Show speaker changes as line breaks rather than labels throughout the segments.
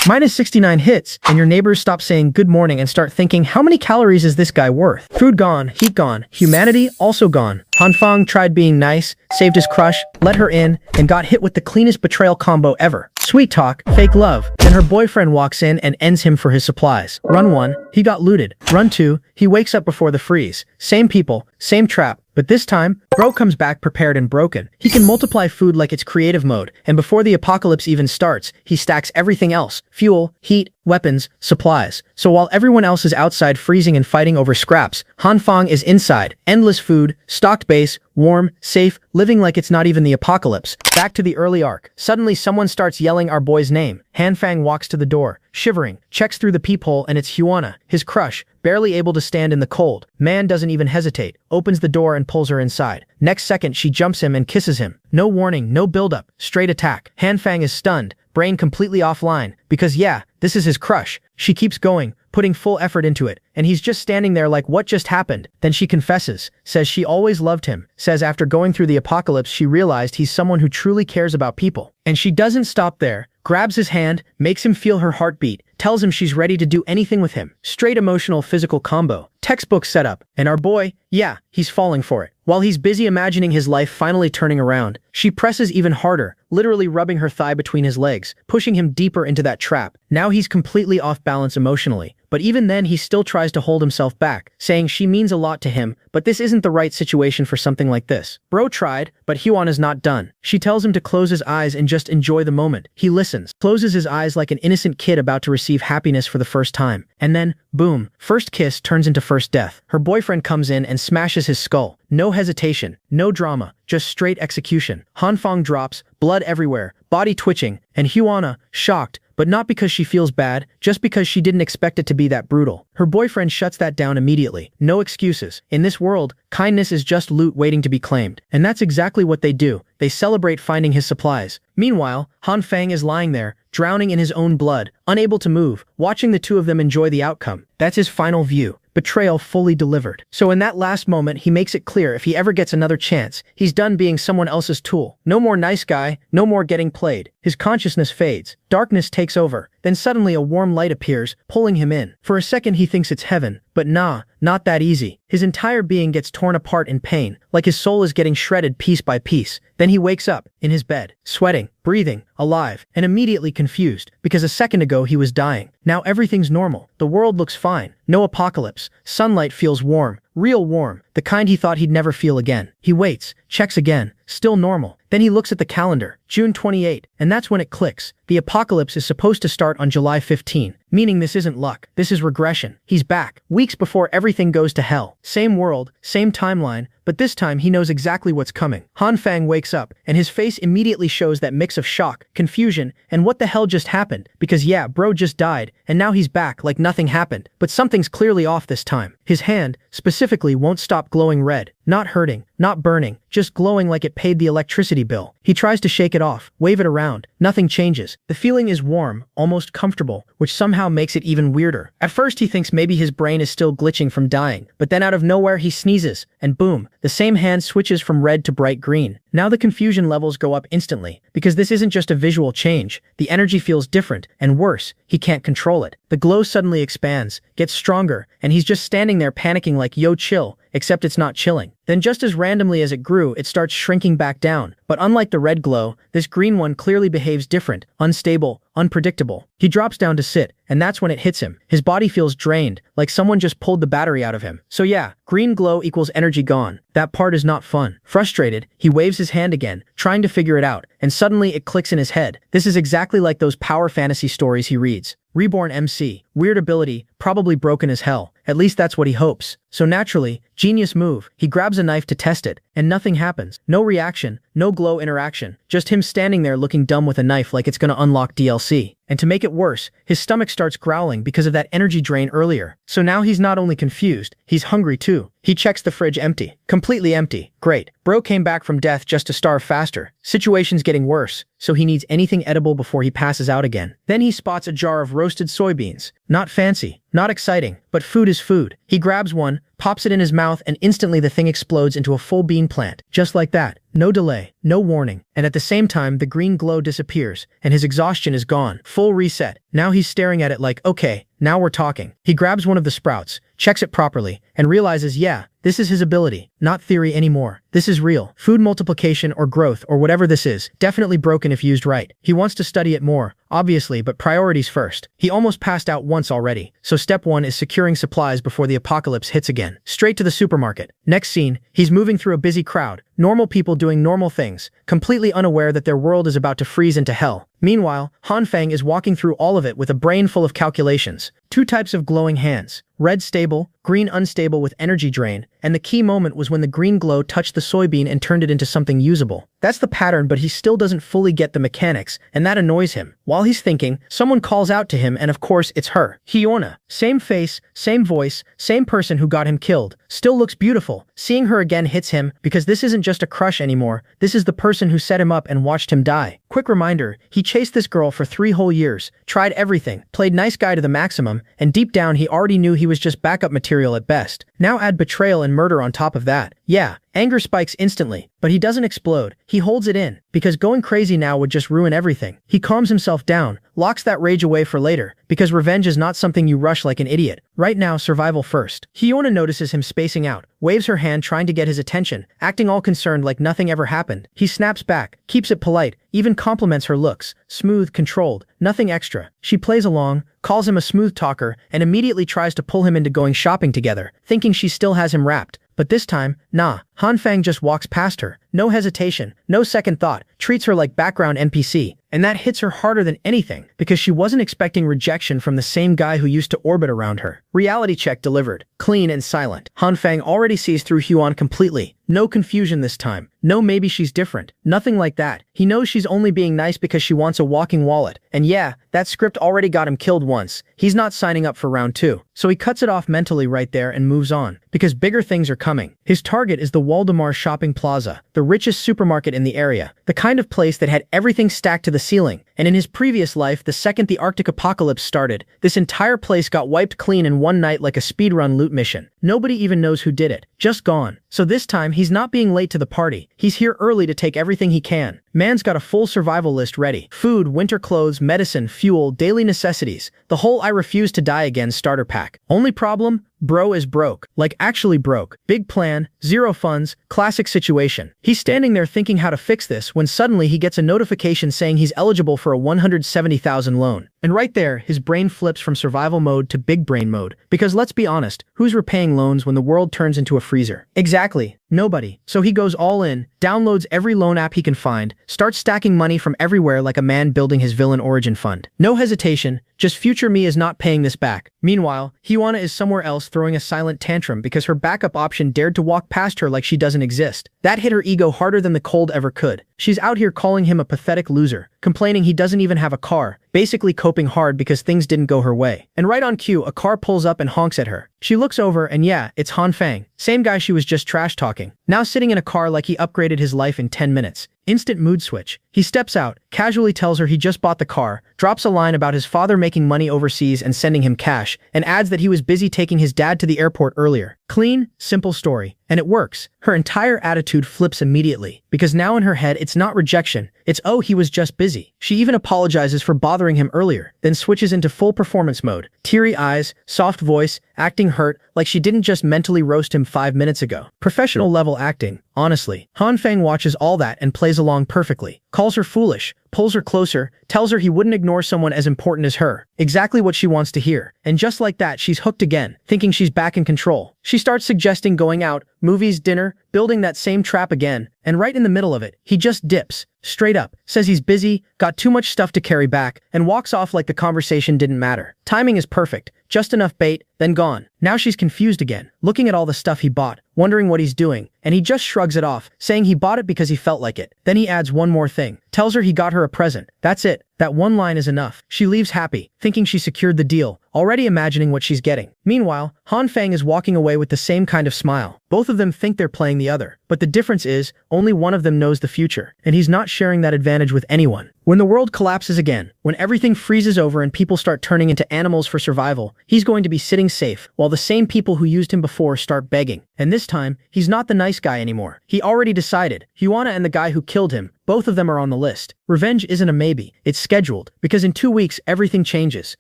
Minus 69 hits, and your neighbors stop saying good morning and start thinking, how many calories is this guy worth? Food gone, heat gone, humanity also gone. Han Fang tried being nice, saved his crush, let her in, and got hit with the cleanest betrayal combo ever. Sweet talk, fake love. Then her boyfriend walks in and ends him for his supplies. Run 1, he got looted. Run 2, he wakes up before the freeze. Same people, same trap. But this time, bro comes back prepared and broken. He can multiply food like it's creative mode, and before the apocalypse even starts, he stacks everything else: fuel, heat, weapons, supplies. So while everyone else is outside freezing and fighting over scraps, Han Fang is inside. Endless food, stocked base, warm, safe, living like it's not even the apocalypse. Back to the early arc. Suddenly someone starts yelling our boy's name. Han Fang walks to the door, shivering, checks through the peephole, and it's Huana, his crush, barely able to stand in the cold. Man doesn't even hesitate, opens the door and pulls her inside. Next second she jumps him and kisses him. No warning, no buildup, straight attack. Han Fang is stunned, brain completely offline, because yeah, this is his crush. She keeps going, putting full effort into it, and he's just standing there like, what just happened? Then she confesses, says she always loved him, says after going through the apocalypse she realized he's someone who truly cares about people. And she doesn't stop there, grabs his hand, makes him feel her heartbeat, tells him she's ready to do anything with him. Straight emotional physical combo. Textbook setup. And our boy, yeah, he's falling for it. While he's busy imagining his life finally turning around, she presses even harder, literally rubbing her thigh between his legs, pushing him deeper into that trap. Now he's completely off balance emotionally, but even then he still tries to hold himself back, saying she means a lot to him, but this isn't the right situation for something like this. Bro tried, but Huan is not done. She tells him to close his eyes and just enjoy the moment. He listens, closes his eyes like an innocent kid about to receive happiness for the first time. And then, boom, first kiss turns into first death. Her boyfriend comes in and smashes his skull. No hesitation, no drama, just straight execution. Han Fang drops, blood everywhere, body twitching, and Huana, shocked, but not because she feels bad, just because she didn't expect it to be that brutal. Her boyfriend shuts that down immediately. No excuses. In this world, kindness is just loot waiting to be claimed. And that's exactly what they do. They celebrate finding his supplies. Meanwhile, Han Fang is lying there, drowning in his own blood, unable to move, watching the two of them enjoy the outcome. That's his final view. Betrayal fully delivered. So in that last moment, he makes it clear if he ever gets another chance, he's done being someone else's tool. No more nice guy, no more getting played. His consciousness fades. Darkness takes over. Then suddenly a warm light appears, pulling him in. For a second he thinks it's heaven, but nah, not that easy. His entire being gets torn apart in pain, like his soul is getting shredded piece by piece. Then he wakes up, in his bed, sweating, breathing, alive, and immediately confused, because a second ago he was dying. Now everything's normal. The world looks fine. No apocalypse. Sunlight feels warm, real warm, the kind he thought he'd never feel again. He waits, checks again, still normal. Then he looks at the calendar, June 28, and that's when it clicks. The apocalypse is supposed to start on July 15, meaning this isn't luck, this is regression. He's back, weeks before everything goes to hell. Same world, same timeline, but this time he knows exactly what's coming. Han Fang wakes up, and his face immediately shows that mix of shock, confusion, and what the hell just happened, because yeah, bro just died, and now he's back like nothing happened. But something's clearly off this time. His hand, specifically, won't stop glowing red. Not hurting, not burning, just glowing like it paid the electricity bill. He tries to shake it off, wave it around. Nothing changes. The feeling is warm, almost comfortable, which somehow makes it even weirder. At first he thinks maybe his brain is still glitching from dying, but then out of nowhere he sneezes, and boom, the same hand switches from red to bright green. Now the confusion levels go up instantly, because this isn't just a visual change. The energy feels different, and worse, he can't control it. The glow suddenly expands, gets stronger, and he's just standing there panicking like, yo, chill, except it's not chilling. Then just as randomly as it grew, it starts shrinking back down. But unlike the red glow, this green one clearly behaves different, unstable, unpredictable. He drops down to sit, and that's when it hits him. His body feels drained, like someone just pulled the battery out of him. So yeah, green glow equals energy gone. That part is not fun. Frustrated, he waves his hand again, trying to figure it out, and suddenly it clicks in his head. This is exactly like those power fantasy stories he reads. Reborn MC, weird ability, probably broken as hell. At least that's what he hopes. So naturally, genius move, he grabs a knife to test it, and nothing happens. No reaction, no glow interaction, just him standing there looking dumb with a knife like it's gonna unlock DLC. And to make it worse, his stomach starts growling because of that energy drain earlier. So now he's not only confused, he's hungry too. He checks the fridge empty. Completely empty. Great. Bro came back from death just to starve faster. Situation's getting worse, so he needs anything edible before he passes out again. Then he spots a jar of roasted soybeans. Not fancy, not exciting, but food is food. He He grabs one, pops it in his mouth, and instantly the thing explodes into a full bean plant. Just like that. No delay, no warning, and at the same time the green glow disappears, and his exhaustion is gone. Full reset. Now he's staring at it like, okay, now we're talking. He grabs one of the sprouts, checks it properly, and realizes, yeah, this is his ability, not theory anymore. This is real. Food multiplication or growth or whatever this is, definitely broken if used right. He wants to study it more, obviously, but priorities first. He almost passed out once already, so step 1 is securing supplies before the apocalypse hits again. Straight to the supermarket. Next scene, he's moving through a busy crowd, normal people doing normal things, completely unaware that their world is about to freeze into hell. Meanwhile, Hanfang is walking through all of it with a brain full of calculations. 2 types of glowing hands. Red stable, green unstable with energy drain, and the key moment was when the green glow touched the soybean and turned it into something usable. That's the pattern, but he still doesn't fully get the mechanics, and that annoys him. While he's thinking, someone calls out to him, and of course it's her. Hyuna. Same face, same voice, same person who got him killed. Still looks beautiful. Seeing her again hits him, because this isn't just a crush anymore, this is the person who set him up and watched him die. Quick reminder, he chased this girl for 3 whole years, tried everything, played nice guy to the maximum, and deep down he already knew he was just backup material at best. Now add betrayal and murder on top of that. Yeah, anger spikes instantly, but he doesn't explode. He holds it in, because going crazy now would just ruin everything. He calms himself down, locks that rage away for later, because revenge is not something you rush like an idiot. Right now, survival first. Hyuna notices him spacing out, waves her hand trying to get his attention, acting all concerned like nothing ever happened. He snaps back, keeps it polite, even compliments her looks, smooth, controlled, nothing extra. She plays along, calls him a smooth talker, and immediately tries to pull him into going shopping together, thinking she still has him wrapped. But this time, nah, Hanfang just walks past her, no hesitation, no second thought, treats her like background NPC, and that hits her harder than anything, because she wasn't expecting rejection from the same guy who used to orbit around her. Reality check delivered, clean and silent. Hanfang already sees through Hyun completely. No confusion this time. No maybe she's different. Nothing like that. He knows she's only being nice because she wants a walking wallet. And yeah, that script already got him killed once. He's not signing up for round 2. So he cuts it off mentally right there and moves on. Because bigger things are coming. His target is the Waldemar Shopping Plaza, the richest supermarket in the area. The kind of place that had everything stacked to the ceiling. And in his previous life, the second the Arctic apocalypse started, this entire place got wiped clean in one night like a speedrun loot mission. Nobody even knows who did it. Just gone. So this time, he's not being late to the party. He's here early to take everything he can. Man's got a full survival list ready. Food, winter clothes, medicine, fuel, daily necessities. The whole I refuse to die again starter pack. Only problem? Bro is broke. Like actually broke. Big plan, 0 funds, classic situation. He's standing there thinking how to fix this when suddenly he gets a notification saying he's eligible for a 170,000 loan. And right there, his brain flips from survival mode to big brain mode. Because let's be honest, who's repaying loans when the world turns into a freezer? Exactly. Nobody. So he goes all in, downloads every loan app he can find, starts stacking money from everywhere like a man building his villain origin fund. No hesitation, just future me is not paying this back. Meanwhile, Hyuna is somewhere else throwing a silent tantrum because her backup option dared to walk past her like she doesn't exist. That hit her ego harder than the cold ever could. She's out here calling him a pathetic loser, complaining he doesn't even have a car, basically coping hard because things didn't go her way. And right on cue, a car pulls up and honks at her. She looks over and yeah, it's Hanfang, same guy she was just trash talking. Now sitting in a car like he upgraded his life in 10 minutes. Instant mood switch. He steps out, casually tells her he just bought the car, drops a line about his father making money overseas and sending him cash, and adds that he was busy taking his dad to the airport earlier. Clean, simple story. And it works. Her entire attitude flips immediately, because now in her head it's not rejection, it's oh he was just busy. She even apologizes for bothering him earlier, then switches into full performance mode. Teary eyes, soft voice, acting hurt, like she didn't just mentally roast him 5 minutes ago. Professional level acting, honestly. Hanfang watches all that and plays along perfectly. Calls her foolish, pulls her closer, tells her he wouldn't ignore someone as important as her. Exactly what she wants to hear. And just like that, she's hooked again, thinking she's back in control. She starts suggesting going out, movies, dinner, building that same trap again, and right in the middle of it, he just dips. Straight up, says he's busy, got too much stuff to carry back, and walks off like the conversation didn't matter. Timing is perfect, just enough bait, then gone. Now she's confused again, looking at all the stuff he bought, wondering what he's doing, and he just shrugs it off, saying he bought it because he felt like it. Then he adds one more thing, tells her he got her a present. That's it. That one line is enough. She leaves happy, thinking she secured the deal, already imagining what she's getting. Meanwhile, Hanfang is walking away with the same kind of smile. Both of them think they're playing the other, but the difference is, only one of them knows the future, and he's not sharing that advantage with anyone. When the world collapses again, when everything freezes over and people start turning into animals for survival, he's going to be sitting safe, while the same people who used him before start begging. And this time, he's not the nice guy anymore. He already decided. Huana and the guy who killed him, both of them are on the list. Revenge isn't a maybe, it's scheduled, because in 2 weeks everything changes.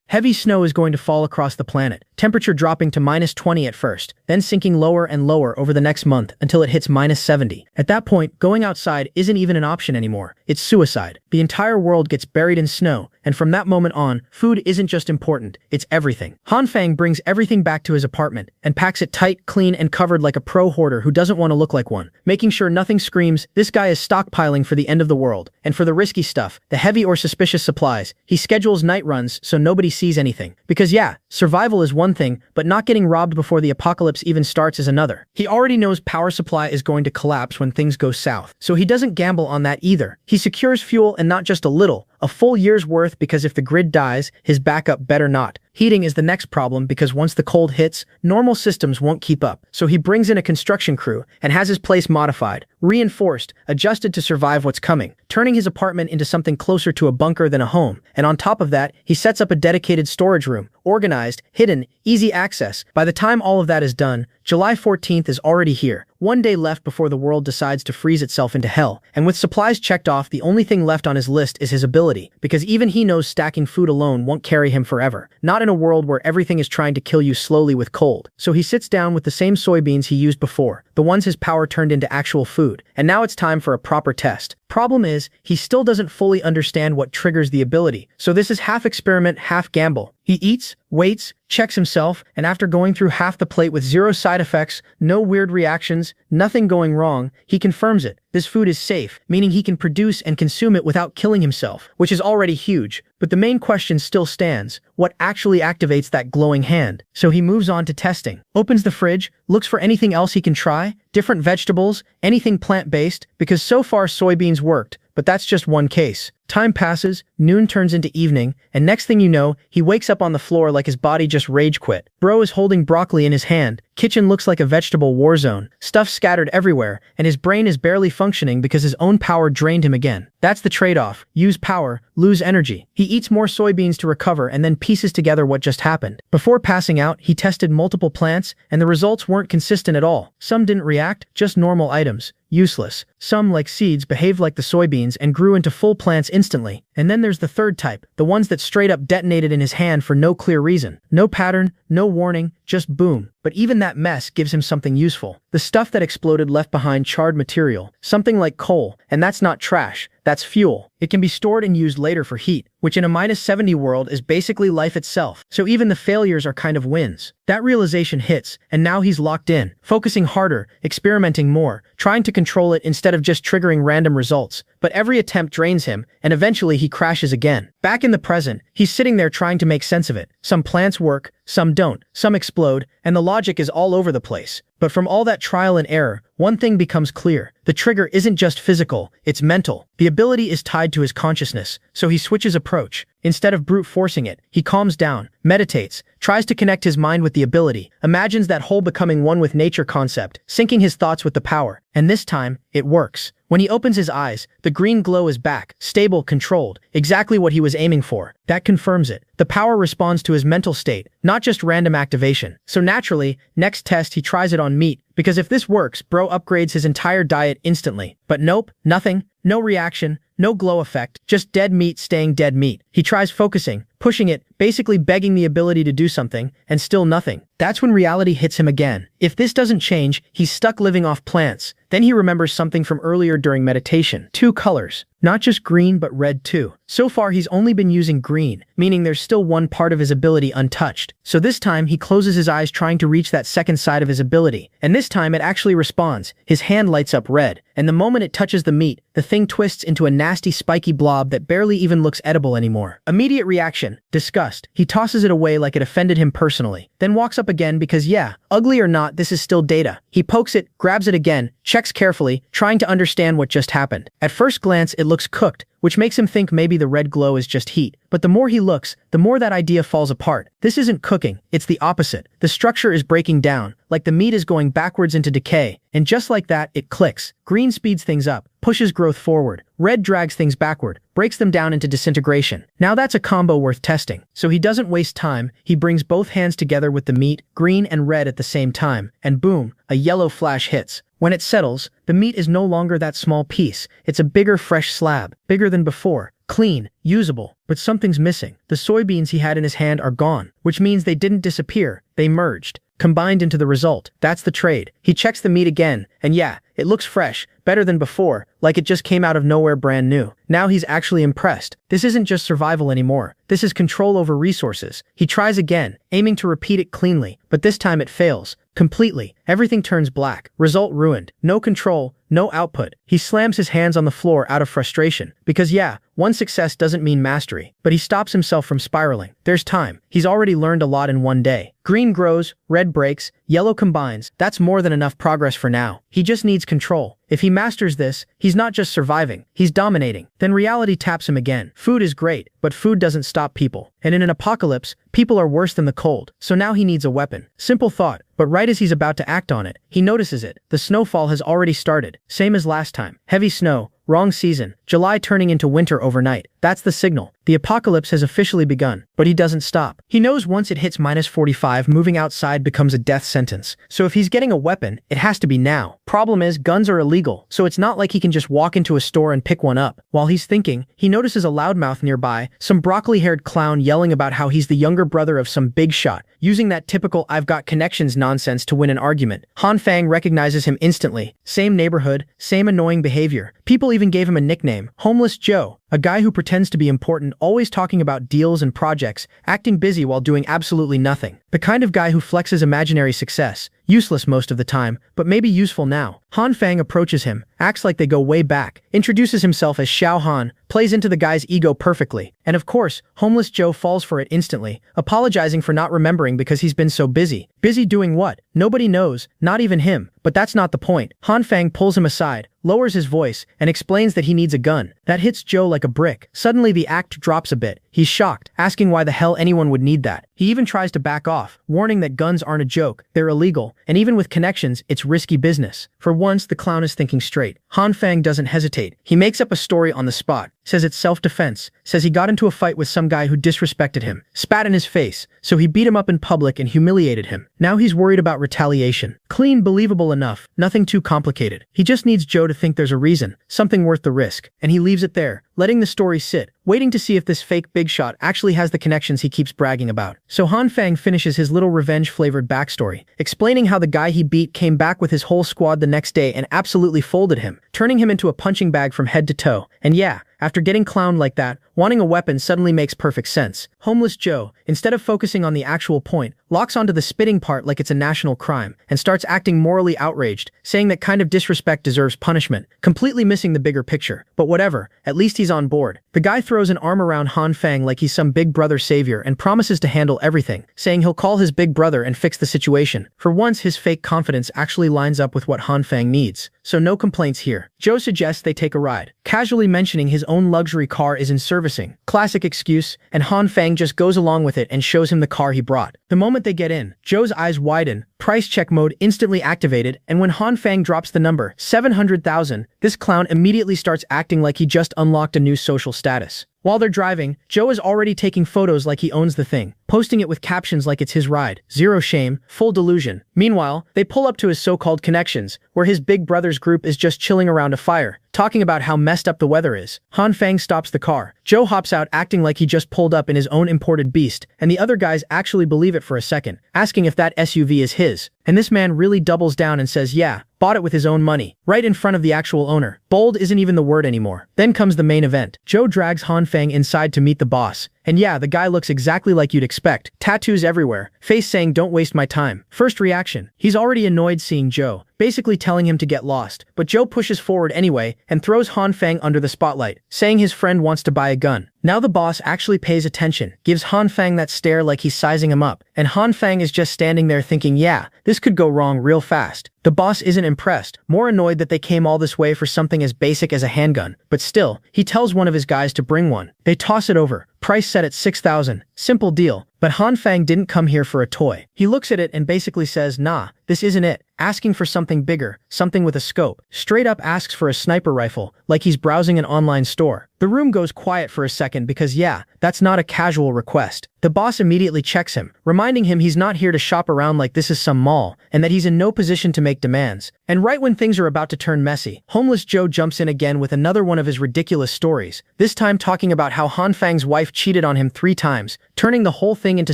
Heavy snow is going to fall across the planet, temperature dropping to -20 at first, then sinking lower and lower over the next month until it hits -70. At that point, going outside isn't even an option anymore, it's suicide. The entire world gets buried in snow, and from that moment on, food isn't just important, it's everything. Hanfang brings everything back to his apartment, and packs it tight, clean, and covered like a pro hoarder who doesn't want to look like one, making sure nothing screams, this guy is stockpiling for the end of the world. And for the risky stuff, the heavy or suspicious supplies, he schedules night runs so nobody sees anything. Because yeah, survival is one thing, but not getting robbed before the apocalypse even starts is another. He already knows power supply is going to collapse when things go south, so he doesn't gamble on that either. He secures fuel, and not just a little, a full year's worth, because if the grid dies, his backup better not. Heating is the next problem, because once the cold hits, normal systems won't keep up. So he brings in a construction crew and has his place modified, reinforced, adjusted to survive what's coming, turning his apartment into something closer to a bunker than a home. And on top of that, he sets up a dedicated storage room, organized, hidden, easy access. By the time all of that is done, July 14th is already here. 1 day left before the world decides to freeze itself into hell. And with supplies checked off, the only thing left on his list is his ability, because even he knows stacking food alone won't carry him forever. Not in a world where everything is trying to kill you slowly with cold. So he sits down with the same soybeans he used before, the ones his power turned into actual food. And now it's time for a proper test. Problem is, he still doesn't fully understand what triggers the ability, so this is half experiment, half gamble. He eats, waits, checks himself, and after going through half the plate with 0 side effects, no weird reactions, nothing going wrong, he confirms it. This food is safe, meaning he can produce and consume it without killing himself, which is already huge. But the main question still stands, what actually activates that glowing hand? So he moves on to testing. Opens the fridge, looks for anything else he can try, different vegetables, anything plant-based, because so far soybeans worked, but that's just one case. Time passes, noon turns into evening, and next thing you know, he wakes up on the floor like his body just rage quit. Bro is holding broccoli in his hand, kitchen looks like a vegetable war zone, stuff scattered everywhere, and his brain is barely functioning because his own power drained him again. That's the trade-off. Use power, lose energy. He eats more soybeans to recover and then pieces together what just happened. Before passing out, he tested multiple plants, and the results weren't consistent at all. Some didn't react, just normal items. Useless. Some, like seeds, behaved like the soybeans and grew into full plants instantly. And then there's the third type, the ones that straight up detonated in his hand for no clear reason. No pattern, no warning, just boom. But even that mess gives him something useful. The stuff that exploded left behind charred material, something like coal, and that's not trash, that's fuel. It can be stored and used later for heat, which in a -70 world is basically life itself. So even the failures are kind of wins. That realization hits, and now he's locked in, focusing harder, experimenting more, trying to control it instead of just triggering random results. But every attempt drains him, and eventually he crashes again. Back in the present, he's sitting there trying to make sense of it. Some plants work, some don't, some explode, and the logic is all over the place. But from all that trial and error, one thing becomes clear. The trigger isn't just physical, it's mental. The ability is tied to his consciousness, so he switches approach. Instead of brute forcing it, he calms down, meditates, tries to connect his mind with the ability, imagines that whole becoming one with nature concept, syncing his thoughts with the power. And this time, it works. When he opens his eyes, the green glow is back, stable, controlled, exactly what he was aiming for. That confirms it. The power responds to his mental state, not just random activation. So naturally, next test he tries it on meat, because if this works, bro upgrades his entire diet instantly. But nope, nothing, no reaction, no glow effect, just dead meat staying dead meat. He tries focusing, pushing it, basically begging the ability to do something, and still nothing. That's when reality hits him again. If this doesn't change, he's stuck living off plants. Then he remembers something from earlier during meditation. 2 colors. Not just green, but red too. So far, he's only been using green, meaning there's still one part of his ability untouched. So this time, he closes his eyes trying to reach that second side of his ability. And this time, it actually responds. His hand lights up red. And the moment it touches the meat, the thing twists into a nasty spiky blob that barely even looks edible anymore. Immediate reaction, disgust. He tosses it away like it offended him personally. Then walks up again because yeah, ugly or not, this is still data. He pokes it, grabs it again, checks carefully, trying to understand what just happened. At first glance, it looks cooked, which makes him think maybe the red glow is just heat. But the more he looks, the more that idea falls apart. This isn't cooking, it's the opposite. The structure is breaking down, like the meat is going backwards into decay, and just like that, it clicks. Green speeds things up, pushes growth forward. Red drags things backward, breaks them down into disintegration. Now that's a combo worth testing. So he doesn't waste time, he brings both hands together with the meat, green and red at the same time, and boom, a yellow flash hits. When it settles, the meat is no longer that small piece, it's a bigger fresh slab, bigger than before. Clean, usable, but something's missing. The soybeans he had in his hand are gone, which means they didn't disappear, they merged, combined into the result. That's the trade. He checks the meat again, and yeah, it looks fresh, better than before, like it just came out of nowhere brand new. Now he's actually impressed. This isn't just survival anymore. This is control over resources. He tries again, aiming to repeat it cleanly, but this time it fails. Completely. Everything turns black. Result ruined. No control, no output. He slams his hands on the floor out of frustration. Because yeah, one success doesn't mean mastery. But he stops himself from spiraling. There's time. He's already learned a lot in one day. Green grows, red breaks, yellow combines. That's more than enough progress for now. He just needs control. If he masters this, he's not just surviving, he's dominating. Then reality taps him again. Food is great, but food doesn't stop people. And in an apocalypse, people are worse than the cold. So now he needs a weapon. Simple thought, but right as he's about to act on it, he notices it. The snowfall has already started. Same as last time. Heavy snow. Wrong season. July turning into winter overnight. That's the signal. The apocalypse has officially begun. But he doesn't stop. He knows once it hits -45, moving outside becomes a death sentence. So if he's getting a weapon, it has to be now. Problem is, guns are illegal, so it's not like he can just walk into a store and pick one up. While he's thinking, he notices a loudmouth nearby, some broccoli-haired clown yelling about how he's the younger brother of some big shot, using that typical "I've got connections" nonsense to win an argument. Han Fang recognizes him instantly. Same neighborhood, same annoying behavior. People even gave him a nickname, Homeless Joe. A guy who pretends to be important, always talking about deals and projects, acting busy while doing absolutely nothing. The kind of guy who flexes imaginary success, useless most of the time, but maybe useful now. Han Fang approaches him, acts like they go way back, introduces himself as Xiao Han, plays into the guy's ego perfectly. And of course, Homeless Joe falls for it instantly, apologizing for not remembering because he's been so busy. Busy doing what? Nobody knows, not even him. But that's not the point. Han Fang pulls him aside, lowers his voice, and explains that he needs a gun. That hits Joe like a brick. Suddenly the act drops a bit. He's shocked, asking why the hell anyone would need that. He even tries to back off, warning that guns aren't a joke, they're illegal, and even with connections, it's risky business. For once, the clown is thinking straight. Han Fang doesn't hesitate. He makes up a story on the spot, says it's self-defense, says he got into a fight with some guy who disrespected him, spat in his face, so he beat him up in public and humiliated him. Now he's worried about retaliation. Clean, believable enough, nothing too complicated. He just needs Joe to think there's a reason, something worth the risk, and he leaves it there, letting the story sit, waiting to see if this fake big shot actually has the connections he keeps bragging about. So Han Fang finishes his little revenge-flavored backstory, explaining how the guy he beat came back with his whole squad the next day and absolutely folded him, turning him into a punching bag from head to toe. And yeah, after getting clowned like that, wanting a weapon suddenly makes perfect sense. Homeless Joe, instead of focusing on the actual point, locks onto the spitting part like it's a national crime, and starts acting morally outraged, saying that kind of disrespect deserves punishment, completely missing the bigger picture. But whatever, at least he's on board. The guy throws an arm around Han Fang like he's some big brother savior and promises to handle everything, saying he'll call his big brother and fix the situation. For once, his fake confidence actually lines up with what Han Fang needs. So no complaints here. Joe suggests they take a ride, casually mentioning his own luxury car is in servicing. Classic excuse, and Han Fang just goes along with it and shows him the car he brought. The moment they get in, Joe's eyes widen, price check mode instantly activated, and when Han Fang drops the number 700,000, this clown immediately starts acting like he just unlocked a new social status. While they're driving, Joe is already taking photos like he owns the thing, posting it with captions like it's his ride. Zero shame, full delusion. Meanwhile, they pull up to his so-called connections, where his big brother's group is just chilling around a fire, talking about how messed up the weather is. Han Fang stops the car. Joe hops out acting like he just pulled up in his own imported beast, and the other guys actually believe it for a second, asking if that SUV is his. And this man really doubles down and says yeah, bought it with his own money, right in front of the actual owner. Bold isn't even the word anymore. Then comes the main event. Joe drags Han Fang inside to meet the boss. And yeah, the guy looks exactly like you'd expect. Tattoos everywhere, face saying don't waste my time. First reaction, he's already annoyed seeing Joe, basically telling him to get lost. But Joe pushes forward anyway and throws Han Fang under the spotlight, saying his friend wants to buy a gun. Now the boss actually pays attention, gives Han Fang that stare like he's sizing him up, and Han Fang is just standing there thinking yeah, this could go wrong real fast. The boss isn't impressed, more annoyed that they came all this way for something as basic as a handgun, but still, he tells one of his guys to bring one. They toss it over, price set at 6,000, simple deal. But Han Fang didn't come here for a toy. He looks at it and basically says, nah, this isn't it, asking for something bigger, something with a scope. Straight up asks for a sniper rifle, like he's browsing an online store. The room goes quiet for a second because yeah, that's not a casual request. The boss immediately checks him, reminding him he's not here to shop around like this is some mall, and that he's in no position to make demands. And right when things are about to turn messy, Homeless Joe jumps in again with another one of his ridiculous stories, this time talking about how Han Fang's wife cheated on him 3 times, turning the whole thing into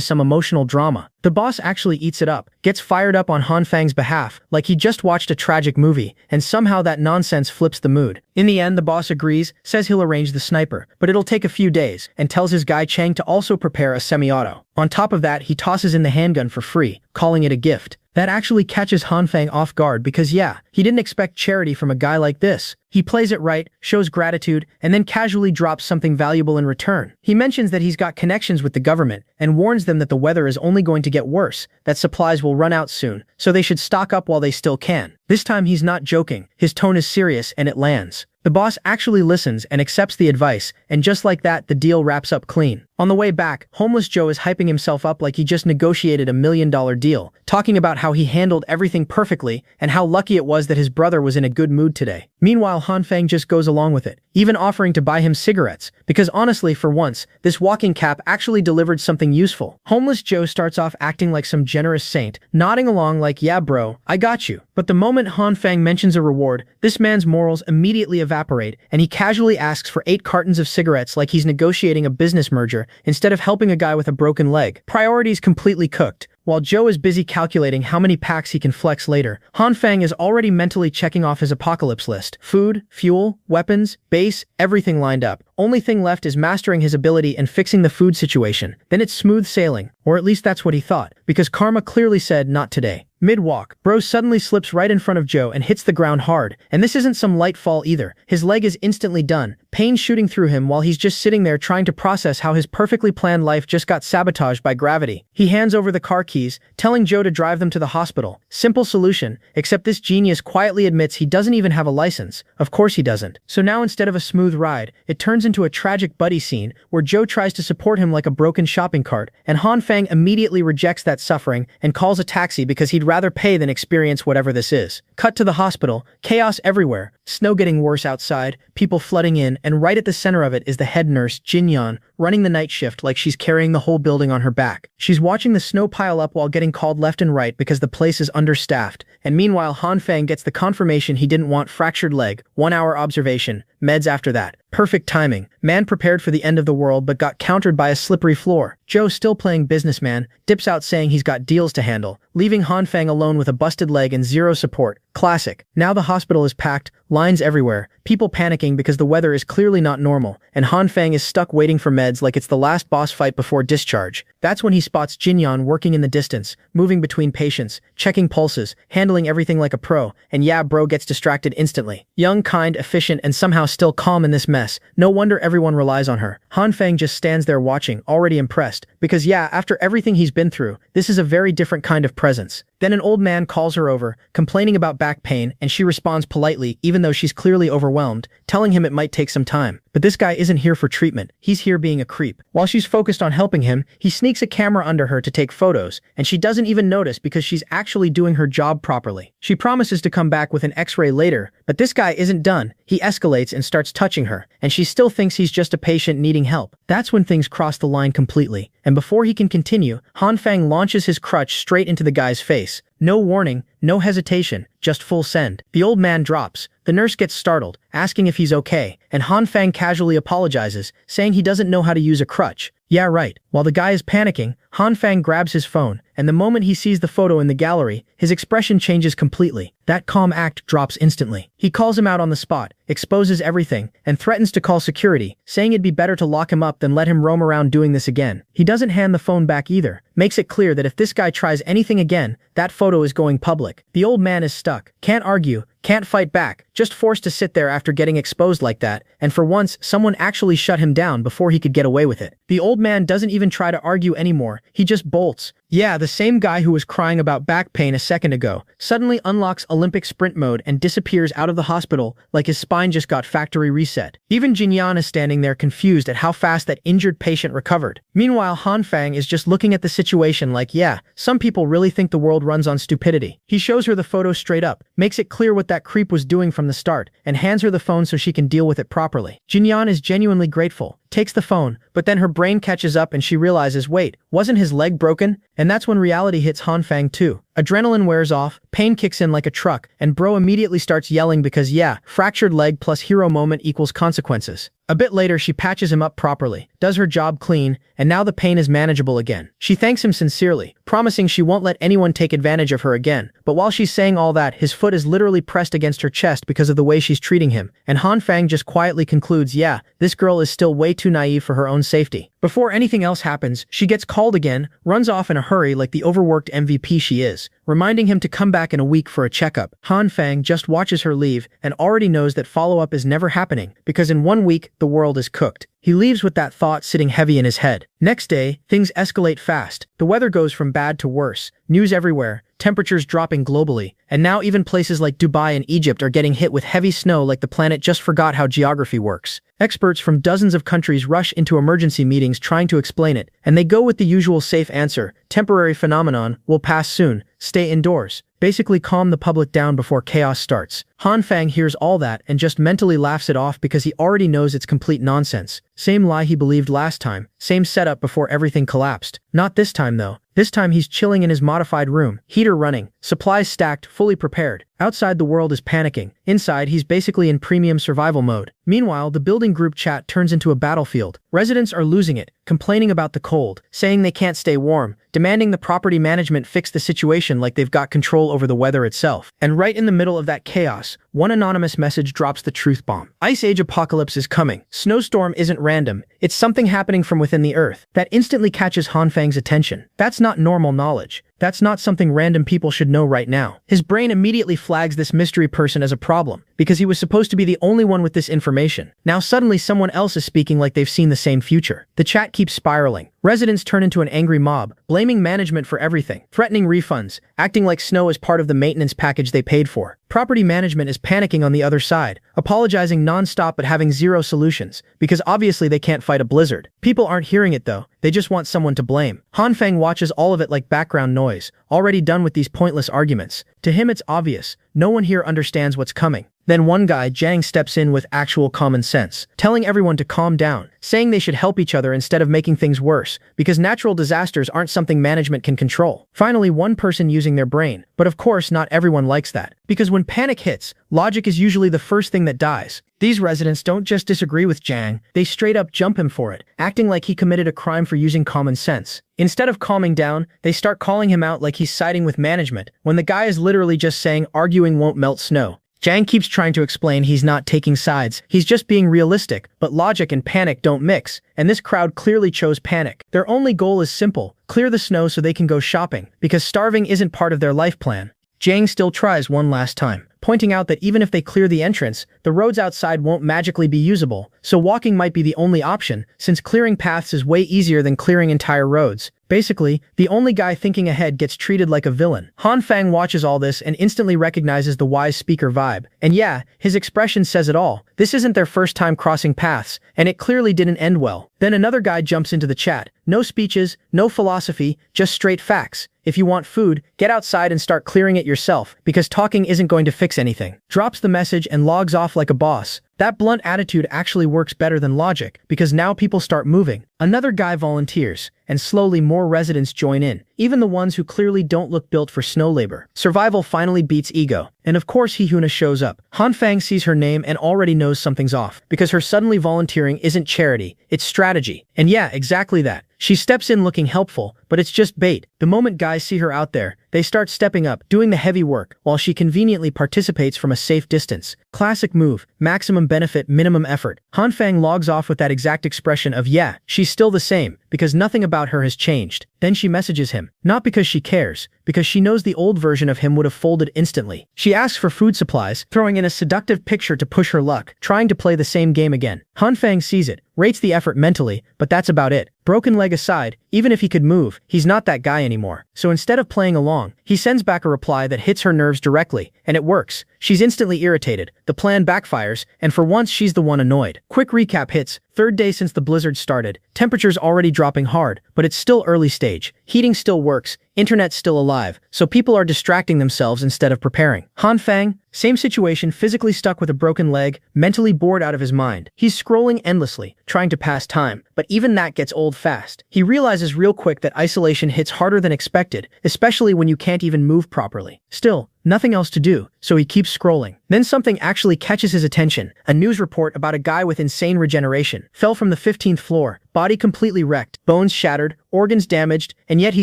some emotional drama. The boss actually eats it up, gets fired up on Han Fang's behalf, like he just watched a tragic movie, and somehow that nonsense flips the mood. In the end, the boss agrees, says he'll arrange the sniper, but it'll take a few days, and tells his guy Chang to also prepare a semi-auto. On top of that, he tosses in the handgun for free, calling it a gift. That actually catches Han Fang off guard because yeah, he didn't expect charity from a guy like this. He plays it right, shows gratitude, and then casually drops something valuable in return. He mentions that he's got connections with the government and warns them that the weather is only going to get worse, that supplies will run out soon, so they should stock up while they still can. This time he's not joking, his tone is serious and it lands. The boss actually listens and accepts the advice, and just like that, the deal wraps up clean. On the way back, Homeless Joe is hyping himself up like he just negotiated a $1 million deal, talking about how he handled everything perfectly and how lucky it was that his brother was in a good mood today. Meanwhile, Han Fang just goes along with it, even offering to buy him cigarettes, because honestly, for once, this walking cap actually delivered something useful. Homeless Joe starts off acting like some generous saint, nodding along like, yeah bro, I got you. But the moment Han Fang mentions a reward, this man's morals immediately evaporate, and he casually asks for 8 cartons of cigarettes like he's negotiating a business merger instead of helping a guy with a broken leg. Priorities completely cooked. While Joe is busy calculating how many packs he can flex later, Han Fang is already mentally checking off his apocalypse list. Food, fuel, weapons, base, everything lined up. Only thing left is mastering his ability and fixing the food situation. Then it's smooth sailing, or at least that's what he thought, because karma clearly said not today. Mid-walk, bro suddenly slips right in front of Joe and hits the ground hard, and this isn't some light fall either. His leg is instantly done, pain shooting through him while he's just sitting there trying to process how his perfectly planned life just got sabotaged by gravity. He hands over the car keys, telling Joe to drive them to the hospital. Simple solution, except this genius quietly admits he doesn't even have a license. Of course he doesn't. So now instead of a smooth ride, it turns into a tragic buddy scene where Joe tries to support him like a broken shopping cart, and Han Fang immediately rejects that suffering and calls a taxi because he'd rather pay than experience whatever this is. Cut to the hospital, chaos everywhere, snow getting worse outside, people flooding in, and right at the center of it is the head nurse, Jin Yan, running the night shift like she's carrying the whole building on her back. She's watching the snow pile up while getting called left and right because the place is understaffed, and meanwhile Han Fang gets the confirmation he didn't want: fractured leg, 1 hour observation, meds after that. Perfect timing. Man prepared for the end of the world but got countered by a slippery floor. Joe, still playing businessman, dips out saying he's got deals to handle, leaving Han Fang alone with a busted leg and zero support. Classic. Now the hospital is packed, lines everywhere, people panicking because the weather is clearly not normal, and Han Fang is stuck waiting for meds like it's the last boss fight before discharge. That's when he spots Jin Yan working in the distance, moving between patients, checking pulses, handling everything like a pro, and yeah, bro gets distracted instantly. Young, kind, efficient, and somehow still calm in this mess. No wonder everyone relies on her. Han Fang just stands there watching, already impressed, because yeah, after everything he's been through, this is a very different kind of presence. Then an old man calls her over, complaining about back pain, and she responds politely, even though she's clearly overwhelmed, telling him it might take some time. But this guy isn't here for treatment, he's here being a creep. While she's focused on helping him, he sneaks a camera under her to take photos, and she doesn't even notice because she's actually doing her job properly. She promises to come back with an x-ray later, but this guy isn't done. He escalates and starts touching her, and she still thinks he's just a patient needing help. That's when things cross the line completely, and before he can continue, Han Fang launches his crutch straight into the guy's face. No warning, no hesitation, just full send. The old man drops. The nurse gets startled, asking if he's okay, and Han Fang casually apologizes, saying he doesn't know how to use a crutch. Yeah, right. While the guy is panicking, Han Fang grabs his phone, and the moment he sees the photo in the gallery, his expression changes completely. That calm act drops instantly. He calls him out on the spot, exposes everything, and threatens to call security, saying it'd be better to lock him up than let him roam around doing this again. He doesn't hand the phone back either, makes it clear that if this guy tries anything again, that photo is going public. The old man is stuck, can't argue, can't fight back, just forced to sit there after getting exposed like that, and for once, someone actually shut him down before he could get away with it. The old man doesn't even try to argue anymore, he just bolts. Yeah, the same guy who was crying about back pain a second ago suddenly unlocks Olympic sprint mode and disappears out of the hospital like his spine just got factory reset. Even Jinyan is standing there confused at how fast that injured patient recovered. Meanwhile, Han Fang is just looking at the situation like, yeah, some people really think the world runs on stupidity. He shows her the photo straight up, makes it clear what that creep was doing from the start, and hands her the phone so she can deal with it properly. Jinyan is genuinely grateful, takes the phone, but then her brain catches up and she realizes, wait, wasn't his leg broken? And that's when reality hits Han Fang too. Adrenaline wears off, pain kicks in like a truck, and bro immediately starts yelling because yeah, fractured leg plus hero moment equals consequences. A bit later, she patches him up properly, does her job clean, and now the pain is manageable again. She thanks him sincerely, promising she won't let anyone take advantage of her again. But while she's saying all that, his foot is literally pressed against her chest because of the way she's treating him, and Han Fang just quietly concludes, yeah, this girl is still way too naive for her own safety. Before anything else happens, she gets called again, runs off in a hurry like the overworked MVP she is, reminding him to come back in a week for a checkup. Han Fang just watches her leave and already knows that follow-up is never happening because in 1 week, the world is cooked. He leaves with that thought sitting heavy in his head. Next day, things escalate fast. The weather goes from bad to worse. News everywhere, temperatures dropping globally, and now even places like Dubai and Egypt are getting hit with heavy snow like the planet just forgot how geography works. Experts from dozens of countries rush into emergency meetings trying to explain it, and they go with the usual safe answer, temporary phenomenon, will pass soon, stay indoors. Basically calm the public down before chaos starts. Han Fang hears all that and just mentally laughs it off because he already knows it's complete nonsense. Same lie he believed last time, same setup before everything collapsed. Not this time though. This time he's chilling in his modified room, heater running, supplies stacked, fully prepared. Outside the world is panicking. Inside he's basically in premium survival mode. Meanwhile, the building group chat turns into a battlefield. Residents are losing it, complaining about the cold, saying they can't stay warm, demanding the property management fix the situation like they've got control over the weather itself. And right in the middle of that chaos, one anonymous message drops the truth bomb. Ice Age apocalypse is coming. Snowstorm isn't random. It's something happening from within the earth. That instantly catches Han Fang's attention. That's not normal knowledge. That's not something random people should know right now. His brain immediately flags this mystery person as a problem, because he was supposed to be the only one with this information. Now suddenly someone else is speaking like they've seen the same future. The chat keeps spiraling. Residents turn into an angry mob, blaming management for everything, threatening refunds, acting like snow is part of the maintenance package they paid for. Property management is panicking on the other side, apologizing non-stop but having zero solutions, because obviously they can't fight a blizzard. People aren't hearing it though, they just want someone to blame. Han Fang watches all of it like background noise, already done with these pointless arguments. To him it's obvious, no one here understands what's coming. Then one guy, Jiang, steps in with actual common sense, telling everyone to calm down, saying they should help each other instead of making things worse, because natural disasters aren't something management can control. Finally, one person using their brain, but of course not everyone likes that, because when panic hits, logic is usually the first thing that dies. These residents don't just disagree with Jiang, they straight up jump him for it, acting like he committed a crime for using common sense. Instead of calming down, they start calling him out like he's siding with management, when the guy is literally just saying arguing won't melt snow. Jiang keeps trying to explain he's not taking sides, he's just being realistic, but logic and panic don't mix, and this crowd clearly chose panic. Their only goal is simple, clear the snow so they can go shopping, because starving isn't part of their life plan. Jiang still tries one last time, pointing out that even if they clear the entrance, the roads outside won't magically be usable, so walking might be the only option, since clearing paths is way easier than clearing entire roads. Basically, the only guy thinking ahead gets treated like a villain. Han Fang watches all this and instantly recognizes the wise speaker vibe. And yeah, his expression says it all. This isn't their first time crossing paths, and it clearly didn't end well. Then another guy jumps into the chat. No speeches, no philosophy, just straight facts. If you want food, get outside and start clearing it yourself, because talking isn't going to fix anything. Drops the message and logs off like a boss. That blunt attitude actually works better than logic, because now people start moving. Another guy volunteers, and slowly more residents join in, even the ones who clearly don't look built for snow labor. Survival finally beats ego. And of course Hihuna shows up. Han Fang sees her name and already knows something's off, because her suddenly volunteering isn't charity, it's strategy. And yeah, exactly that. She steps in looking helpful, but it's just bait. The moment guys see her out there, they start stepping up, doing the heavy work, while she conveniently participates from a safe distance. Classic move, maximum benefit, minimum effort. Han Fang logs off with that exact expression of yeah, she's still the same, because nothing about her has changed. Then she messages him, not because she cares, because she knows the old version of him would have folded instantly. She asks for food supplies, throwing in a seductive picture to push her luck, trying to play the same game again. Han Fang sees it, rates the effort mentally, but that's about it. Broken leg aside, even if he could move, he's not that guy anymore. So instead of playing along, he sends back a reply that hits her nerves directly, and it works. She's instantly irritated, the plan backfires, and for once she's the one annoyed. Quick recap hits. Third day since the blizzard started, temperatures already dropping hard, but it's still early stage. Heating still works, internet's still alive, so people are distracting themselves instead of preparing. Han Fang, same situation, physically stuck with a broken leg, mentally bored out of his mind. He's scrolling endlessly, trying to pass time, but even that gets old fast. He realizes real quick that isolation hits harder than expected, especially when you can't even move properly. Still, nothing else to do, so he keeps scrolling. Then something actually catches his attention. A news report about a guy with insane regeneration. Fell from the 15th floor, body completely wrecked, bones shattered, organs damaged, and yet he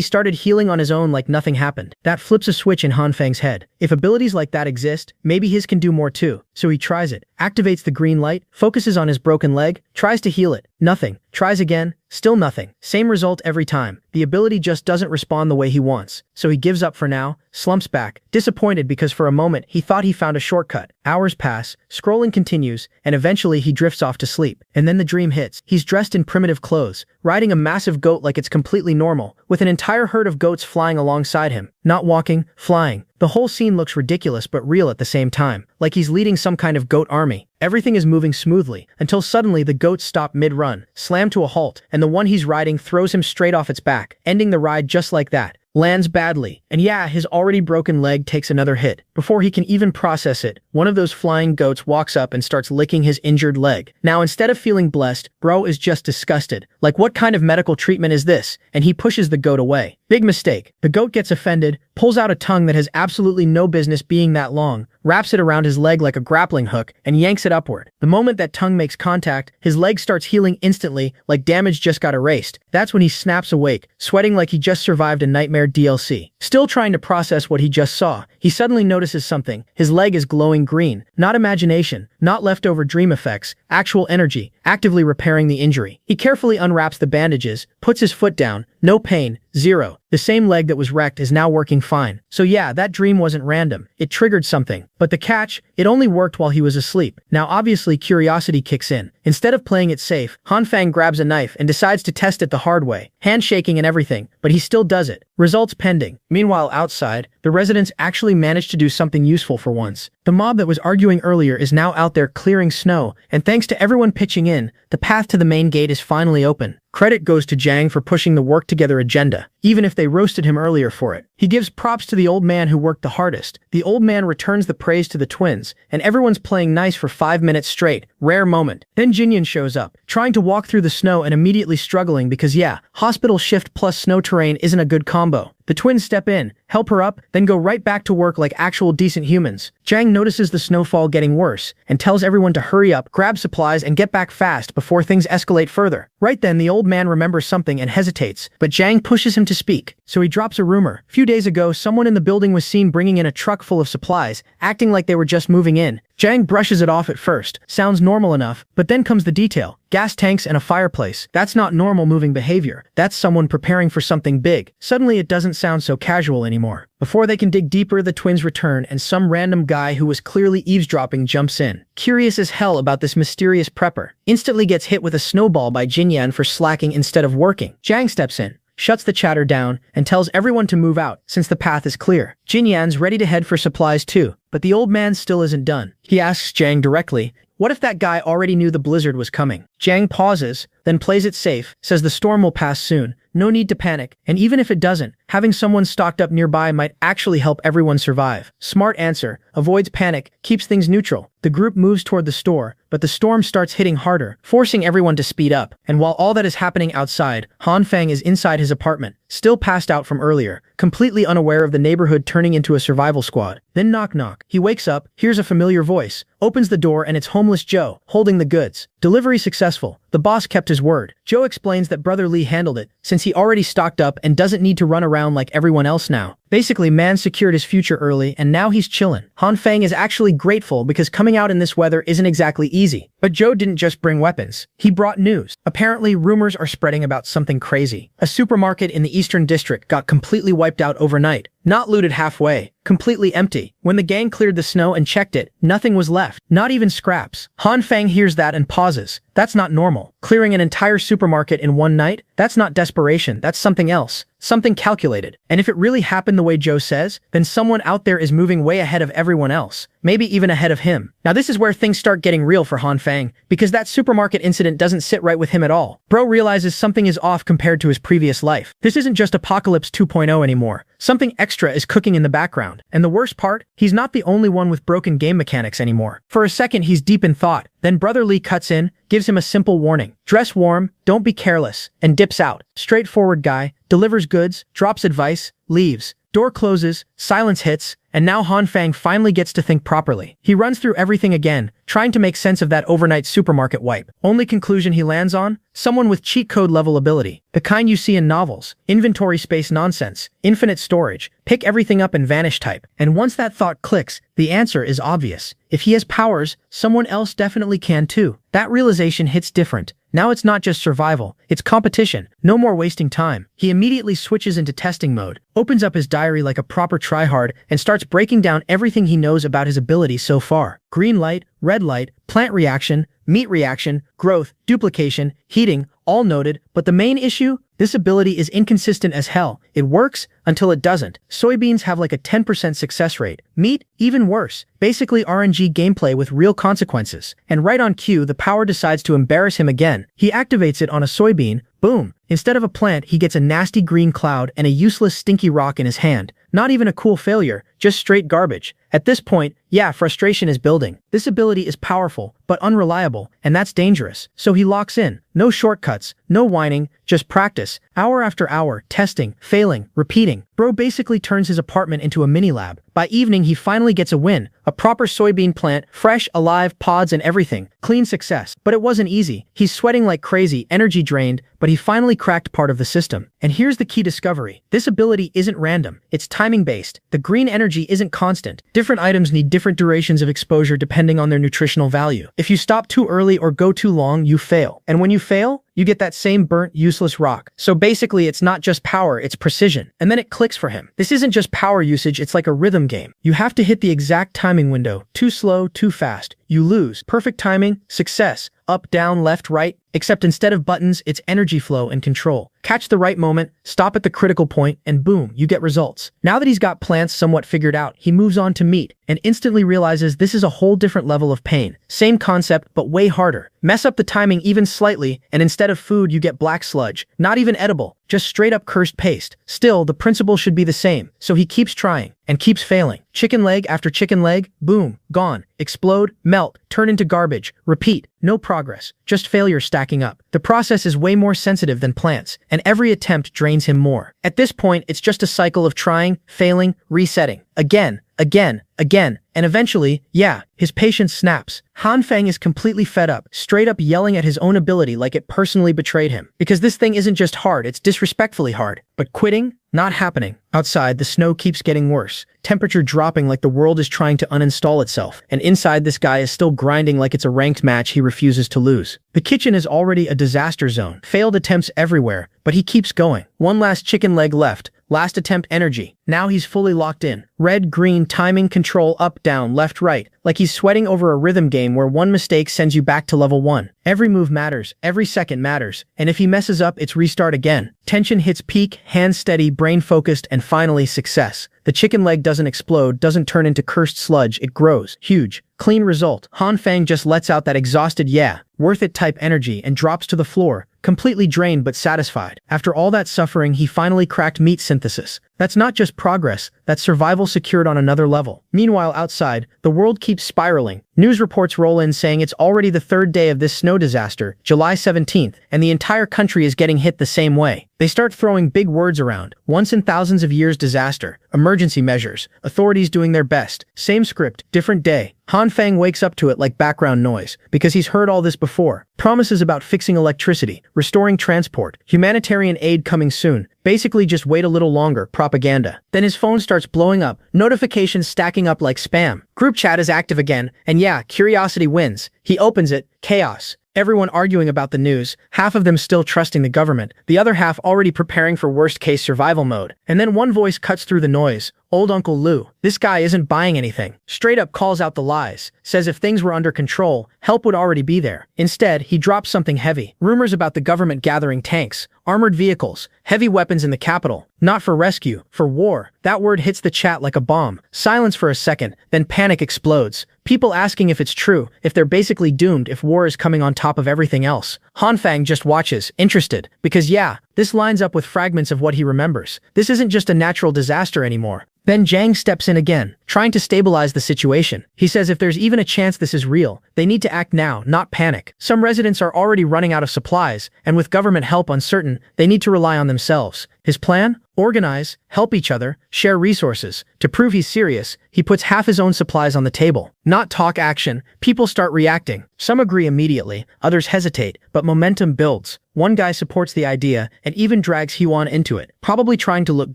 started healing on his own like nothing happened. That flips a switch in Han Fang's head. If abilities like that exist, maybe his can do more too. So he tries it, activates the green light, focuses on his broken leg, tries to heal it. Nothing. Tries again, still nothing. Same result every time. The ability just doesn't respond the way he wants. So he gives up for now, slumps back, disappointed because for a moment he thought he found a shortcut. Hours pass, scrolling continues, and eventually he drifts off to sleep. And then the dream hits. He's dressed in primitive clothes, riding a massive goat like it's completely normal, with an entire herd of goats flying alongside him. Not walking, flying. The whole scene looks ridiculous but real at the same time, like he's leading some kind of goat army. Everything is moving smoothly, until suddenly the goats stop mid-run, slam to a halt, and the one he's riding throws him straight off its back, ending the ride just like that. Lands badly, and yeah, his already broken leg takes another hit. Before he can even process it, one of those flying goats walks up and starts licking his injured leg. Now instead of feeling blessed, bro is just disgusted. Like, what kind of medical treatment is this? And he pushes the goat away. Big mistake. The goat gets offended, pulls out a tongue that has absolutely no business being that long, wraps it around his leg like a grappling hook, and yanks it upward. The moment that tongue makes contact, his leg starts healing instantly, like damage just got erased. That's when he snaps awake, sweating like he just survived a nightmare DLC. Still trying to process what he just saw, he suddenly notices something. His leg is glowing green. Not imagination, not leftover dream effects, actual energy, actively repairing the injury. He carefully unwraps the bandages, puts his foot down. No pain, zero. The same leg that was wrecked is now working fine. So yeah, that dream wasn't random. It triggered something. But the catch, it only worked while he was asleep. Now obviously curiosity kicks in. Instead of playing it safe, Han Fang grabs a knife and decides to test it the hard way. Handshaking and everything, but he still does it. Results pending. Meanwhile outside, the residents actually managed to do something useful for once. The mob that was arguing earlier is now out there clearing snow, and thanks to everyone pitching in, the path to the main gate is finally open. Credit goes to Jang for pushing the work together agenda, even if they roasted him earlier for it. He gives props to the old man who worked the hardest. The old man returns the praise to the twins, and everyone's playing nice for 5 minutes straight. Rare moment. Then Jinyan shows up, trying to walk through the snow and immediately struggling because yeah, hospital shift plus snow terrain isn't a good combo. The twins step in, help her up, then go right back to work like actual decent humans. Jang notices the snowfall getting worse, and tells everyone to hurry up, grab supplies, and get back fast before things escalate further. Right then, the old man remembers something and hesitates, but Jang pushes him to speak. So he drops a rumor. A few days ago, someone in the building was seen bringing in a truck full of supplies, acting like they were just moving in. Jang brushes it off at first. Sounds normal enough, but then comes the detail. Gas tanks and a fireplace. That's not normal moving behavior. That's someone preparing for something big. Suddenly it doesn't sound so casual anymore. Before they can dig deeper, the twins return and some random guy who was clearly eavesdropping jumps in. Curious as hell about this mysterious prepper. Instantly gets hit with a snowball by Jinyan for slacking instead of working. Jang steps in, shuts the chatter down, and tells everyone to move out since the path is clear. Jinyan's ready to head for supplies too, but the old man still isn't done. He asks Jang directly, what if that guy already knew the blizzard was coming? Jang pauses, then plays it safe, says the storm will pass soon, no need to panic, and even if it doesn't, having someone stocked up nearby might actually help everyone survive. Smart answer, avoids panic, keeps things neutral. The group moves toward the store, but the storm starts hitting harder, forcing everyone to speed up. And while all that is happening outside, Han Fang is inside his apartment, still passed out from earlier, completely unaware of the neighborhood turning into a survival squad. Then knock knock. He wakes up, hears a familiar voice, opens the door, and it's homeless Joe, holding the goods. Delivery successful. The boss kept his word. Joe explains that Brother Lee handled it, since he already stocked up and doesn't need to run around like everyone else now. Basically, man secured his future early, and now he's chillin'. Han Fang is actually grateful because coming out in this weather isn't exactly easy. But Joe didn't just bring weapons. He brought news. Apparently, rumors are spreading about something crazy. A supermarket in the Eastern District got completely wiped out overnight. Not looted halfway, completely empty. When the gang cleared the snow and checked it, nothing was left, not even scraps. Han Fang hears that and pauses. That's not normal. Clearing an entire supermarket in one night? That's not desperation, that's something else. Something calculated. And if it really happened the way Joe says, then someone out there is moving way ahead of everyone else. Maybe even ahead of him. Now this is where things start getting real for Han Fang, because that supermarket incident doesn't sit right with him at all. Bro realizes something is off compared to his previous life. This isn't just Apocalypse 2.0 anymore. Something extra is cooking in the background. And the worst part? He's not the only one with broken game mechanics anymore. For a second he's deep in thought. Then Brother Lee cuts in, gives him a simple warning. Dress warm, don't be careless, and dips out. Straightforward guy, delivers goods, drops advice, leaves. Door closes, silence hits, and now Han Fang finally gets to think properly. He runs through everything again, trying to make sense of that overnight supermarket wipe. Only conclusion he lands on? Someone with cheat code level ability. The kind you see in novels. Inventory space nonsense. Infinite storage. Pick everything up and vanish type. And once that thought clicks, the answer is obvious. If he has powers, someone else definitely can too. That realization hits different. Now it's not just survival, it's competition. No more wasting time. He immediately switches into testing mode, opens up his diary like a proper tryhard, and starts breaking down everything he knows about his abilities so far. Green light, red light, plant reaction, meat reaction, growth, duplication, heating, all noted, but the main issue? This ability is inconsistent as hell. It works until it doesn't. Soybeans have like a 10% success rate. Meat, even worse. Basically RNG gameplay with real consequences. And right on cue, the power decides to embarrass him again. He activates it on a soybean. Boom. Instead of a plant, he gets a nasty green cloud and a useless stinky rock in his hand. Not even a cool failure, just straight garbage. At this point, yeah, frustration is building. This ability is powerful, but unreliable, and that's dangerous. So he locks in. No shortcuts, no whining, just practice. Hour after hour, testing, failing, repeating. Bro basically turns his apartment into a mini-lab. By evening, he finally gets a win. A proper soybean plant, fresh, alive, pods and everything. Clean success. But it wasn't easy. He's sweating like crazy, energy drained, but he finally cracked part of the system. And here's the key discovery. This ability isn't random. It's timing-based. The green energy isn't constant. Different items need different durations of exposure depending on their nutritional value. If you stop too early or go too long, you fail. And when you fail, you get that same burnt, useless rock. So basically, it's not just power, it's precision. And then it clicks for him. This isn't just power usage, it's like a rhythm game. You have to hit the exact timing window. Too slow, too fast. You lose. Perfect timing, success. Up, down, left, right. Except instead of buttons, it's energy flow and control. Catch the right moment, stop at the critical point, and boom, you get results. Now that he's got plants somewhat figured out, he moves on to meat, and instantly realizes this is a whole different level of pain. Same concept, but way harder. Mess up the timing even slightly, and instead of food, you get black sludge. Not even edible, just straight up cursed paste. Still, the principle should be the same, so he keeps trying, and keeps failing. Chicken leg after chicken leg, boom, gone. Explode, melt, turn into garbage, repeat. No progress, just failure stacking up. The process is way more sensitive than plants, and every attempt drains him more. At this point, it's just a cycle of trying, failing, resetting. Again, and eventually, yeah, his patience snaps. Han Fang is completely fed up, straight up yelling at his own ability like it personally betrayed him. Because this thing isn't just hard, it's disrespectfully hard. But quitting? Not happening. Outside, the snow keeps getting worse. Temperature dropping like the world is trying to uninstall itself. And inside, this guy is still grinding like it's a ranked match he refuses to lose. The kitchen is already a disaster zone. Failed attempts everywhere, but he keeps going. One last chicken leg left. Last attempt energy. Now he's fully locked in. Red, green, timing, control, up, down, left, right. Like he's sweating over a rhythm game where one mistake sends you back to level 1. Every move matters, every second matters, and if he messes up, it's restart again. Tension hits peak, hands steady, brain focused, and finally success. The chicken leg doesn't explode, doesn't turn into cursed sludge, it grows. Huge. Clean result. Han Fang just lets out that exhausted yeah, worth it type energy and drops to the floor, completely drained but satisfied. After all that suffering, he finally cracked meat synthesis. That's not just progress, that's survival secured on another level. Meanwhile, outside, the world keeps spiraling. News reports roll in saying it's already the third day of this snow disaster, July 17th, and the entire country is getting hit the same way. They start throwing big words around. Once in thousands of years disaster, emergency measures, authorities doing their best. Same script, different day. Han Fang wakes up to it like background noise, because he's heard all this before. Promises about fixing electricity, restoring transport, humanitarian aid coming soon. Basically just wait a little longer, propaganda. Then his phone starts blowing up, notifications stacking up like spam. Group chat is active again, and yeah, curiosity wins. He opens it, chaos. Everyone arguing about the news, half of them still trusting the government, the other half already preparing for worst-case survival mode. And then one voice cuts through the noise. Old Uncle Lou. This guy isn't buying anything. Straight up calls out the lies. Says if things were under control, help would already be there. Instead, he drops something heavy. Rumors about the government gathering tanks, armored vehicles, heavy weapons in the capital. Not for rescue, for war. That word hits the chat like a bomb. Silence for a second, then panic explodes. People asking if it's true, if they're basically doomed if war is coming on top of everything else. Hanfang just watches, interested, because yeah, this lines up with fragments of what he remembers. This isn't just a natural disaster anymore. Then Zhang steps in again, trying to stabilize the situation. He says if there's even a chance this is real, they need to act now, not panic. Some residents are already running out of supplies, and with government help uncertain, they need to rely on themselves. His plan? Organize, help each other, share resources. To prove he's serious, he puts half his own supplies on the table. Not talk action, people start reacting. Some agree immediately, others hesitate, but momentum builds. One guy supports the idea and even drags Hyuan into it, probably trying to look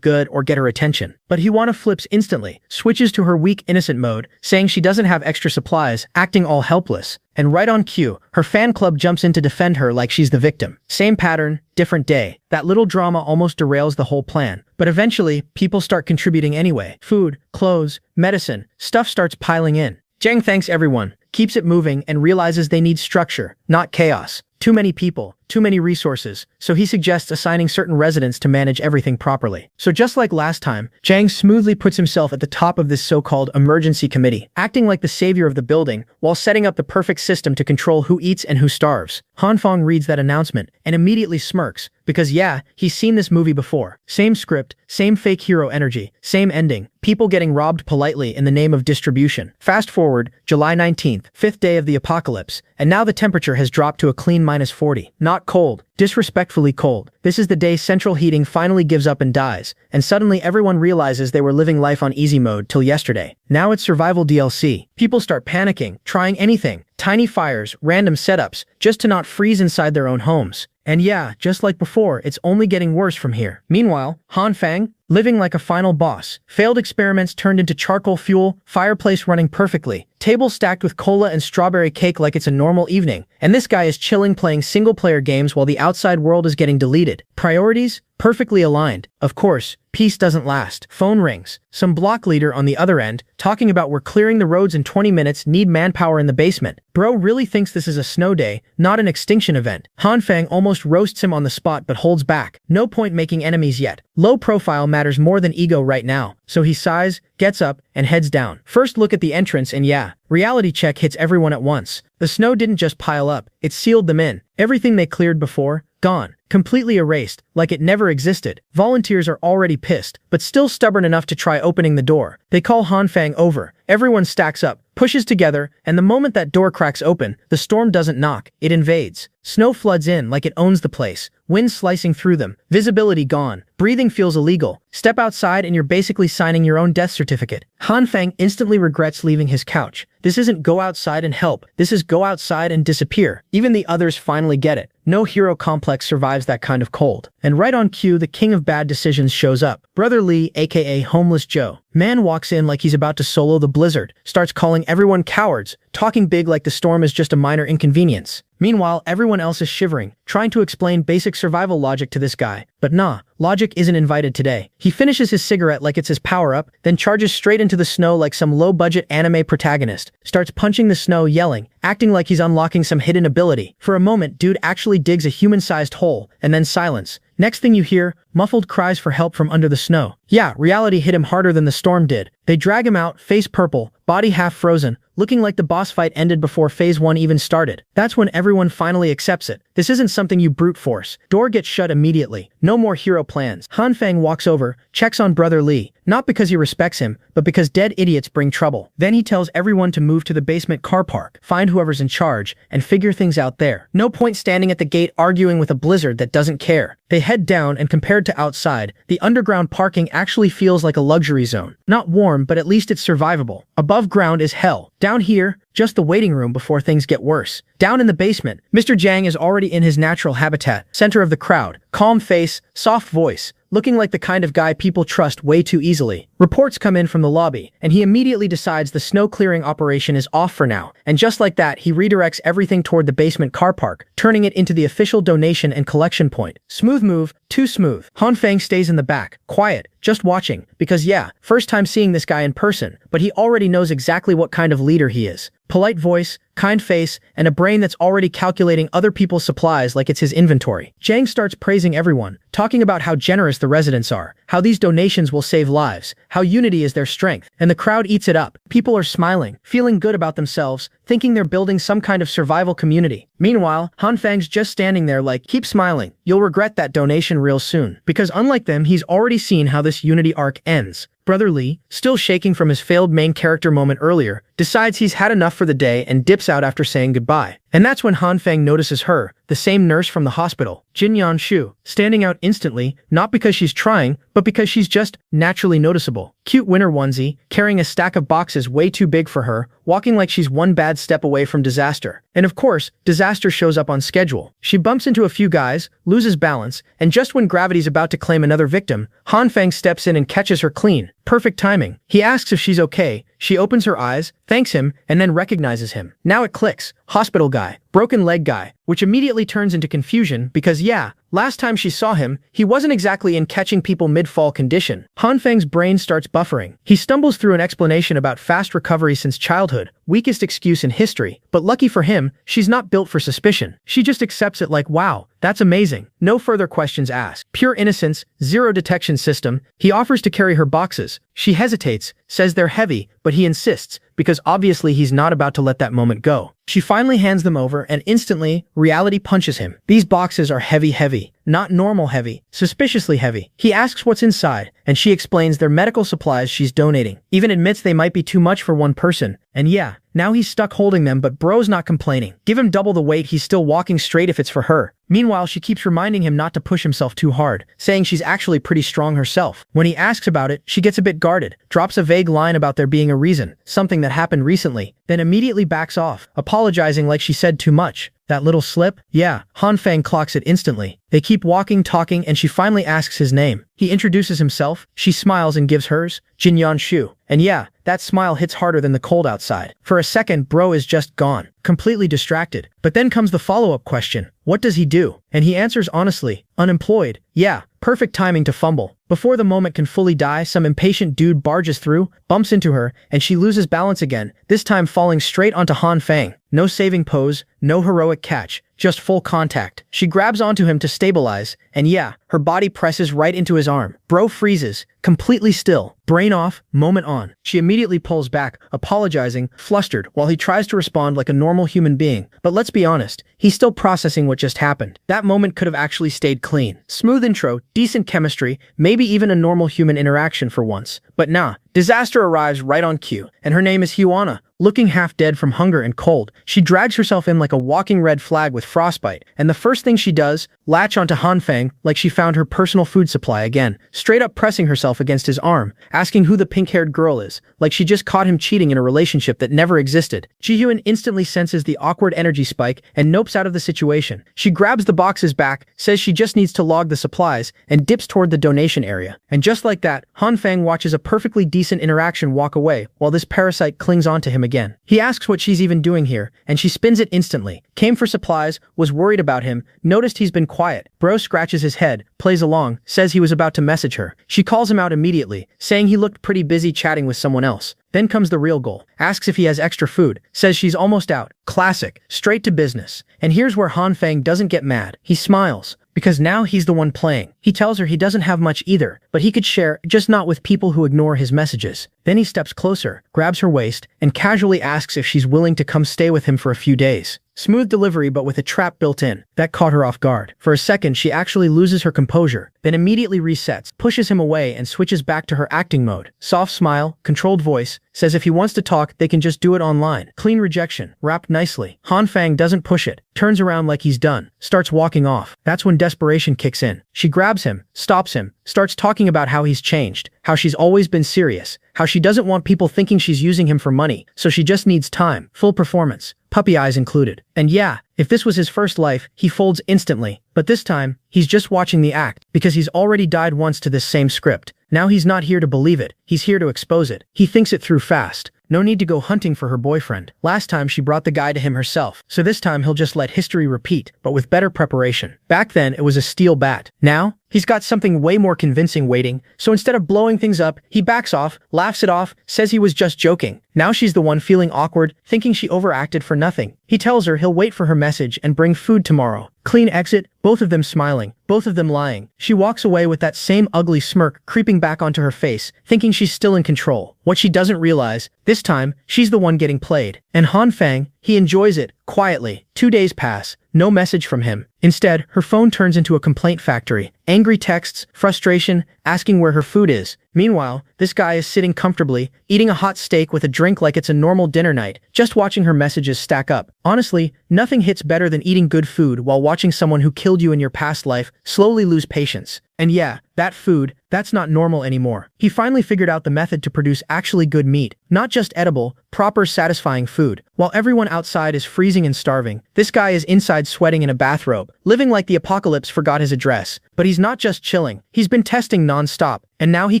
good or get her attention. But Hyuan flips instantly, switches to her weak innocent mode, saying she doesn't have extra supplies, acting all helpless. And right on cue, her fan club jumps in to defend her like she's the victim. Same pattern, different day. That little drama almost derails the whole plan. But eventually, people start contributing anyway. Food, clothes, medicine, stuff starts piling in. Zhang thanks everyone, keeps it moving, and realizes they need structure, not chaos. Too many people, too many resources, so he suggests assigning certain residents to manage everything properly. So just like last time, Zhang smoothly puts himself at the top of this so-called emergency committee, acting like the savior of the building while setting up the perfect system to control who eats and who starves. Hanfang reads that announcement and immediately smirks, because yeah, he's seen this movie before. Same script, same fake hero energy, same ending, people getting robbed politely in the name of distribution. Fast forward, July 19th, 5th day of the apocalypse, and now the temperature has dropped to a clean -40. Not cold, disrespectfully cold. This is the day central heating finally gives up and dies, and suddenly everyone realizes they were living life on easy mode till yesterday. Now it's survival DLC. People start panicking, trying anything. Tiny fires, random setups, just to not freeze inside their own homes. And yeah, just like before, it's only getting worse from here. Meanwhile, Hanfang, living like a final boss. Failed experiments turned into charcoal fuel, fireplace running perfectly, table stacked with cola and strawberry cake like it's a normal evening. And this guy is chilling playing single-player games while the outside world is getting deleted. Priorities? Perfectly aligned. Of course, peace doesn't last. Phone rings. Some block leader on the other end, talking about we're clearing the roads in 20 minutes, need manpower in the basement. Bro really thinks this is a snow day, not an extinction event. Hanfang almost roasts him on the spot but holds back. No point making enemies yet. Low profile matters more than ego right now. So he sighs, gets up, and heads down. First look at the entrance and yeah, reality check hits everyone at once. The snow didn't just pile up, it sealed them in. Everything they cleared before, gone. Completely erased, like it never existed. Volunteers are already pissed, but still stubborn enough to try opening the door. They call Hanfang over. Everyone stacks up, pushes together, and the moment that door cracks open, the storm doesn't knock, it invades. Snow floods in like it owns the place, wind slicing through them, visibility gone, breathing feels illegal. Step outside and you're basically signing your own death certificate. Hanfang instantly regrets leaving his couch. This isn't go outside and help, this is go outside and disappear. Even the others finally get it. No hero complex survives that kind of cold. And right on cue, the king of bad decisions shows up. Brother Lee, aka Homeless Joe. Man walks in like he's about to solo the blizzard, starts calling everyone cowards, talking big like the storm is just a minor inconvenience. Meanwhile, everyone else is shivering, trying to explain basic survival logic to this guy. But nah, logic isn't invited today. He finishes his cigarette like it's his power-up, then charges straight into the snow like some low-budget anime protagonist, starts punching the snow, yelling, acting like he's unlocking some hidden ability. For a moment, dude actually digs a human-sized hole, and then silence. Next thing you hear, muffled cries for help from under the snow. Yeah, reality hit him harder than the storm did. They drag him out, face purple, body half frozen, looking like the boss fight ended before phase 1 even started. That's when everyone finally accepts it. This isn't something you brute force. Door gets shut immediately. No more hero plans. Hanfang walks over, checks on Brother Lee, not because he respects him, but because dead idiots bring trouble. Then he tells everyone to move to the basement car park, find whoever's in charge, and figure things out there. No point standing at the gate arguing with a blizzard that doesn't care. They head down, and compared to outside, the underground parking actually feels like a luxury zone. Not warm, but at least it's survivable. Above ground is hell. Down here, just the waiting room before things get worse. Down in the basement, Mr. Zhang is already in his natural habitat, center of the crowd. Calm face, soft voice, looking like the kind of guy people trust way too easily. Reports come in from the lobby, and he immediately decides the snow clearing operation is off for now, and just like that, he redirects everything toward the basement car park, turning it into the official donation and collection point. Smooth move, too smooth. Han Feng stays in the back, quiet, just watching, because yeah, first time seeing this guy in person, but he already knows exactly what kind of leader he is. Polite voice, kind face, and a brain that's already calculating other people's supplies like it's his inventory. Zhang starts praising everyone, talking about how generous the residents are, how these donations will save lives, how unity is their strength, and the crowd eats it up. People are smiling, feeling good about themselves, thinking they're building some kind of survival community. Meanwhile, Han Feng's just standing there like, keep smiling, you'll regret that donation real soon. Because unlike them, he's already seen how this unity arc ends. Brother Li, still shaking from his failed main character moment earlier, decides he's had enough for the day and dips out after saying goodbye. And that's when Han Feng notices her, the same nurse from the hospital, Jin Yanshu, standing out instantly, not because she's trying, but because she's just naturally noticeable. Cute winter onesie, carrying a stack of boxes way too big for her, walking like she's one bad step away from disaster. And of course, disaster shows up on schedule. She bumps into a few guys, loses balance, and just when gravity's about to claim another victim, Han Feng steps in and catches her clean. Perfect timing. He asks if she's okay, she opens her eyes, thanks him, and then recognizes him. Now it clicks. Hospital guy. Broken leg guy. Which immediately turns into confusion because yeah, last time she saw him, he wasn't exactly in catching people mid-fall condition. Han Feng's brain starts buffering. He stumbles through an explanation about fast recovery since childhood, weakest excuse in history, but lucky for him, she's not built for suspicion. She just accepts it like, wow, that's amazing. No further questions asked. Pure innocence, zero detection system. He offers to carry her boxes. She hesitates, says they're heavy, but he insists, because obviously he's not about to let that moment go. She finally hands them over and instantly, reality punches him. These boxes are heavy, not normal heavy, suspiciously heavy. He asks what's inside, and she explains they're medical supplies she's donating. Even admits they might be too much for one person. And yeah, now he's stuck holding them, but bro's not complaining. Give him double the weight, he's still walking straight if it's for her. Meanwhile, she keeps reminding him not to push himself too hard, saying she's actually pretty strong herself. When he asks about it, she gets a bit guarded, drops a vague line about there being a reason, something that happened recently, then immediately backs off, apologizing like she said too much. That little slip? Yeah, Han Feng clocks it instantly. They keep walking, talking, and she finally asks his name. He introduces himself, she smiles and gives hers, Jin Yanshu. And yeah, that smile hits harder than the cold outside. For a second, bro is just gone, completely distracted. But then comes the follow-up question. What does he do? And he answers honestly, unemployed. Yeah, perfect timing to fumble. Before the moment can fully die, some impatient dude barges through, bumps into her, and she loses balance again, this time falling straight onto Han Feng. No saving pose, no heroic catch, just full contact. She grabs onto him to stabilize, and yeah, her body presses right into his arm. Bro freezes, completely still, brain off, moment on. She immediately pulls back, apologizing, flustered, while he tries to respond like a normal human being. But let's be honest, he's still processing what just happened. That moment could have actually stayed clean. Smooth intro, decent chemistry, maybe even a normal human interaction for once. But nah, disaster arrives right on cue, and her name is Huana. Looking half dead from hunger and cold, she drags herself in like a walking red flag with frostbite, and the first thing she does, latch onto Han Feng like she found her personal food supply again, straight up pressing herself against his arm, asking who the pink-haired girl is, like she just caught him cheating in a relationship that never existed. Ji-Hyun instantly senses the awkward energy spike and nopes out of the situation. She grabs the boxes back, says she just needs to log the supplies, and dips toward the donation area. And just like that, Han Feng watches a perfectly decent interaction walk away, while this parasite clings onto him again. He asks what she's even doing here, and she spins it instantly. Came for supplies, was worried about him, noticed he's been quiet. Bro scratches his head, plays along, says he was about to message her. She calls him out immediately, saying he looked pretty busy chatting with someone else. Then comes the real goal. Asks if he has extra food, says she's almost out. Classic, straight to business. And here's where Han Feng doesn't get mad. He smiles, because now he's the one playing. He tells her he doesn't have much either, but he could share, just not with people who ignore his messages. Then he steps closer, grabs her waist, and casually asks if she's willing to come stay with him for a few days. Smooth delivery but with a trap built in. That caught her off guard. For a second, she actually loses her composure, then immediately resets, pushes him away and switches back to her acting mode. Soft smile, controlled voice, says if he wants to talk, they can just do it online. Clean rejection, wrapped nicely. Han Feng doesn't push it, turns around like he's done, starts walking off. That's when desperation kicks in. She grabs him, stops him, starts talking about how he's changed, how she's always been serious, how she doesn't want people thinking she's using him for money, so she just needs time, full performance, puppy eyes included. And yeah, If this was his first life, he folds instantly. But this time, he's just watching the act, because he's already died once to this same script. Now he's not here to believe it, he's here to expose it. He thinks it through fast. No need to go hunting for her boyfriend. Last time she brought the guy to him herself, so this time he'll just let history repeat, but with better preparation. Back then, it was a steel bat. Now, he's got something way more convincing waiting, so instead of blowing things up, he backs off, laughs it off, says he was just joking. Now she's the one feeling awkward, thinking she overacted for nothing. He tells her he'll wait for her message and bring food tomorrow. Clean exit, both of them smiling, both of them lying. She walks away with that same ugly smirk creeping back onto her face, thinking she's still in control. What she doesn't realize, this time, she's the one getting played. And Han Fang, he enjoys it, quietly. 2 days pass, no message from him. Instead, her phone turns into a complaint factory. Angry texts, frustration, asking where her food is. Meanwhile, this guy is sitting comfortably, eating a hot steak with a drink like it's a normal dinner night, just watching her messages stack up. Honestly, nothing hits better than eating good food while watching someone who killed you in your past life slowly lose patience. And yeah, that food, that's not normal anymore. He finally figured out the method to produce actually good meat, not just edible, proper satisfying food. While everyone outside is freezing and starving, this guy is inside sweating in a bathrobe, living like the apocalypse forgot his address. But he's not just chilling, he's been testing non-stop. And now he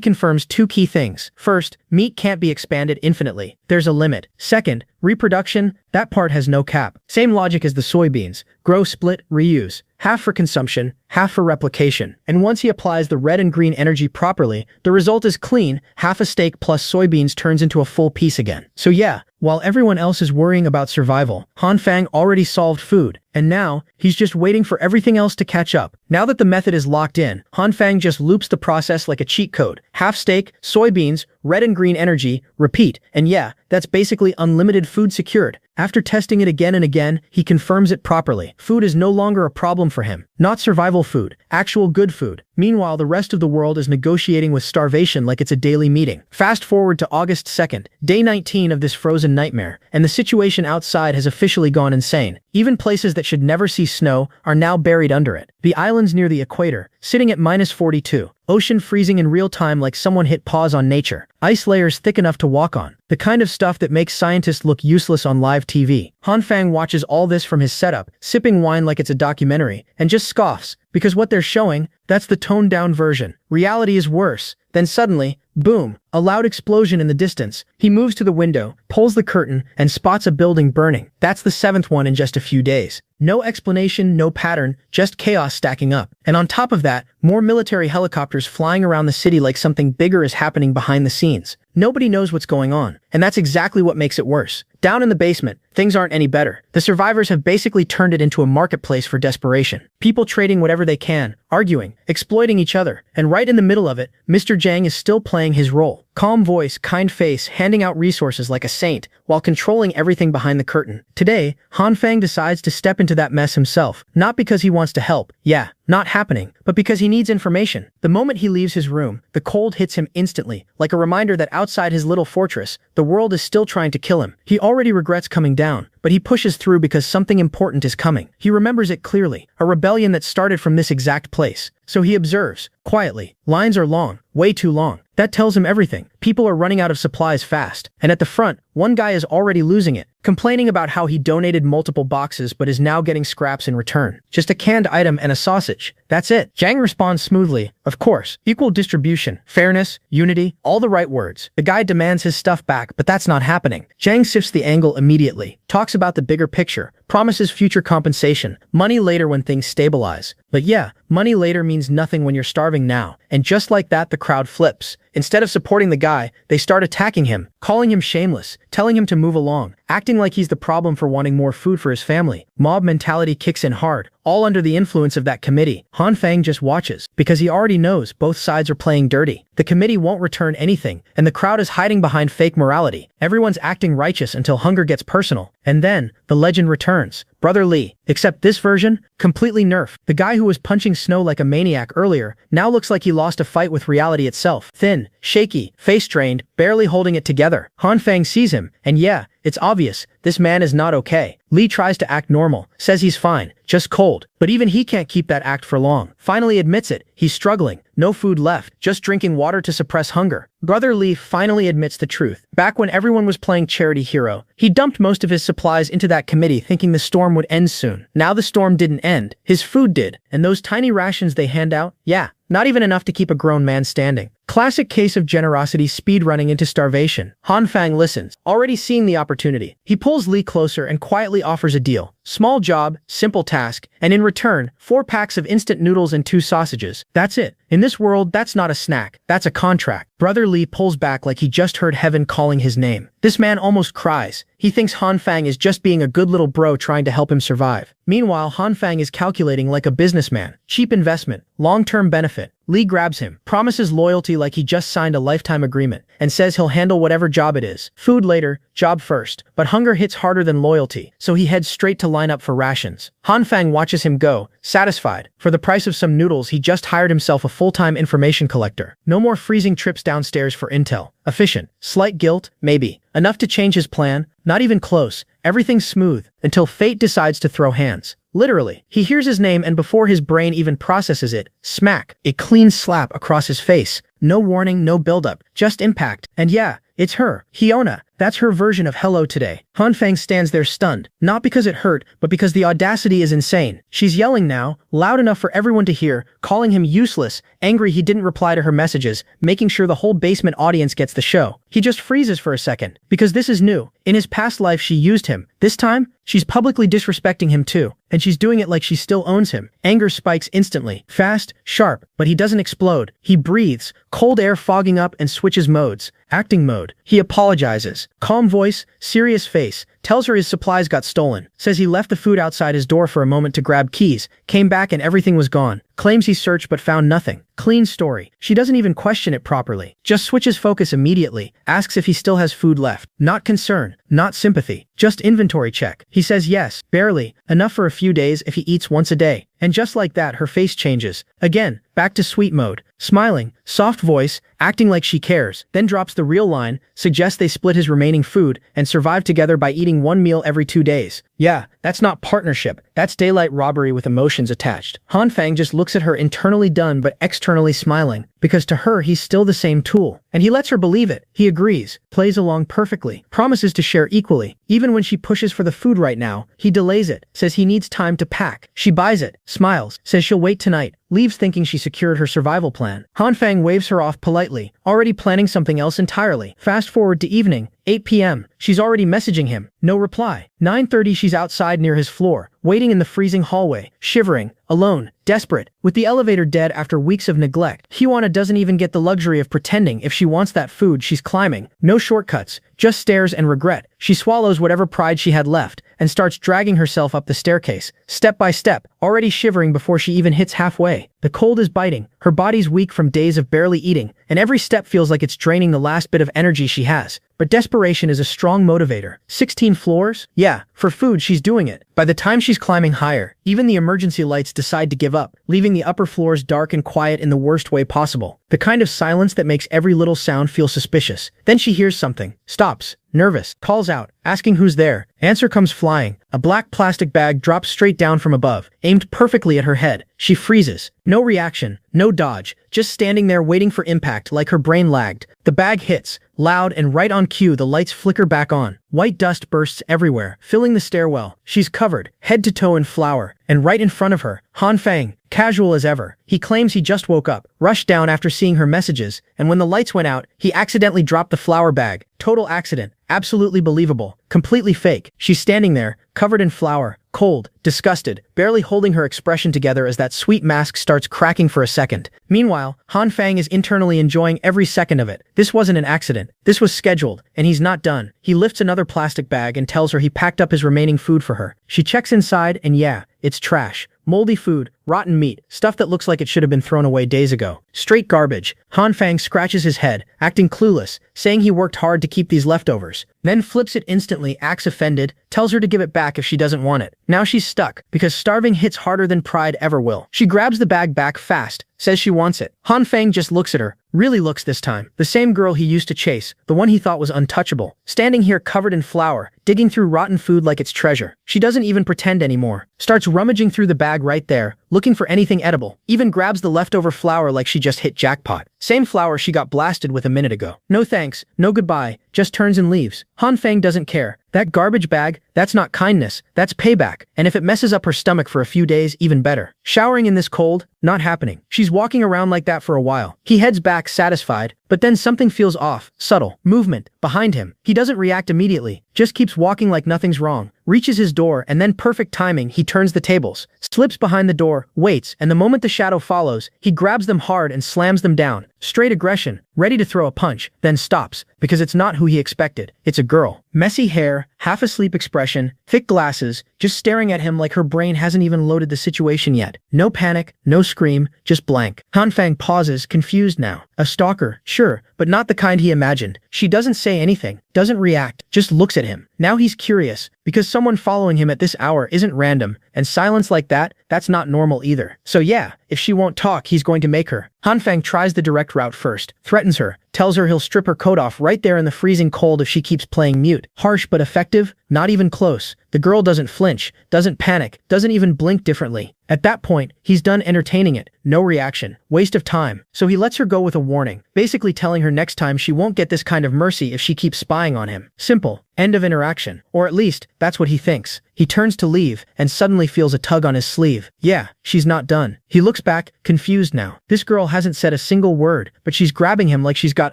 confirms 2 key things. First, meat can't be expanded infinitely. There's a limit. Second, reproduction, that part has no cap. Same logic as the soybeans. Grow, split, reuse. Half for consumption, half for replication. And once he applies the red and green energy properly, the result is clean. Half a steak plus soybeans turns into a full piece again. So yeah, while everyone else is worrying about survival, Han Fang already solved food. And now, he's just waiting for everything else to catch up. Now that the method is locked in, Han Fang just loops the process like a cheat code. Half steak, soybeans, red and green energy, repeat. And yeah, that's basically unlimited food secured. After testing it again and again, he confirms it properly. Food is no longer a problem for him. Not survival food, actual good food. Meanwhile, the rest of the world is negotiating with starvation like it's a daily meeting. Fast forward to August 2nd, day 19 of this frozen nightmare, and the situation outside has officially gone insane. Even places that should never see snow are now buried under it. The islands near the equator, sitting at -42. Ocean freezing in real time like someone hit pause on nature. Ice layers thick enough to walk on. The kind of stuff that makes scientists look useless on live TV. Han Fang watches all this from his setup, sipping wine like it's a documentary, and just scoffs, because what they're showing, that's the toned-down version. Reality is worse. Then suddenly, boom, a loud explosion in the distance. He moves to the window, pulls the curtain, and spots a building burning. That's the 7th one in just a few days. No explanation, no pattern, just chaos stacking up. And on top of that, more military helicopters flying around the city like something bigger is happening behind the scenes. Nobody knows what's going on, and that's exactly what makes it worse. Down in the basement, things aren't any better. The survivors have basically turned it into a marketplace for desperation. People trading whatever they can, arguing, exploiting each other, and right in the middle of it, Mr. Zhang is still playing his role. Calm voice, kind face, handing out resources like a saint, while controlling everything behind the curtain. Today, Han Fang decides to step into that mess himself, not because he wants to help, yeah, not happening, but because he needs information. The moment he leaves his room, the cold hits him instantly, like a reminder that outside his little fortress, the world is still trying to kill him. He already regrets coming down, but he pushes through because something important is coming. He remembers it clearly, a rebellion that started from this exact place. So he observes, quietly. Lines are long, way too long. That tells him everything. People are running out of supplies fast. And at the front, one guy is already losing it, complaining about how he donated multiple boxes but is now getting scraps in return. Just a canned item and a sausage. That's it. Zhang responds smoothly. Of course, equal distribution, fairness, unity, all the right words. The guy demands his stuff back, but that's not happening. Zhang sifts the angle immediately, talks about the bigger picture, promises future compensation, money later when things stabilize. But yeah, money later means nothing when you're starving now. And just like that, the crowd flips. Instead of supporting the guy, they start attacking him, calling him shameless, telling him to move along, acting like he's the problem for wanting more food for his family. Mob mentality kicks in hard, all under the influence of that committee. Han Fang just watches, because he already knows both sides are playing dirty. The committee won't return anything, and the crowd is hiding behind fake morality. Everyone's acting righteous until hunger gets personal. And then, the legend returns. Brother Lee. Except this version, completely nerfed. The guy who was punching snow like a maniac earlier, now looks like he lost a fight with reality itself. Thin, shaky, face-strained, barely holding it together. Han Fang sees him, and yeah, it's obvious, this man is not okay. Lee tries to act normal, says he's fine, just cold. But even he can't keep that act for long. Finally admits it, he's struggling. No food left, just drinking water to suppress hunger. Brother Lee finally admits the truth. Back when everyone was playing charity hero, he dumped most of his supplies into that committee thinking the storm would end soon. Now the storm didn't end, his food did, and those tiny rations they hand out, yeah, not even enough to keep a grown man standing. Classic case of generosity speedrunning into starvation. Han Fang listens, already seeing the opportunity. He pulls Lee closer and quietly offers a deal. Small job, simple task, and in return, 4 packs of instant noodles and 2 sausages. That's it. In this world, that's not a snack, that's a contract. Brother Lee pulls back like he just heard heaven calling his name. This man almost cries. He thinks Han Fang is just being a good little bro trying to help him survive. Meanwhile, Han Fang is calculating like a businessman. Cheap investment, long-term benefit. Lee grabs him, promises loyalty like he just signed a lifetime agreement, and says he'll handle whatever job it is. Food later, job first. But hunger hits harder than loyalty, so he heads straight to line up for rations. Han Fang watches him go, satisfied. For the price of some noodles, he just hired himself a full-time information collector. No more freezing trips downstairs for intel. Efficient. Slight guilt? Maybe. Enough to change his plan? Not even close. Everything's smooth, until fate decides to throw hands. Literally. He hears his name and before his brain even processes it, smack, a clean slap across his face. No warning, no buildup, just impact. And yeah, it's her, Hyuna. That's her version of hello today. Han Fang stands there stunned, not because it hurt, but because the audacity is insane. She's yelling now, loud enough for everyone to hear, calling him useless, angry he didn't reply to her messages, making sure the whole basement audience gets the show. He just freezes for a second, because this is new. In his past life she used him. This time, she's publicly disrespecting him too, and she's doing it like she still owns him. Anger spikes instantly, fast, sharp, but he doesn't explode. He breathes, cold air fogging up and switches modes. Acting mode. He apologizes. Calm voice, serious face, tells her his supplies got stolen, says he left the food outside his door for a moment to grab keys, came back and everything was gone, claims he searched but found nothing. Clean story. She doesn't even question it properly, just switches focus immediately, asks if he still has food left. Not concern, not sympathy, just inventory check. He says yes, barely, enough for a few days if he eats once a day. And just like that her face changes. Again, back to sweet mode. Smiling, soft voice, acting like she cares, then drops the real line, suggests they split his remaining food, and survive together by eating one meal every 2 days. Yeah, that's not partnership, that's daylight robbery with emotions attached. Han Fang just looks at her internally done but externally smiling, because to her he's still the same tool. And he lets her believe it. He agrees, plays along perfectly, promises to share equally. Even when she pushes for the food right now, he delays it, says he needs time to pack. She buys it, smiles, says she'll wait tonight, leaves thinking she secured her survival plan. Han Fang waves her off politely, already planning something else entirely. Fast forward to evening, 8 p.m. She's already messaging him. No reply. 9:30 she's outside near his floor, waiting in the freezing hallway, shivering, alone, desperate. With the elevator dead after weeks of neglect, Hyuna doesn't even get the luxury of pretending if she wants that food she's climbing. No shortcuts, just stairs and regret. She swallows whatever pride she had left, and starts dragging herself up the staircase, step by step, already shivering before she even hits halfway. The cold is biting, her body's weak from days of barely eating, and every step feels like it's draining the last bit of energy she has. But desperation is a strong motivator. 16 floors? Yeah, for food she's doing it. By the time she's climbing higher, even the emergency lights decide to give up, leaving the upper floors dark and quiet in the worst way possible. The kind of silence that makes every little sound feel suspicious. Then she hears something, stops, nervous, calls out, asking who's there. Answer comes flying. A black plastic bag drops straight down from above, aimed perfectly at her head. She freezes. No reaction, no dodge, just standing there waiting for impact like her brain lagged. The bag hits, loud and right on cue the lights flicker back on. White dust bursts everywhere, filling the stairwell. She's covered, head to toe in flour, and right in front of her, Han Fang, casual as ever. He claims he just woke up, rushed down after seeing her messages, and when the lights went out, he accidentally dropped the flour bag. Total accident. Absolutely believable. Completely fake. She's standing there, covered in flour, cold, disgusted, barely holding her expression together as that sweet mask starts cracking for a second. Meanwhile, Han Fang is internally enjoying every second of it. This wasn't an accident. This was scheduled, and he's not done. He lifts another plastic bag and tells her he packed up his remaining food for her. She checks inside, and yeah, it's trash. Moldy food, rotten meat, stuff that looks like it should have been thrown away days ago. Straight garbage. Han Fang scratches his head, acting clueless, saying he worked hard to keep these leftovers. Then flips it instantly, acts offended, tells her to give it back if she doesn't want it. Now she's stuck, because starving hits harder than pride ever will. She grabs the bag back fast, says she wants it. Han Fang just looks at her, really looks this time. The same girl he used to chase, the one he thought was untouchable, standing here covered in flour, digging through rotten food like it's treasure. She doesn't even pretend anymore. Starts rummaging through the bag right there, looking for anything edible. Even grabs the leftover flour like she just hit jackpot. Same flour she got blasted with a minute ago. No thanks, no goodbye, just turns and leaves. Han Feng doesn't care. That garbage bag, that's not kindness, that's payback. And if it messes up her stomach for a few days, even better. Showering in this cold? Not happening. She's walking around like that for a while. He heads back satisfied, but then something feels off. Subtle. Movement. Behind him. He doesn't react immediately. Just keeps walking like nothing's wrong. Reaches his door, and then perfect timing, he turns the tables. Slips behind the door, waits, and the moment the shadow follows, he grabs them hard and slams them down. Straight aggression, ready to throw a punch, then stops, because it's not who he expected. It's a girl. Messy hair, half-asleep expression, thick glasses, just staring at him like her brain hasn't even loaded the situation yet. No panic, no scream, just blank. Han Feng pauses, confused now. A stalker, sure, but not the kind he imagined. She doesn't say anything, doesn't react, just looks at him. Now he's curious, because someone following him at this hour isn't random, and silence like that, that's not normal either. So yeah, if she won't talk, he's going to make her. Han Feng tries the direct route first, threatens her, tells her he'll strip her coat off right there in the freezing cold if she keeps playing mute. Harsh but effective, not even close. The girl doesn't flinch, doesn't panic, doesn't even blink differently. At that point, he's done entertaining it. No reaction. Waste of time. So he lets her go with a warning, basically telling her next time she won't get this kind of mercy if she keeps spying on him. Simple. End of interaction. Or at least, that's what he thinks. He turns to leave, and suddenly feels a tug on his sleeve. Yeah, she's not done. He looks back, confused now. This girl hasn't said a single word, but she's grabbing him like she's got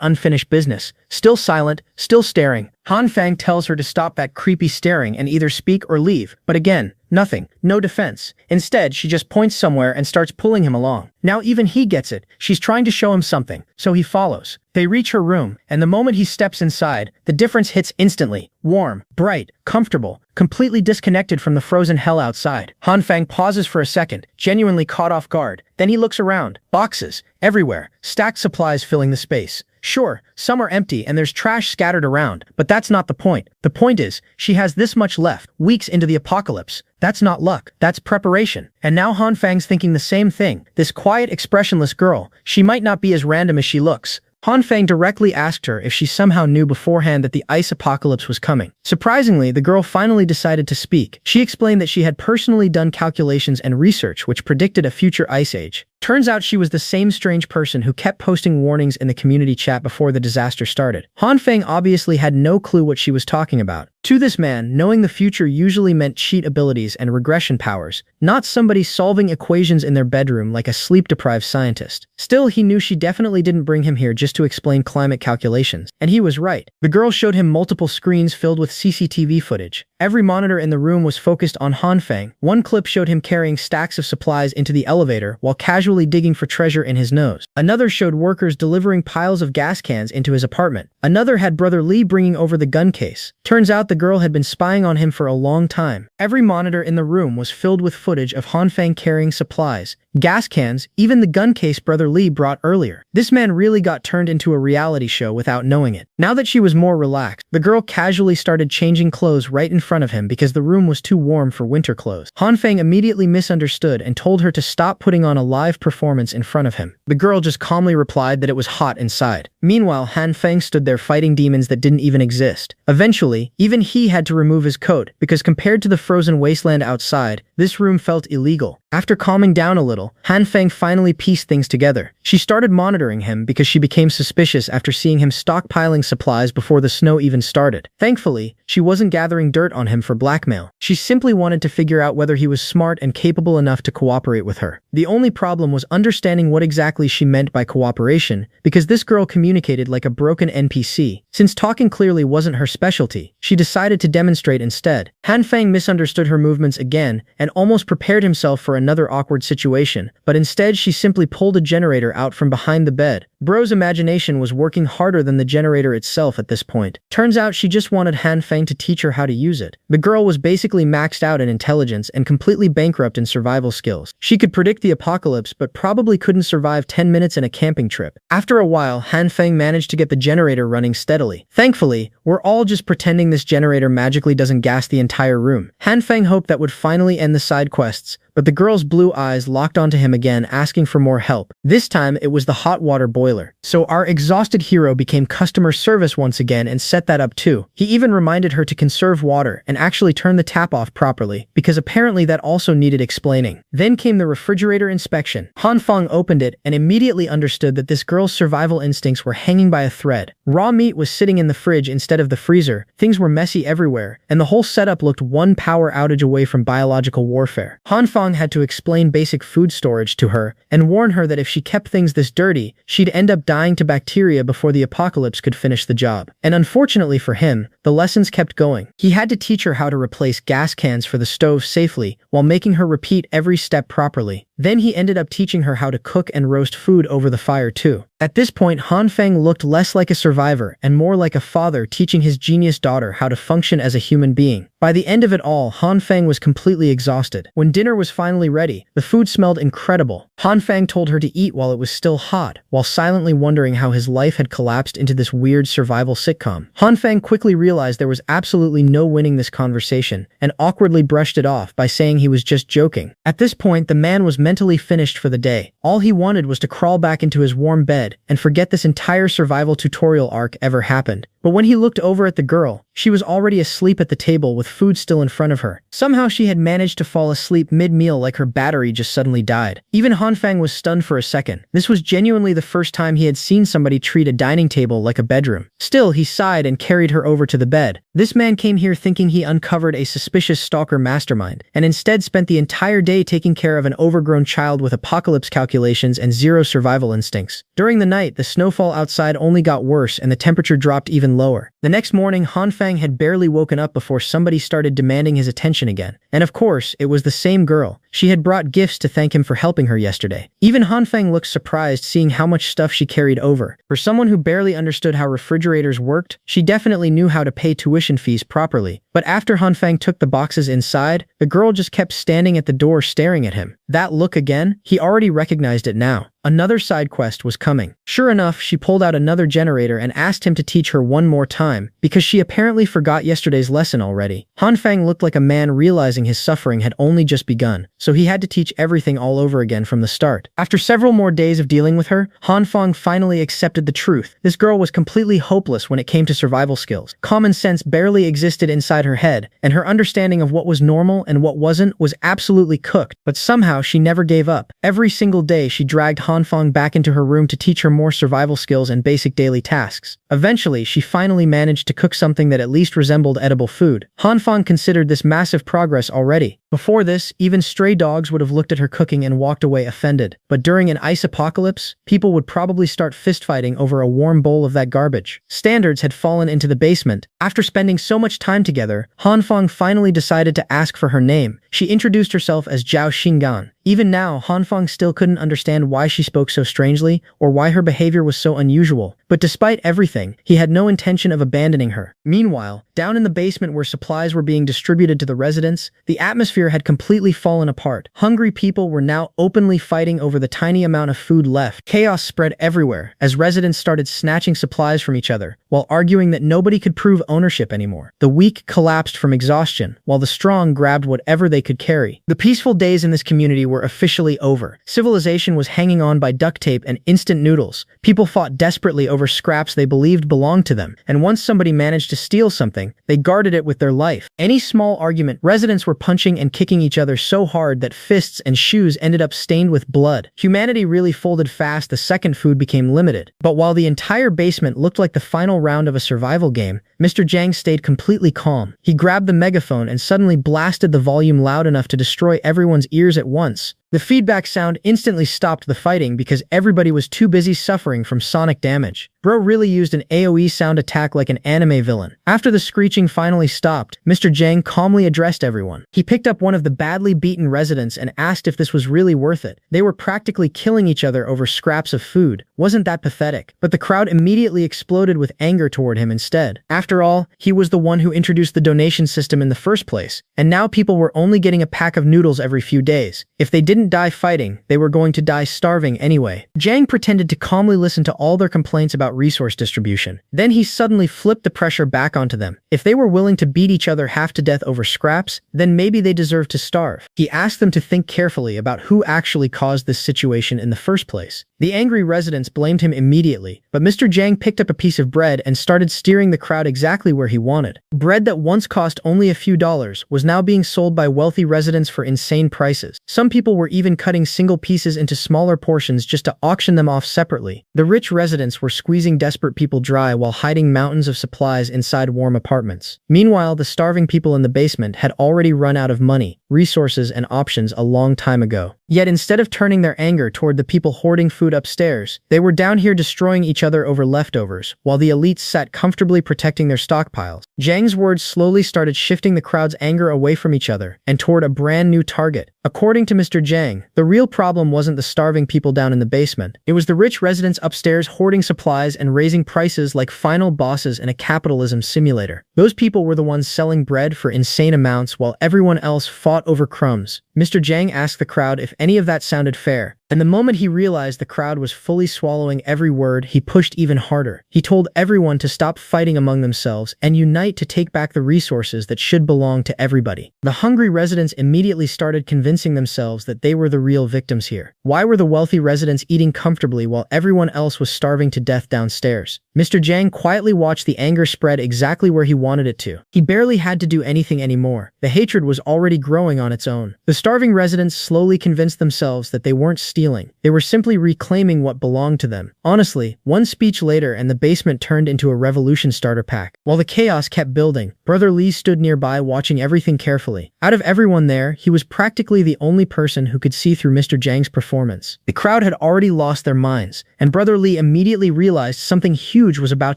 unfinished business. Still silent, still staring. Han Feng tells her to stop that creepy staring and either speak or leave, but again, nothing. No defense. Instead, she just points somewhere and starts pulling him along. Now even he gets it. She's trying to show him something, so he follows. They reach her room, and the moment he steps inside, the difference hits instantly. Warm, bright, comfortable, completely disconnected from the frozen hell outside. Han Feng pauses for a second, genuinely caught off guard. Then he looks around. Boxes, everywhere, stacked supplies filling the space. Sure, some are empty and there's trash scattered around, but that's not the point. The point is, she has this much left, weeks into the apocalypse. That's not luck, that's preparation. And now Han Feng's thinking the same thing. This quiet, expressionless girl, she might not be as random as she looks. Han Feng directly asked her if she somehow knew beforehand that the ice apocalypse was coming. Surprisingly, the girl finally decided to speak. She explained that she had personally done calculations and research which predicted a future ice age. Turns out she was the same strange person who kept posting warnings in the community chat before the disaster started. Han Feng obviously had no clue what she was talking about. To this man, knowing the future usually meant cheat abilities and regression powers, not somebody solving equations in their bedroom like a sleep-deprived scientist. Still, he knew she definitely didn't bring him here just to explain climate calculations. And he was right. The girl showed him multiple screens filled with CCTV footage. Every monitor in the room was focused on Han Feng. One clip showed him carrying stacks of supplies into the elevator while casually digging for treasure in his nose. Another showed workers delivering piles of gas cans into his apartment. Another had Brother Lee bringing over the gun case. Turns out the girl had been spying on him for a long time. Every monitor in the room was filled with footage of Han Feng carrying supplies, gas cans, even the gun case Brother Lee brought earlier. This man really got turned into a reality show without knowing it. Now that she was more relaxed, the girl casually started changing clothes right in front of him because the room was too warm for winter clothes. Han Feng immediately misunderstood and told her to stop putting on a live performance in front of him. The girl just calmly replied that it was hot inside. Meanwhile, Han Feng stood there fighting demons that didn't even exist. Eventually, even he had to remove his coat because compared to the frozen wasteland outside, this room felt illegal. After calming down a little, Han Feng finally pieced things together. She started monitoring him because she became suspicious after seeing him stockpiling supplies before the snow even started. Thankfully, she wasn't gathering dirt on him for blackmail. She simply wanted to figure out whether he was smart and capable enough to cooperate with her. The only problem was understanding what exactly she meant by cooperation, because this girl communicated like a broken NPC. Since talking clearly wasn't her specialty, she decided to demonstrate instead. Han Feng misunderstood her movements again and almost prepared himself for another awkward situation, but instead she simply pulled a generator out from behind the bed. Bro's imagination was working harder than the generator itself at this point. Turns out she just wanted Han Feng to teach her how to use it. The girl was basically maxed out in intelligence and completely bankrupt in survival skills. She could predict the apocalypse but probably couldn't survive 10 minutes in a camping trip. After a while, Han Feng managed to get the generator running steadily. Thankfully, we're all just pretending this generator magically doesn't gas the entire room. Han Feng hoped that would finally end the side quests, but the girl's blue eyes locked onto him again, asking for more help. This time, it was the hot water boiler. So our exhausted hero became customer service once again and set that up too. He even reminded her to conserve water and actually turn the tap off properly, because apparently that also needed explaining. Then came the refrigerator inspection. Han Feng opened it and immediately understood that this girl's survival instincts were hanging by a thread. Raw meat was sitting in the fridge instead of the freezer, things were messy everywhere, and the whole setup looked one power outage away from biological warfare. Han Feng had to explain basic food storage to her and warn her that if she kept things this dirty, she'd end up dying to bacteria before the apocalypse could finish the job. And unfortunately for him, the lessons kept going. He had to teach her how to replace gas cans for the stove safely while making her repeat every step properly. Then he ended up teaching her how to cook and roast food over the fire too. At this point, Han Feng looked less like a survivor and more like a father teaching his genius daughter how to function as a human being. By the end of it all, Han Feng was completely exhausted. When dinner was finally ready, the food smelled incredible. Han Feng told her to eat while it was still hot, while silently wondering how his life had collapsed into this weird survival sitcom. Han Feng quickly realized there was absolutely no winning this conversation, and awkwardly brushed it off by saying he was just joking. At this point, the man was mentally finished for the day. All he wanted was to crawl back into his warm bed and forget this entire survival tutorial arc ever happened. But when he looked over at the girl, she was already asleep at the table with food still in front of her. Somehow she had managed to fall asleep mid-meal like her battery just suddenly died. Even Han Feng was stunned for a second. This was genuinely the first time he had seen somebody treat a dining table like a bedroom. Still, he sighed and carried her over to the bed. This man came here thinking he uncovered a suspicious stalker mastermind, and instead spent the entire day taking care of an overgrown child with apocalypse calculations and zero survival instincts. During the night, the snowfall outside only got worse and the temperature dropped even lower. The next morning, Han Feng had barely woken up before somebody started demanding his attention again. And of course, it was the same girl. She had brought gifts to thank him for helping her yesterday. Even Han Feng looked surprised seeing how much stuff she carried over. For someone who barely understood how refrigerators worked, she definitely knew how to pay tuition fees properly. But after Han Feng took the boxes inside, the girl just kept standing at the door staring at him. That look again? He already recognized it now. Another side quest was coming. Sure enough, she pulled out another generator and asked him to teach her one more time, because she apparently forgot yesterday's lesson already. Han Feng looked like a man realizing his suffering had only just begun, so he had to teach everything all over again from the start. After several more days of dealing with her, Han Feng finally accepted the truth. This girl was completely hopeless when it came to survival skills. Common sense barely existed inside her head, and her understanding of what was normal and what wasn't was absolutely cooked, but somehow she never gave up. Every single day she dragged Han Feng back into her room to teach her more survival skills and basic daily tasks. Eventually, she finally managed to cook something that at least resembled edible food. Han Feng considered this massive progress already. Before this, even stray dogs would have looked at her cooking and walked away offended. But during an ice apocalypse, people would probably start fistfighting over a warm bowl of that garbage. Standards had fallen into the basement. After spending so much time together, Han Feng finally decided to ask for her name. She introduced herself as Zhao Xinggan. Even now, Han Feng still couldn't understand why she spoke so strangely or why her behavior was so unusual. But despite everything, he had no intention of abandoning her. Meanwhile, down in the basement where supplies were being distributed to the residents, the atmosphere had completely fallen apart. Hungry people were now openly fighting over the tiny amount of food left. Chaos spread everywhere as residents started snatching supplies from each other, while arguing that nobody could prove ownership anymore. The weak collapsed from exhaustion, while the strong grabbed whatever they could carry. The peaceful days in this community were officially over. Civilization was hanging on by duct tape and instant noodles. People fought desperately over scraps they believed belonged to them, and once somebody managed to steal something, they guarded it with their life. Any small argument, residents were punching and kicking each other so hard that fists and shoes ended up stained with blood. Humanity really folded fast the second food became limited. But while the entire basement looked like the final round of a survival game, Mr. Zhang stayed completely calm. He grabbed the megaphone and suddenly blasted the volume loud enough to destroy everyone's ears at once. The feedback sound instantly stopped the fighting because everybody was too busy suffering from sonic damage. Bro really used an AoE sound attack like an anime villain. After the screeching finally stopped, Mr. Zhang calmly addressed everyone. He picked up one of the badly beaten residents and asked if this was really worth it. They were practically killing each other over scraps of food. Wasn't that pathetic? But the crowd immediately exploded with anger toward him instead. After all, he was the one who introduced the donation system in the first place, and now people were only getting a pack of noodles every few days. If they didn't die fighting, they were going to die starving anyway. Zhang pretended to calmly listen to all their complaints about resource distribution. Then he suddenly flipped the pressure back onto them. If they were willing to beat each other half to death over scraps, then maybe they deserved to starve. He asked them to think carefully about who actually caused this situation in the first place. The angry residents blamed him immediately, but Mr. Jiang picked up a piece of bread and started steering the crowd exactly where he wanted. Bread that once cost only a few dollars was now being sold by wealthy residents for insane prices. Some people were even cutting single pieces into smaller portions just to auction them off separately. The rich residents were squeezing desperate people dry while hiding mountains of supplies inside warm apartments. Meanwhile, the starving people in the basement had already run out of money, resources, and options a long time ago. Yet instead of turning their anger toward the people hoarding food upstairs, they were down here destroying each other over leftovers, while the elites sat comfortably protecting their stockpiles. Jiang's words slowly started shifting the crowd's anger away from each other and toward a brand new target. According to Mr. Jiang, the real problem wasn't the starving people down in the basement. It was the rich residents upstairs hoarding supplies and raising prices like final bosses in a capitalism simulator. Those people were the ones selling bread for insane amounts while everyone else fought over crumbs. Mr. Jiang asked the crowd if any of that sounded fair, and the moment he realized the crowd was fully swallowing every word, he pushed even harder. He told everyone to stop fighting among themselves and unite to take back the resources that should belong to everybody. The hungry residents immediately started convincing themselves that they were the real victims here. Why were the wealthy residents eating comfortably while everyone else was starving to death downstairs? Mr. Jiang quietly watched the anger spread exactly where he wanted it to. He barely had to do anything anymore. The hatred was already growing on its own. The starving residents slowly convinced themselves that they weren't stealing. They were simply reclaiming what belonged to them. Honestly, one speech later and the basement turned into a revolution starter pack. While the chaos kept building, Brother Lee stood nearby watching everything carefully. Out of everyone there, he was practically the only person who could see through Mr. Jiang's performance. The crowd had already lost their minds, and Brother Lee immediately realized something huge was about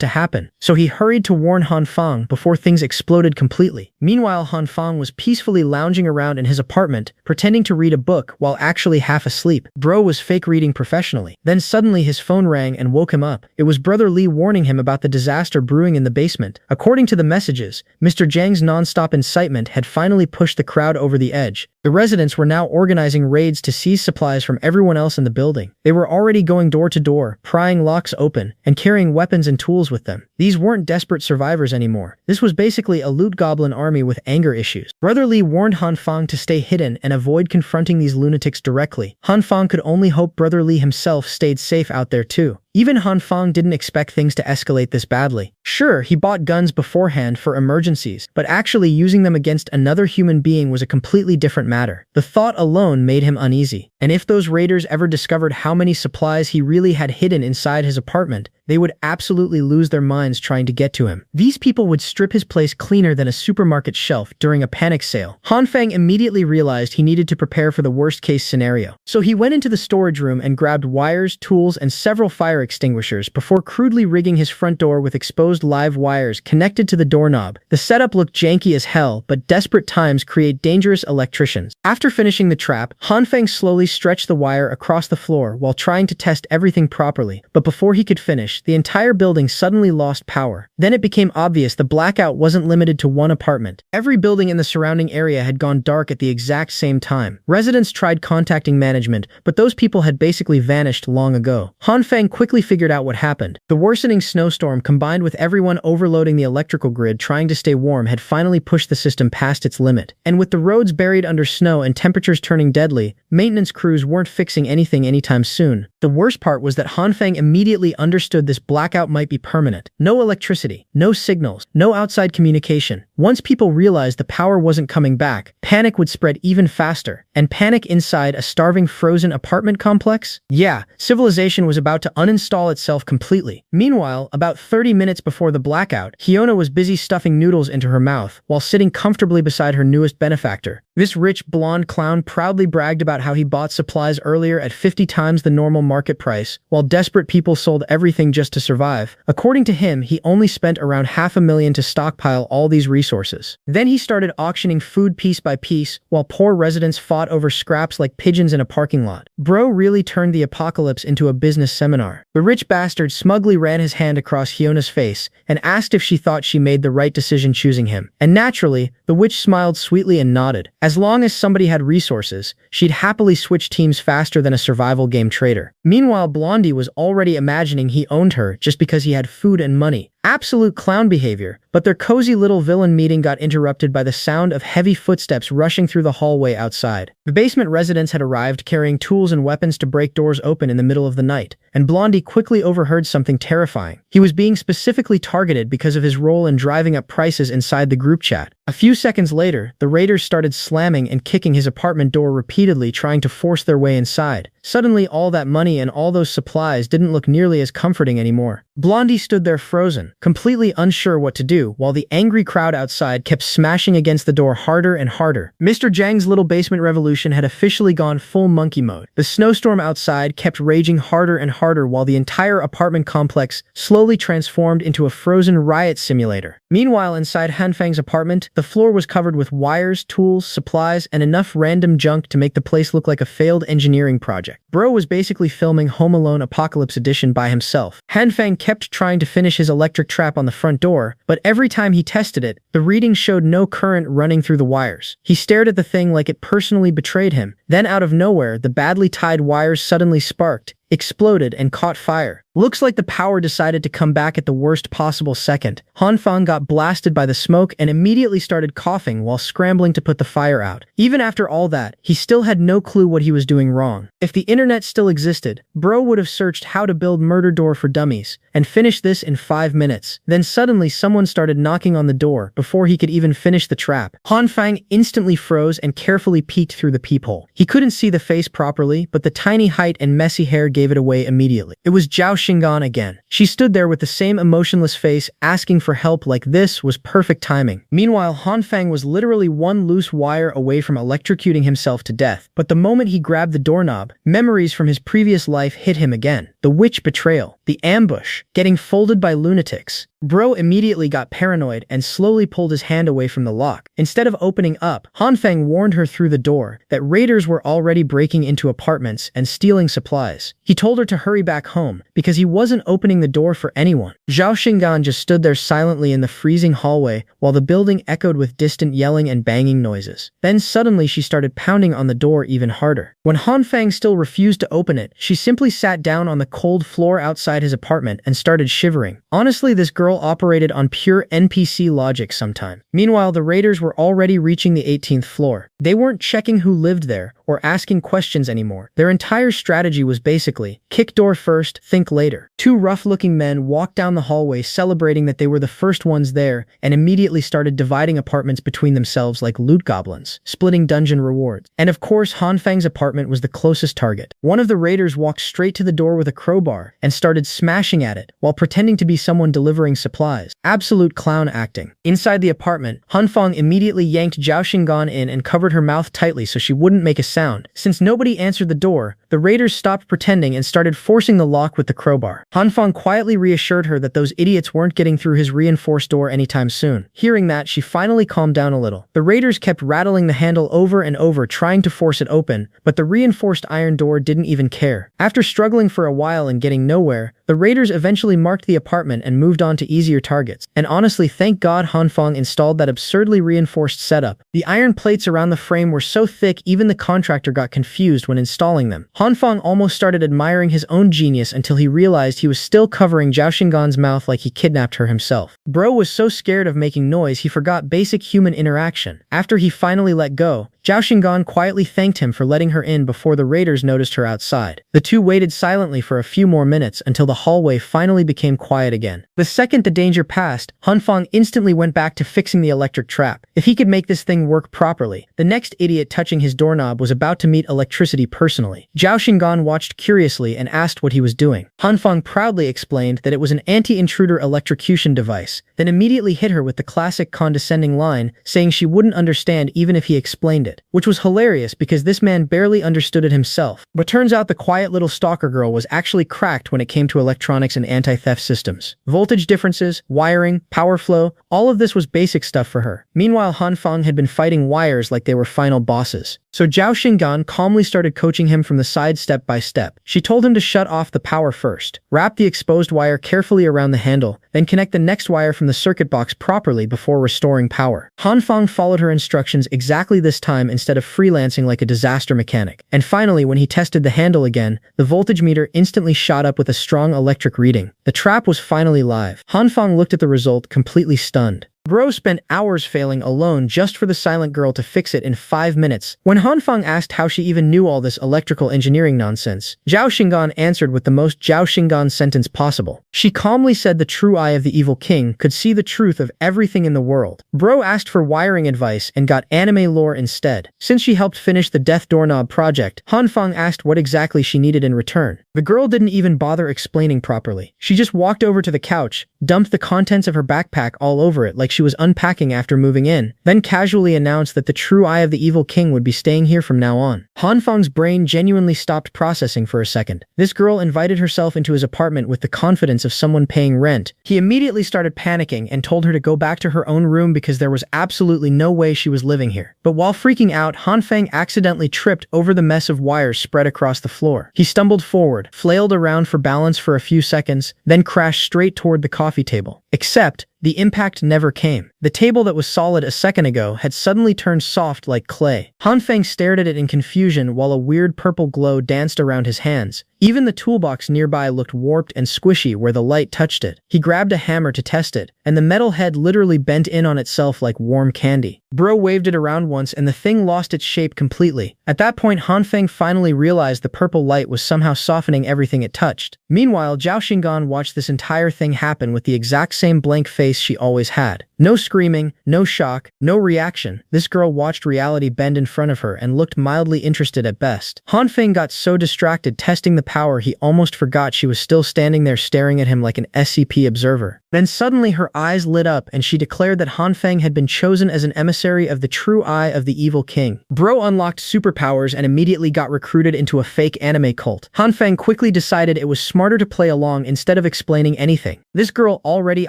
to happen. So he hurried to warn Han Fang before things exploded completely. Meanwhile, Han Fang was peacefully lounging around in his apartment, pretending to read a book while actually half asleep. Bro was fake reading professionally. Then suddenly his phone rang and woke him up. It was Brother Lee warning him about the disaster brewing in the basement. According to the messages, Mr. Jiang's non-stop incitement had finally pushed the crowd over the edge. The residents were now organizing raids to seize supplies from everyone else in the building. They were already going door to door, prying locks open, and carrying weapons and tools with them. These weren't desperate survivors anymore. This was basically a loot goblin army with anger issues. Brother Lee warned Han Fang to stay hidden and avoid confronting these lunatics directly. Han Fang could only hope Brother Lee himself stayed safe out there too. Even Han Fang didn't expect things to escalate this badly. Sure, he bought guns beforehand for emergencies, but actually using them against another human being was a completely different matter. The thought alone made him uneasy. And if those raiders ever discovered how many supplies he really had hidden inside his apartment, they would absolutely lose their minds trying to get to him. These people would strip his place cleaner than a supermarket shelf during a panic sale. Han Fang immediately realized he needed to prepare for the worst-case scenario. So he went into the storage room and grabbed wires, tools, and several fire extinguishers before crudely rigging his front door with exposed live wires connected to the doorknob. The setup looked janky as hell, but desperate times create dangerous electricians. After finishing the trap, Han Fang slowly stretched the wire across the floor while trying to test everything properly. But before he could finish, the entire building suddenly lost power. Then it became obvious the blackout wasn't limited to one apartment. Every building in the surrounding area had gone dark at the exact same time. Residents tried contacting management, but those people had basically vanished long ago. Han Fang quickly figured out what happened. The worsening snowstorm combined with everyone overloading the electrical grid trying to stay warm had finally pushed the system past its limit. And with the roads buried under snow and temperatures turning deadly, maintenance crews weren't fixing anything anytime soon. The worst part was that Han Fang immediately understood this blackout might be permanent. No electricity, no signals, no outside communication. Once people realized the power wasn't coming back, panic would spread even faster. And panic inside a starving frozen apartment complex? Yeah, civilization was about to uninstall itself completely. Meanwhile, about 30 minutes before the blackout, Hyuna was busy stuffing noodles into her mouth while sitting comfortably beside her newest benefactor. This rich blonde clown proudly bragged about how he bought supplies earlier at 50 times the normal market price, while desperate people sold everything just to survive. According to him, he only spent around $500,000 to stockpile all these resources. Then he started auctioning food piece by piece, while poor residents fought over scraps like pigeons in a parking lot. Bro really turned the apocalypse into a business seminar. The rich bastard smugly ran his hand across Hyona's face and asked if she thought she made the right decision choosing him. And naturally, the witch smiled sweetly and nodded. As long as somebody had resources, she'd happily switch teams faster than a survival game trader. Meanwhile, Blondie was already imagining he owned her just because he had food and money. Absolute clown behavior, but their cozy little villain meeting got interrupted by the sound of heavy footsteps rushing through the hallway outside. The basement residents had arrived carrying tools and weapons to break doors open in the middle of the night, and Blondie quickly overheard something terrifying. He was being specifically targeted because of his role in driving up prices inside the group chat. A few seconds later, the raiders started slamming and kicking his apartment door repeatedly, trying to force their way inside. Suddenly, all that money and all those supplies didn't look nearly as comforting anymore. Blondie stood there frozen, completely unsure what to do, while the angry crowd outside kept smashing against the door harder and harder. Mr. Zhang's little basement revolution had officially gone full monkey mode. The snowstorm outside kept raging harder and harder while the entire apartment complex slowly transformed into a frozen riot simulator. Meanwhile, inside Hanfang's apartment, the floor was covered with wires, tools, supplies, and enough random junk to make the place look like a failed engineering project. Bro was basically filming Home Alone Apocalypse Edition by himself. Hanfang kept trying to finish his electric trap on the front door, but every time he tested it, the reading showed no current running through the wires. He stared at the thing like it personally betrayed him. Then out of nowhere, the badly tied wires suddenly sparked, exploded, and caught fire. Looks like the power decided to come back at the worst possible second. Hanfang got blasted by the smoke and immediately started coughing while scrambling to put the fire out. Even after all that, he still had no clue what he was doing wrong. If the internet still existed, Bro would have searched how to build murder door for dummies and finished this in 5 minutes. Then suddenly someone started knocking on the door before he could even finish the trap. Hanfang instantly froze and carefully peeked through the peephole. He couldn't see the face properly, but the tiny height and messy hair gave it away immediately. It was Zhao Xingan again. She stood there with the same emotionless face, asking for help like this was perfect timing. Meanwhile, Hanfang was literally one loose wire away from electrocuting himself to death. But the moment he grabbed the doorknob, memories from his previous life hit him again. The witch betrayal, the ambush, getting folded by lunatics. Bro immediately got paranoid and slowly pulled his hand away from the lock. Instead of opening up, Hanfang warned her through the door that raiders were already breaking into apartments and stealing supplies. He told her to hurry back home because he wasn't opening the door for anyone. Zhao Xingan just stood there silently in the freezing hallway while the building echoed with distant yelling and banging noises. Then suddenly she started pounding on the door even harder. When Hanfang still refused to open it, she simply sat down on the cold floor outside his apartment and started shivering. Honestly, this girl operated on pure NPC logic sometime. Meanwhile, the raiders were already reaching the 18th floor. They weren't checking who lived there or asking questions anymore. Their entire strategy was basically, kick door first, think later. Two rough-looking men walked down the hallway celebrating that they were the first ones there and immediately started dividing apartments between themselves like loot goblins, splitting dungeon rewards. And of course, Hanfang's apartment was the closest target. One of the raiders walked straight to the door with a crowbar and started smashing at it while pretending to be someone delivering supplies. Absolute clown acting. Inside the apartment, Hanfang immediately yanked Zhao Xingan in and covered her mouth tightly so she wouldn't make a sound. Since nobody answered the door, the raiders stopped pretending and started forcing the lock with the crowbar. Hanfang quietly reassured her that those idiots weren't getting through his reinforced door anytime soon. Hearing that, she finally calmed down a little. The raiders kept rattling the handle over and over, trying to force it open, but the reinforced iron door didn't even care. After struggling for a while and getting nowhere, the raiders eventually marked the apartment and moved on to easier targets. And honestly, thank God Hanfang installed that absurdly reinforced setup. The iron plates around the frame were so thick even the contractor got confused when installing them. Hanfang almost started admiring his own genius until he realized he was still covering Zhao Xingan's mouth like he kidnapped her himself. Bro was so scared of making noise he forgot basic human interaction. After he finally let go, Zhao Xingan quietly thanked him for letting her in before the raiders noticed her outside. The two waited silently for a few more minutes until the hallway finally became quiet again. The second the danger passed, Hanfang instantly went back to fixing the electric trap. If he could make this thing work properly, the next idiot touching his doorknob was about to meet electricity personally. Zhao Xingan watched curiously and asked what he was doing. Hanfang proudly explained that it was an anti-intruder electrocution device, then immediately hit her with the classic condescending line, saying she wouldn't understand even if he explained it. Which was hilarious because this man barely understood it himself. But turns out the quiet little stalker girl was actually cracked when it came to electronics and anti-theft systems. Voltage differences, wiring, power flow, all of this was basic stuff for her. Meanwhile, Hanfang had been fighting wires like they were final bosses. So Zhao Xinggan calmly started coaching him from the side step by step. She told him to shut off the power first, wrap the exposed wire carefully around the handle, then connect the next wire from the circuit box properly before restoring power. Han Feng followed her instructions exactly this time instead of freelancing like a disaster mechanic. And finally, when he tested the handle again, the voltage meter instantly shot up with a strong electric reading. The trap was finally live. Han Feng looked at the result, completely stunned. Bro spent hours failing alone just for the silent girl to fix it in 5 minutes. When Han Feng asked how she even knew all this electrical engineering nonsense, Zhao Xinggan answered with the most Zhao Xinggan sentence possible. She calmly said the true eye of the evil king could see the truth of everything in the world. Bro asked for wiring advice and got anime lore instead. Since she helped finish the Death Doorknob project, Han Feng asked what exactly she needed in return. The girl didn't even bother explaining properly. She just walked over to the couch, dumped the contents of her backpack all over it like she was unpacking after moving in, then casually announced that the true eye of the evil king would be staying here from now on. Han Feng's brain genuinely stopped processing for a second. This girl invited herself into his apartment with the confidence of someone paying rent. He immediately started panicking and told her to go back to her own room because there was absolutely no way she was living here. But while freaking out, Han Feng accidentally tripped over the mess of wires spread across the floor. He stumbled forward, flailed around for balance for a few seconds, then crashed straight toward the coffee table. Except, the impact never came. The table that was solid a second ago had suddenly turned soft like clay. Han Feng stared at it in confusion while a weird purple glow danced around his hands. Even the toolbox nearby looked warped and squishy where the light touched it. He grabbed a hammer to test it, and the metal head literally bent in on itself like warm candy. Bro waved it around once and the thing lost its shape completely. At that point, Han Feng finally realized the purple light was somehow softening everything it touched. Meanwhile, Zhao Xinggan watched this entire thing happen with the exact same blank face she always had. No screaming, no shock, no reaction. This girl watched reality bend in front of her and looked mildly interested at best. Han Feng got so distracted testing the power he almost forgot she was still standing there staring at him like an SCP observer. Then suddenly her eyes lit up and she declared that Han Feng had been chosen as an emissary of the true eye of the evil king. Bro unlocked superpowers and immediately got recruited into a fake anime cult. Han Feng quickly decided it was smarter to play along instead of explaining anything. This girl already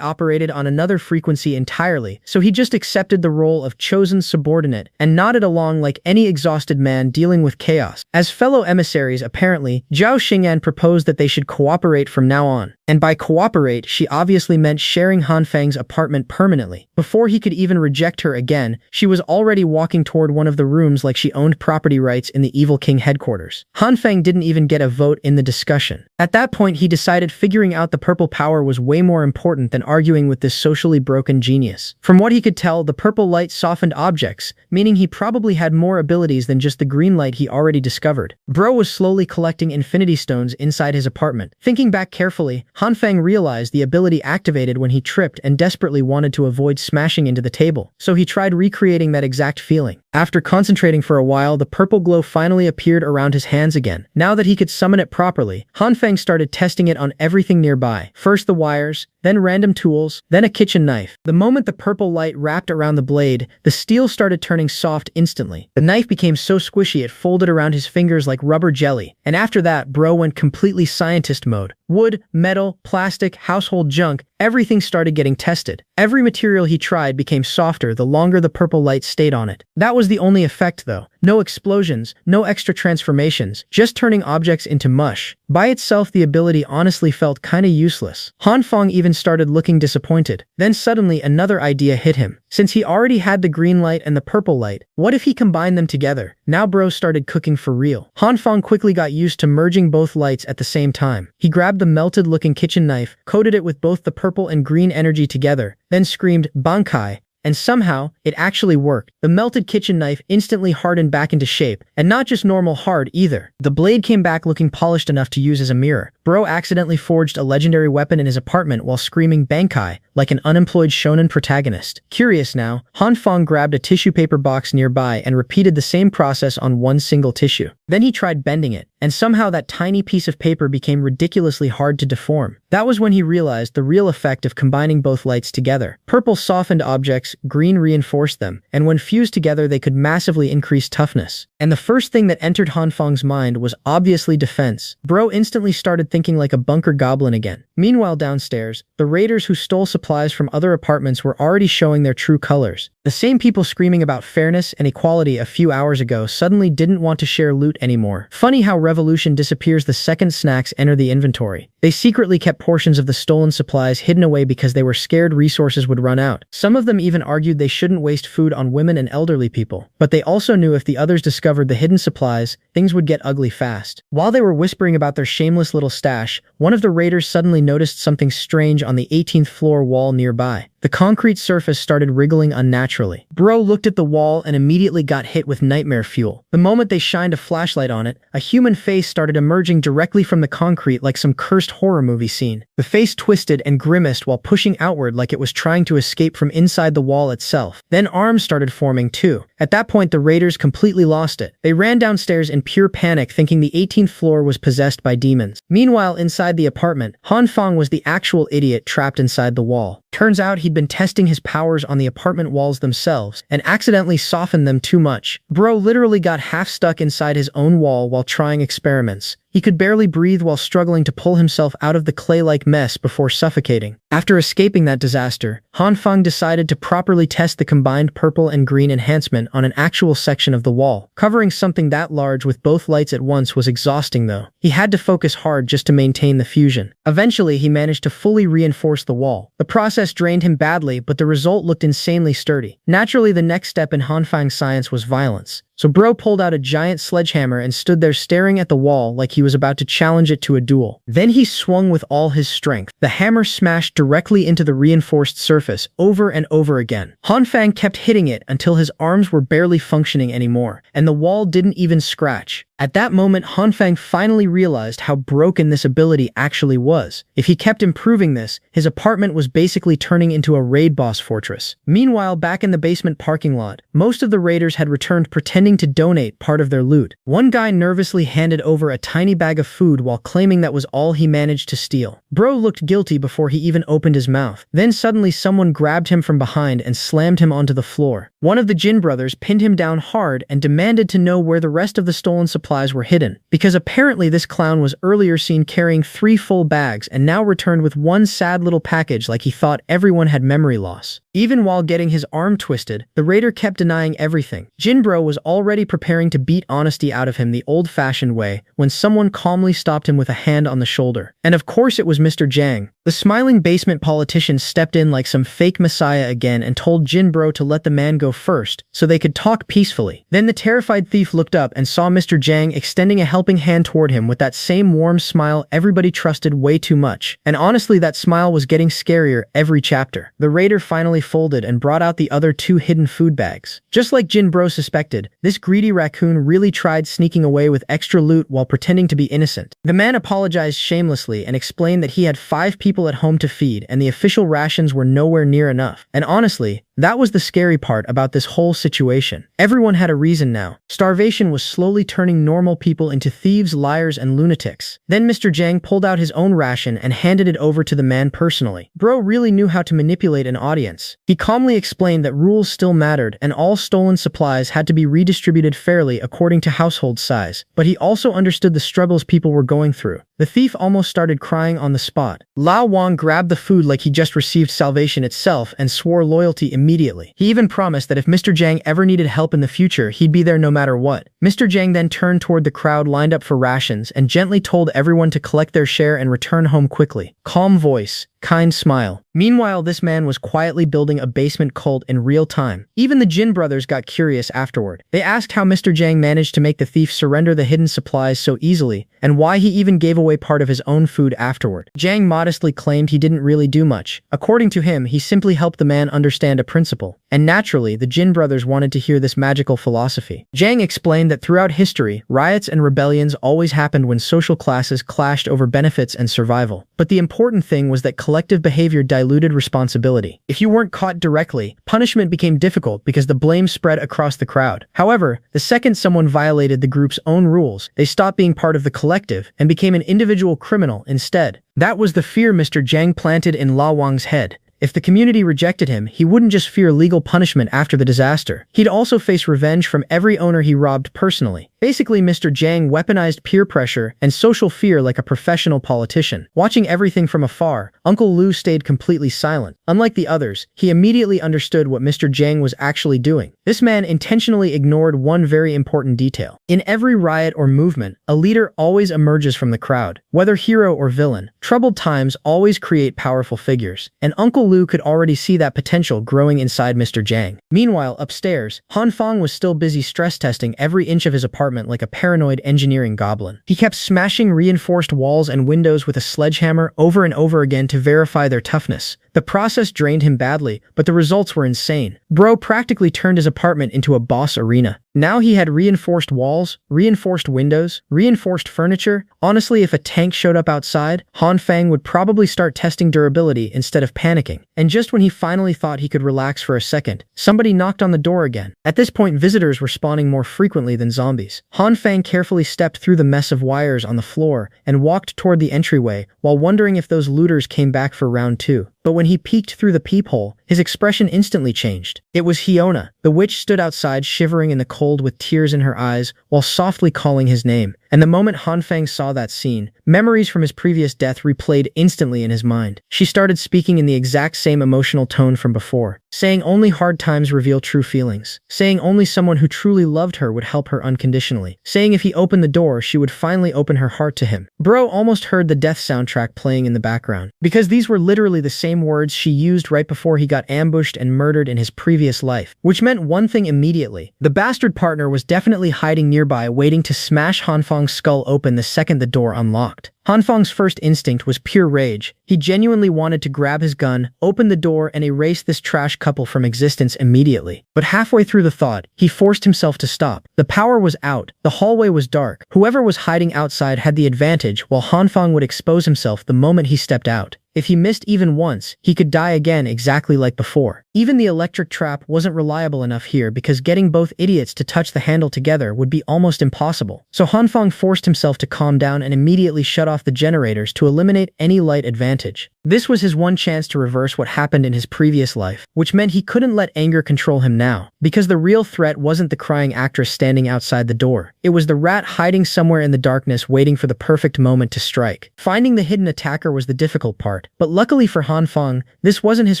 operated on another frequency entirely, so he just accepted the role of chosen subordinate and nodded along like any exhausted man dealing with chaos. As fellow emissaries, apparently, Zhao Xingyan proposed that they should cooperate from now on. And by cooperate, she obviously meant sharing Han Feng's apartment permanently. Before he could even reject her again, she was already walking toward one of the rooms like she owned property rights in the Evil King headquarters. Han Feng didn't even get a vote in the discussion. At that point, he decided figuring out the purple power was way more important than arguing with this socially broken genius. From what he could tell, the purple light softened objects, meaning he probably had more abilities than just the green light he already discovered. Bro was slowly collecting infinity stones inside his apartment. Thinking back carefully, Han Feng realized the ability activated when he tripped and desperately wanted to avoid smashing into the table, so he tried recreating that exact feeling. After concentrating for a while, the purple glow finally appeared around his hands again. Now that he could summon it properly, Han Feng started testing it on everything nearby. First the wires, then random tools, then a kitchen knife. The moment the purple light wrapped around the blade, the steel started turning soft instantly. The knife became so squishy it folded around his fingers like rubber jelly. And after that, Bro went completely scientist mode. Wood, metal, plastic, household junk, everything started getting tested. Every material he tried became softer the longer the purple light stayed on it. That was the only effect though. No explosions, no extra transformations, just turning objects into mush. By itself, the ability honestly felt kinda useless. Han Feng even started looking disappointed. Then suddenly another idea hit him. Since he already had the green light and the purple light, what if he combined them together? Now Bro started cooking for real. Han Feng quickly got used to merging both lights at the same time. He grabbed the melted-looking kitchen knife, coated it with both the purple and green energy together, then screamed, "Bankai!" And somehow, it actually worked. The melted kitchen knife instantly hardened back into shape, and not just normal hard either. The blade came back looking polished enough to use as a mirror. Bro accidentally forged a legendary weapon in his apartment while screaming Bankai, like an unemployed shonen protagonist. Curious now, Han Feng grabbed a tissue paper box nearby and repeated the same process on one single tissue. Then he tried bending it, and somehow that tiny piece of paper became ridiculously hard to deform. That was when he realized the real effect of combining both lights together. Purple softened objects, green reinforced them, and when fused together they could massively increase toughness. And the first thing that entered Han Feng's mind was obviously defense. Bro instantly started thinking like a bunker goblin again. Meanwhile downstairs, the raiders who stole supplies from other apartments were already showing their true colors. The same people screaming about fairness and equality a few hours ago suddenly didn't want to share loot anymore. Funny how revolution disappears the second snacks enter the inventory. They secretly kept portions of the stolen supplies hidden away because they were scared resources would run out. Some of them even argued they shouldn't waste food on women and elderly people. But they also knew if the others discovered the hidden supplies, things would get ugly fast. While they were whispering about their shameless little stash, one of the raiders suddenly noticed something strange on the 18th floor wall nearby. The concrete surface started wriggling unnaturally. Bro looked at the wall and immediately got hit with nightmare fuel. The moment they shined a flashlight on it, a human face started emerging directly from the concrete like some cursed horror movie scene. The face twisted and grimaced while pushing outward like it was trying to escape from inside the wall itself. Then arms started forming too. At that point, the raiders completely lost it. They ran downstairs in pure panic, thinking the 18th floor was possessed by demons. Meanwhile, inside the apartment, Han Feng was the actual idiot trapped inside the wall. Turns out he'd been testing his powers on the apartment walls themselves and accidentally softened them too much. Bro literally got half stuck inside his own wall while trying experiments. He could barely breathe while struggling to pull himself out of the clay-like mess before suffocating. After escaping that disaster, Han Feng decided to properly test the combined purple and green enhancement on an actual section of the wall. Covering something that large with both lights at once was exhausting though. He had to focus hard just to maintain the fusion. Eventually, he managed to fully reinforce the wall. The process drained him badly, but the result looked insanely sturdy. Naturally, the next step in Han Feng's science was violence. So Bro pulled out a giant sledgehammer and stood there staring at the wall like he was about to challenge it to a duel. Then he swung with all his strength. The hammer smashed directly into the reinforced surface over and over again. Han Feng kept hitting it until his arms were barely functioning anymore, and the wall didn't even scratch. At that moment, Han Feng finally realized how broken this ability actually was. If he kept improving this, his apartment was basically turning into a raid boss fortress. Meanwhile, back in the basement parking lot, most of the raiders had returned pretending to donate part of their loot. One guy nervously handed over a tiny bag of food while claiming that was all he managed to steal. Bro looked guilty before he even opened his mouth. Then suddenly someone grabbed him from behind and slammed him onto the floor. One of the Jin brothers pinned him down hard and demanded to know where the rest of the stolen supplies were hidden, because apparently this clown was earlier seen carrying 3 full bags and now returned with one sad little package like he thought everyone had memory loss. Even while getting his arm twisted, the raider kept denying everything. Jinbro was already preparing to beat honesty out of him the old-fashioned way when someone calmly stopped him with a hand on the shoulder. And of course it was Mr. Jiang. The smiling basement politician stepped in like some fake messiah again and told Jinbro to let the man go first so they could talk peacefully. Then the terrified thief looked up and saw Mr. Jiang extending a helping hand toward him with that same warm smile everybody trusted way too much. And honestly, that smile was getting scarier every chapter. The raider finally folded and brought out the other 2 hidden food bags. Just like Jinbro suspected, this greedy raccoon really tried sneaking away with extra loot while pretending to be innocent. The man apologized shamelessly and explained that he had 5 people at home to feed and the official rations were nowhere near enough. And honestly, that was the scary part about this whole situation. Everyone had a reason now. Starvation was slowly turning normal people into thieves, liars, and lunatics. Then Mr. Jiang pulled out his own ration and handed it over to the man personally. Bro really knew how to manipulate an audience. He calmly explained that rules still mattered and all stolen supplies had to be redistributed fairly according to household size. But he also understood the struggles people were going through. The thief almost started crying on the spot. Lao Wang grabbed the food like he just received salvation itself and swore loyalty immediately. He even promised that if Mr. Jiang ever needed help in the future, he'd be there no matter what. Mr. Jiang then turned toward the crowd lined up for rations and gently told everyone to collect their share and return home quickly. Calm voice, kind smile. Meanwhile, this man was quietly building a basement cult in real time. Even the Jin brothers got curious afterward. They asked how Mr. Jiang managed to make the thief surrender the hidden supplies so easily, and why he even gave away part of his own food afterward. Jiang modestly claimed he didn't really do much. According to him, he simply helped the man understand a principle. And naturally, the Jin brothers wanted to hear this magical philosophy. Jiang explained that throughout history, riots and rebellions always happened when social classes clashed over benefits and survival. But the important thing was that collective behavior diluted responsibility. If you weren't caught directly, punishment became difficult because the blame spread across the crowd. However, the second someone violated the group's own rules, they stopped being part of the collective and became an individual criminal instead. That was the fear Mr. Jiang planted in La Wang's head. If the community rejected him, he wouldn't just fear legal punishment after the disaster. He'd also face revenge from every owner he robbed personally. Basically, Mr. Jiang weaponized peer pressure and social fear like a professional politician. Watching everything from afar, Uncle Lu stayed completely silent. Unlike the others, he immediately understood what Mr. Jiang was actually doing. This man intentionally ignored one very important detail. In every riot or movement, a leader always emerges from the crowd. Whether hero or villain, troubled times always create powerful figures, and Uncle Lu could already see that potential growing inside Mr. Jiang. Meanwhile, upstairs, Han Feng was still busy stress testing every inch of his apartment like a paranoid engineering goblin. He kept smashing reinforced walls and windows with a sledgehammer over and over again to verify their toughness. The process drained him badly, but the results were insane. Bro practically turned his apartment into a boss arena. Now he had reinforced walls, reinforced windows, reinforced furniture. Honestly, if a tank showed up outside, Han Feng would probably start testing durability instead of panicking. And just when he finally thought he could relax for a second, somebody knocked on the door again. At this point, visitors were spawning more frequently than zombies. Han Feng carefully stepped through the mess of wires on the floor and walked toward the entryway while wondering if those looters came back for round 2. But when he peeked through the peephole, his expression instantly changed. It was Hyona. The witch stood outside shivering in the cold with tears in her eyes while softly calling his name. And the moment Han Feng saw that scene, memories from his previous death replayed instantly in his mind. She started speaking in the exact same emotional tone from before, saying only hard times reveal true feelings, saying only someone who truly loved her would help her unconditionally, saying if he opened the door, she would finally open her heart to him. Bro almost heard the death soundtrack playing in the background, because these were literally the same words she used right before he got ambushed and murdered in his previous life, which meant one thing immediately. The bastard partner was definitely hiding nearby, waiting to smash Han Feng's skull open the second the door unlocked. Han Feng's first instinct was pure rage. He genuinely wanted to grab his gun, open the door, and erase this trash couple from existence immediately. But halfway through the thought, he forced himself to stop. The power was out. The hallway was dark. Whoever was hiding outside had the advantage, while Han Feng would expose himself the moment he stepped out. If he missed even once, he could die again exactly like before. Even the electric trap wasn't reliable enough here because getting both idiots to touch the handle together would be almost impossible. So Han Feng forced himself to calm down and immediately shut off the generators to eliminate any light advantage. This was his one chance to reverse what happened in his previous life, which meant he couldn't let anger control him now, because the real threat wasn't the crying actress standing outside the door. It was the rat hiding somewhere in the darkness waiting for the perfect moment to strike. Finding the hidden attacker was the difficult part, but luckily for Han Feng, this wasn't his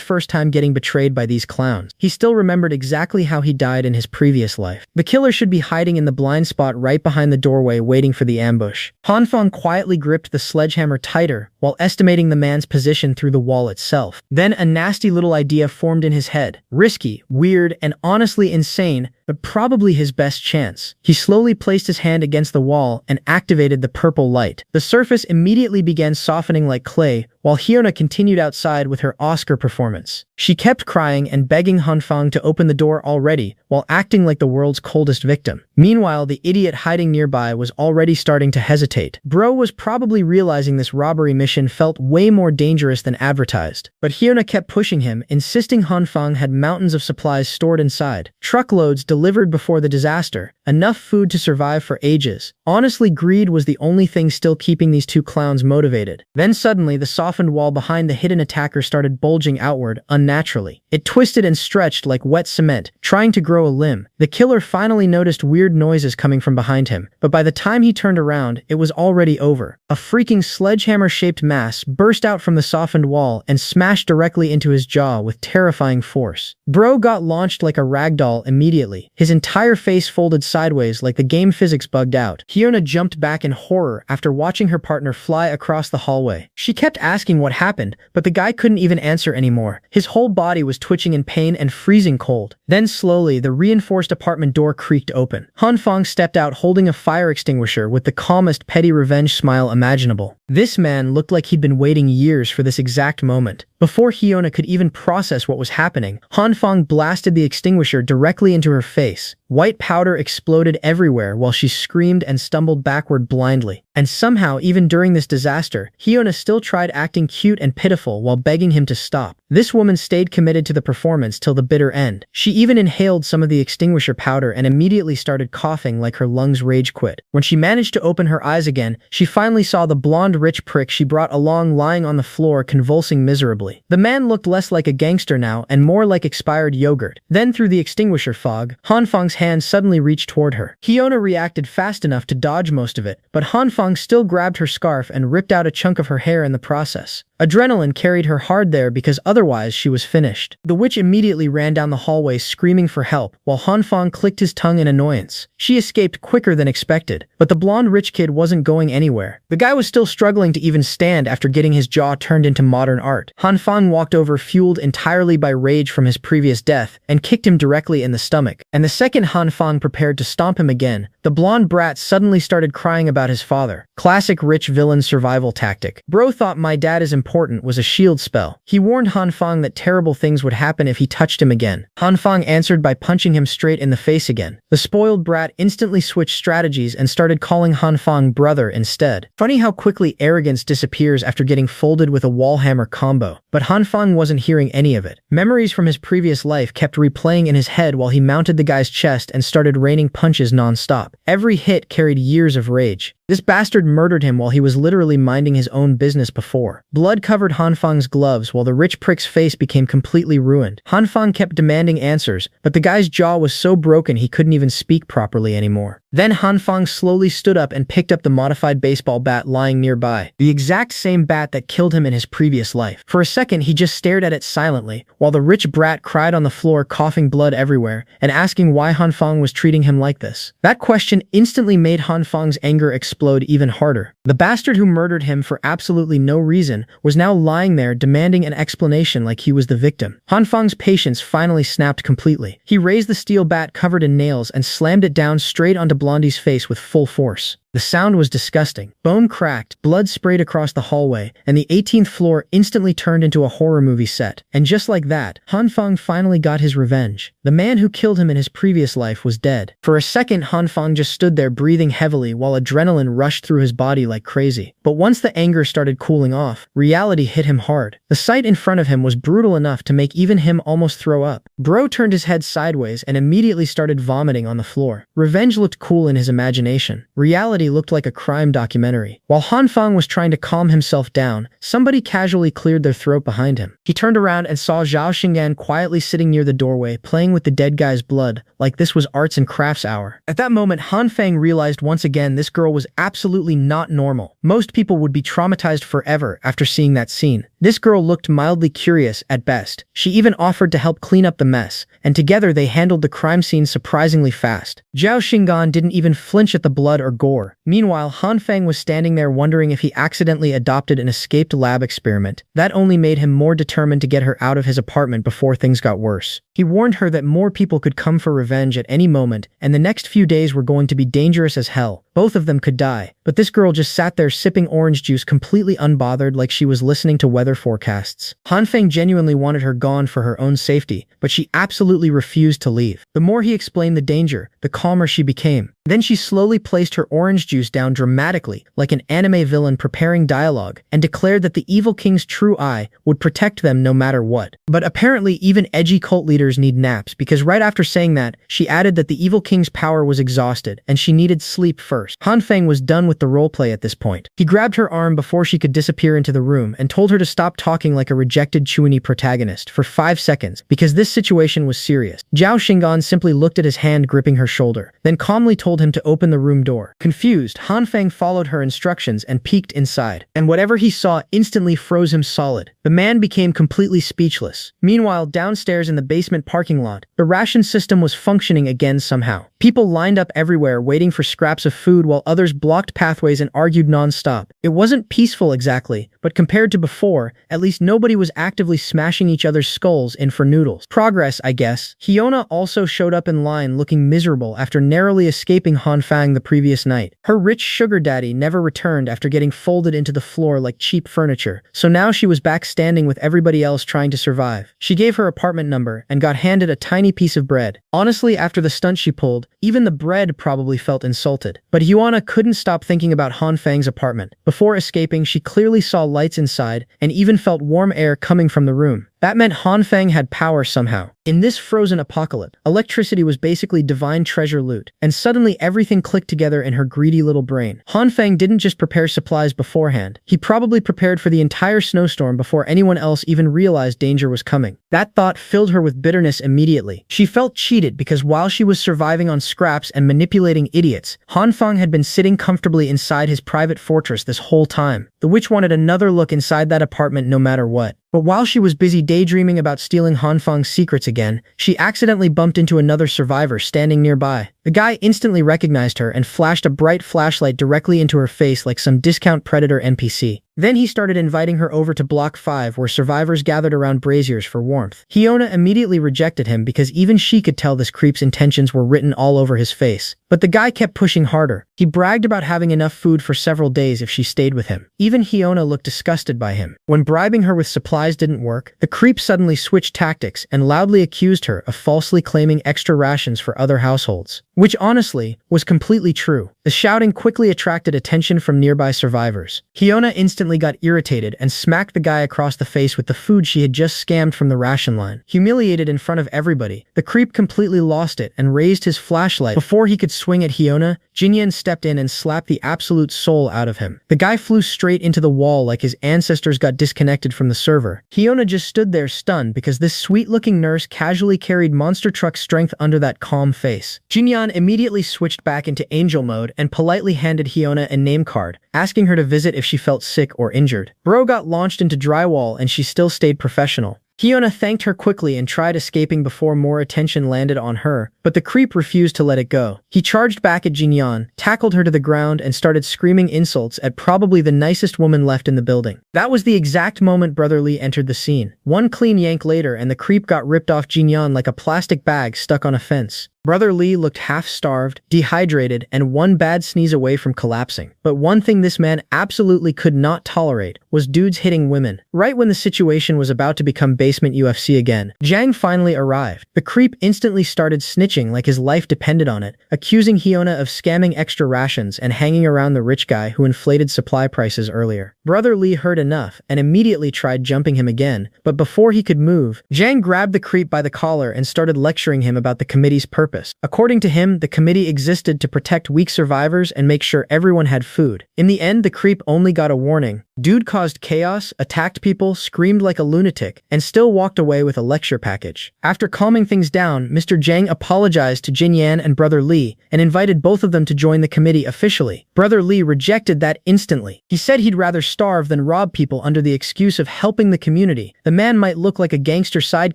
first time getting betrayed by these clowns. He still remembered exactly how he died in his previous life. The killer should be hiding in the blind spot right behind the doorway waiting for the ambush. Han Feng quietly gripped the sledgehammer tighter while estimating the man's position through the wall itself. Then a nasty little idea formed in his head. Risky, weird, and honestly insane, but probably his best chance. He slowly placed his hand against the wall and activated the purple light. The surface immediately began softening like clay, while Hyona continued outside with her Oscar performance. She kept crying and begging Han Feng to open the door already, while acting like the world's coldest victim. Meanwhile, the idiot hiding nearby was already starting to hesitate. Bro was probably realizing this robbery mission felt way more dangerous than advertised. But Hyona kept pushing him, insisting Han Feng had mountains of supplies stored inside. Truckloads delivered before the disaster, enough food to survive for ages. Honestly, greed was the only thing still keeping these two clowns motivated. Then suddenly, the softened wall behind the hidden attacker started bulging outward unnaturally. It twisted and stretched like wet cement, trying to grow a limb. The killer finally noticed weird noises coming from behind him, but by the time he turned around, it was already over. A freaking sledgehammer-shaped mass burst out from the softened wall and smashed directly into his jaw with terrifying force. Bro got launched like a ragdoll immediately. His entire face folded sideways like the game physics bugged out. Hyona jumped back in horror after watching her partner fly across the hallway. She kept asking what happened, but the guy couldn't even answer anymore. His whole body was twitching in pain and freezing cold. Then slowly, the reinforced apartment door creaked open. Han Feng stepped out holding a fire extinguisher with the calmest petty revenge smile imaginable. This man looked like he'd been waiting years for this exact moment. Before Hyona could even process what was happening, Han Feng blasted the extinguisher directly into her face. White powder exploded everywhere while she screamed and stumbled backward blindly. And somehow, even during this disaster, Hyona still tried acting cute and pitiful while begging him to stop. This woman stayed committed to the performance till the bitter end. She even inhaled some of the extinguisher powder and immediately started coughing like her lungs rage quit. When she managed to open her eyes again, she finally saw the blonde rich prick she brought along lying on the floor convulsing miserably. The man looked less like a gangster now and more like expired yogurt. Then through the extinguisher fog, Han Feng's hand suddenly reached toward her. Hyuna reacted fast enough to dodge most of it, but Hanfang still grabbed her scarf and ripped out a chunk of her hair in the process. Adrenaline carried her hard there because otherwise she was finished. The witch immediately ran down the hallway screaming for help, while Hanfang clicked his tongue in annoyance. She escaped quicker than expected, but the blonde rich kid wasn't going anywhere. The guy was still struggling to even stand after getting his jaw turned into modern art. Hanfang walked over, fueled entirely by rage from his previous death, and kicked him directly in the stomach. And the second Hanfang prepared to stomp him again, the blonde brat suddenly started crying about his father. Classic rich villain survival tactic. Bro thought my dad is important was a shield spell. He warned Hanfang that terrible things would happen if he touched him again. Hanfang answered by punching him straight in the face again. The spoiled brat instantly switched strategies and started calling Hanfang brother instead. Funny how quickly arrogance disappears after getting folded with a wallhammer combo. But Hanfang wasn't hearing any of it. Memories from his previous life kept replaying in his head while he mounted the guy's chest and started raining punches non-stop. Every hit carried years of rage. This bastard murdered him while he was literally minding his own business before. Blood covered Hanfang's gloves while the rich prick's face became completely ruined. Hanfang kept demanding answers, but the guy's jaw was so broken he couldn't even speak properly anymore. Then Hanfang slowly stood up and picked up the modified baseball bat lying nearby, the exact same bat that killed him in his previous life. For a second, he just stared at it silently, while the rich brat cried on the floor, coughing blood everywhere, and asking why Hanfang was treating him like this. That question instantly made Hanfang's anger explode even harder. The bastard who murdered him for absolutely no reason was now lying there demanding an explanation like he was the victim. Hanfang's patience finally snapped completely. He raised the steel bat covered in nails and slammed it down straight onto Blondie's face with full force. The sound was disgusting. Bone cracked, blood sprayed across the hallway, and the 18th floor instantly turned into a horror movie set. And just like that, Hanfang finally got his revenge. The man who killed him in his previous life was dead. For a second, Hanfang just stood there breathing heavily while adrenaline rushed through his body like crazy. But once the anger started cooling off, reality hit him hard. The sight in front of him was brutal enough to make even him almost throw up. Bro turned his head sideways and immediately started vomiting on the floor. Revenge looked cool in his imagination. Reality looked like a crime documentary. While Hanfang was trying to calm himself down, somebody casually cleared their throat behind him. He turned around and saw Zhao Xingyan quietly sitting near the doorway, playing with the dead guy's blood, like this was arts and crafts hour. At that moment, Hanfang realized once again this girl was absolutely not normal. Most people would be traumatized forever after seeing that scene. This girl looked mildly curious at best. She even offered to help clean up the mess, and together they handled the crime scene surprisingly fast. Zhao Xingyan didn't even flinch at the blood or gore. Meanwhile, Hanfang was standing there wondering if he accidentally adopted an escaped lab experiment. That only made him more determined to get her out of his apartment before things got worse. He warned her that more people could come for revenge at any moment, and the next few days were going to be dangerous as hell. Both of them could die, but this girl just sat there sipping orange juice completely unbothered like she was listening to weather forecasts. Hanfang genuinely wanted her gone for her own safety, but she absolutely refused to leave. The more he explained the danger, the calmer she became. Then she slowly placed her orange juice down dramatically, like an anime villain preparing dialogue, and declared that the evil king's true eye would protect them no matter what. But apparently even edgy cult leaders need naps, because right after saying that, she added that the evil king's power was exhausted, and she needed sleep first. Hanfang was done with the roleplay at this point. He grabbed her arm before she could disappear into the room, and told her to stop talking like a rejected Chuini protagonist for 5 seconds, because this situation was serious. Zhao Xingyan simply looked at his hand gripping her shoulder, then calmly told him to open the room door. Confused, Hanfang followed her instructions and peeked inside. And whatever he saw instantly froze him solid. The man became completely speechless. Meanwhile, downstairs in the basement parking lot, the ration system was functioning again somehow. People lined up everywhere waiting for scraps of food while others blocked pathways and argued non-stop. It wasn't peaceful exactly, but compared to before, at least nobody was actively smashing each other's skulls in for noodles. Progress, I guess. Hyuna also showed up in line looking miserable after narrowly escaping Hanfang the previous night. Her rich sugar daddy never returned after getting folded into the floor like cheap furniture, so now she was back standing with everybody else trying to survive. She gave her apartment number and got handed a tiny piece of bread. Honestly, after the stunt she pulled, even the bread probably felt insulted. But Hyuna couldn't stop thinking about Hanfang's apartment. Before escaping, she clearly saw lights inside and even felt warm air coming from the room. That meant Hanfang had power somehow. In this frozen apocalypse, electricity was basically divine treasure loot, and suddenly everything clicked together in her greedy little brain. Hanfang didn't just prepare supplies beforehand. He probably prepared for the entire snowstorm before anyone else even realized danger was coming. That thought filled her with bitterness immediately. She felt cheated because while she was surviving on scraps and manipulating idiots, Hanfang had been sitting comfortably inside his private fortress this whole time. The witch wanted another look inside that apartment no matter what. But while she was busy daydreaming about stealing Hanfang's secrets again, she accidentally bumped into another survivor standing nearby. The guy instantly recognized her and flashed a bright flashlight directly into her face like some discount predator NPC. Then he started inviting her over to Block 5 where survivors gathered around braziers for warmth. Hyona immediately rejected him because even she could tell this creep's intentions were written all over his face. But the guy kept pushing harder. He bragged about having enough food for several days if she stayed with him. Even Hyona looked disgusted by him. When bribing her with supplies didn't work, the creep suddenly switched tactics and loudly accused her of falsely claiming extra rations for other households. Which honestly, was completely true. The shouting quickly attracted attention from nearby survivors. Hyona instantly got irritated and smacked the guy across the face with the food she had just scammed from the ration line. Humiliated in front of everybody, the creep completely lost it and raised his flashlight. Before he could swing at Hyona, Jinyan stepped in and slapped the absolute soul out of him. The guy flew straight into the wall like his ancestors got disconnected from the server. Hyona just stood there stunned because this sweet-looking nurse casually carried monster truck strength under that calm face. Jinyan immediately switched back into angel mode and politely handed Hyona a name card, asking her to visit if she felt sick or injured. Bro got launched into drywall and she still stayed professional. Hyona thanked her quickly and tried escaping before more attention landed on her, but the creep refused to let it go. He charged back at Jinyan, tackled her to the ground, and started screaming insults at probably the nicest woman left in the building. That was the exact moment Brother Lee entered the scene. One clean yank later and the creep got ripped off Jinyan like a plastic bag stuck on a fence. Brother Lee looked half-starved, dehydrated, and one bad sneeze away from collapsing. But one thing this man absolutely could not tolerate was dudes hitting women. Right when the situation was about to become basement UFC again, Jang finally arrived. The creep instantly started snitching like his life depended on it, accusing Hyona of scamming extra rations and hanging around the rich guy who inflated supply prices earlier. Brother Lee heard enough and immediately tried jumping him again, but before he could move, Jang grabbed the creep by the collar and started lecturing him about the committee's purpose. According to him, the committee existed to protect weak survivors and make sure everyone had food. In the end, the creep only got a warning. Dude caused chaos, attacked people, screamed like a lunatic, and still walked away with a lecture package. After calming things down, Mr. Jang apologized to Jinyan and Brother Lee and invited both of them to join the committee officially. Brother Lee rejected that instantly. He said he'd rather starve than rob people under the excuse of helping the community. The man might look like a gangster side